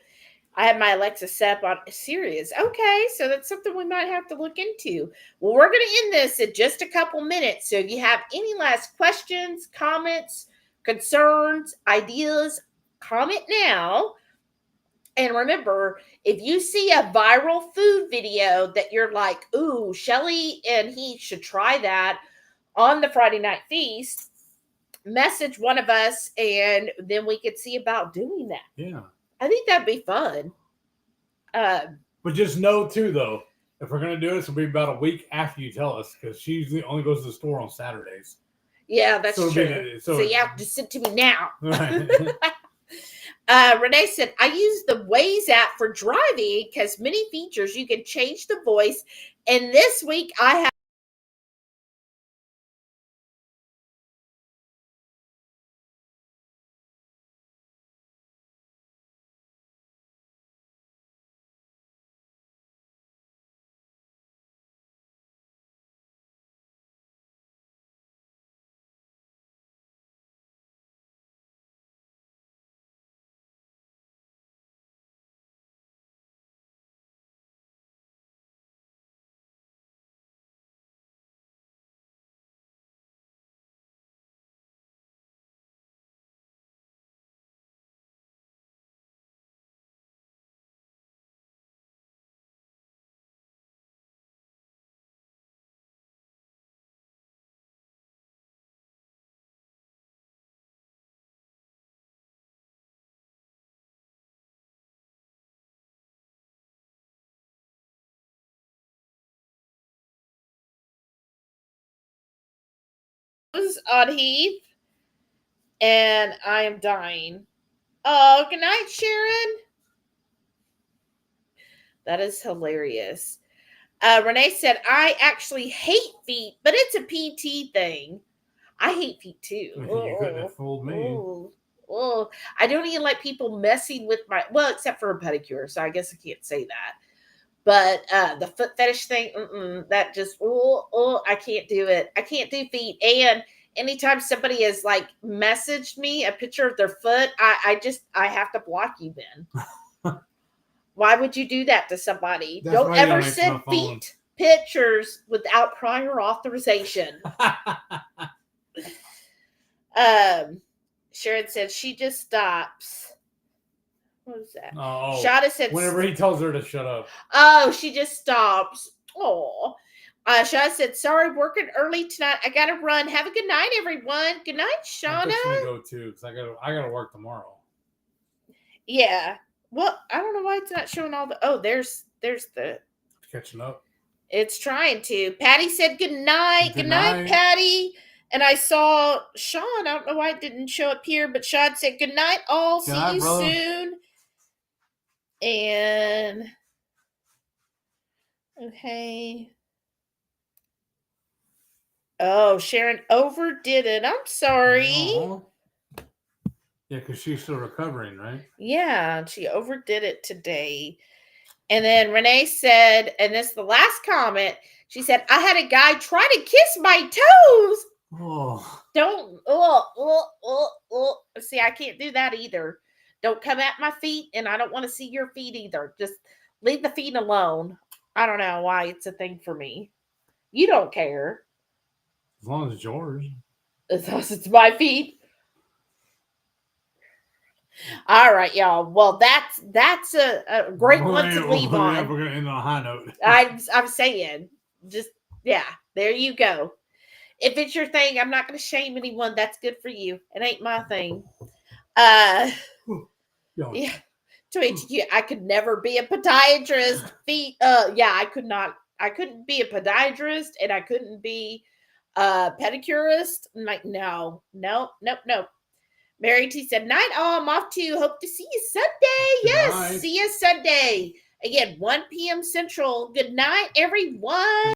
I have my Alexa set up on Sirius. Okay, so that's something we might have to look into. Well, we're going to end this in just a couple minutes. So if you have any last questions, comments, concerns, ideas, comment now. And remember, if you see a viral food video that you're like, ooh, Shelly and he should try that on the Friday Night Feast, message one of us and then we could see about doing that. Yeah. I think that'd be fun. But just know, too, though, if we're going to do this, it'll be about a week after you tell us, because she usually only goes to the store on Saturdays. Yeah, that's So true. So you have to send to me now. Right. Renee said, I use the Waze app for driving because many features you can change the voice. And this week I have on Heath and I am dying. Oh, good night, Sharon. That is hilarious. Renee said, I actually hate feet, but it's a PT thing. I hate feet too. You couldn't have fooled me. Oh, I don't even like people messing with my, well, except for a pedicure, so I guess I can't say that. But the foot fetish thing, that just, I can't do it. I can't do feet. And anytime somebody has like messaged me a picture of their foot, I have to block you then. Why would you do that to somebody? Don't ever send feet pictures without prior authorization. Sharon said she just stops. What was that? Oh, Shada said whenever he tells her to shut up. Oh, she just stops. Oh. Shada said, sorry, working early tonight. I gotta run. Have a good night, everyone. Good night, Shauna. I'm just gonna go too, because I gotta work tomorrow. Yeah. Well, I don't know why it's not showing all the there's the catching up. It's trying to. Patty said good night. Good night, Patty. And I saw Sean. I don't know why it didn't show up here, but Sean said good night all. See you soon. And okay. Oh, Sharon overdid it. I'm sorry. Aww. Yeah, because she's still recovering, right? Yeah, she overdid it today. And then Renee said, and this is the last comment, she said, I had a guy try to kiss my toes. Oh. Don't, see, I can't do that either. Don't come at my feet, and I don't want to see your feet either. Just leave the feet alone. I don't know why it's a thing for me. You don't care. As long as it's yours. As long as it's my feet. All right, y'all. Well, that's a great one to leave on. We're gonna end on a high note. I'm saying, just there you go. If it's your thing, I'm not going to shame anyone. That's good for you. It ain't my thing. Yeah. To HQ, I could never be a podiatrist. I could not. I couldn't be a podiatrist, and I couldn't be a pedicurist. I'm like, no. Mary T said, night all. I'm off to. Hope to see you Sunday. Yes, see you Sunday. Again, 1 p.m. Central. Good night, everyone.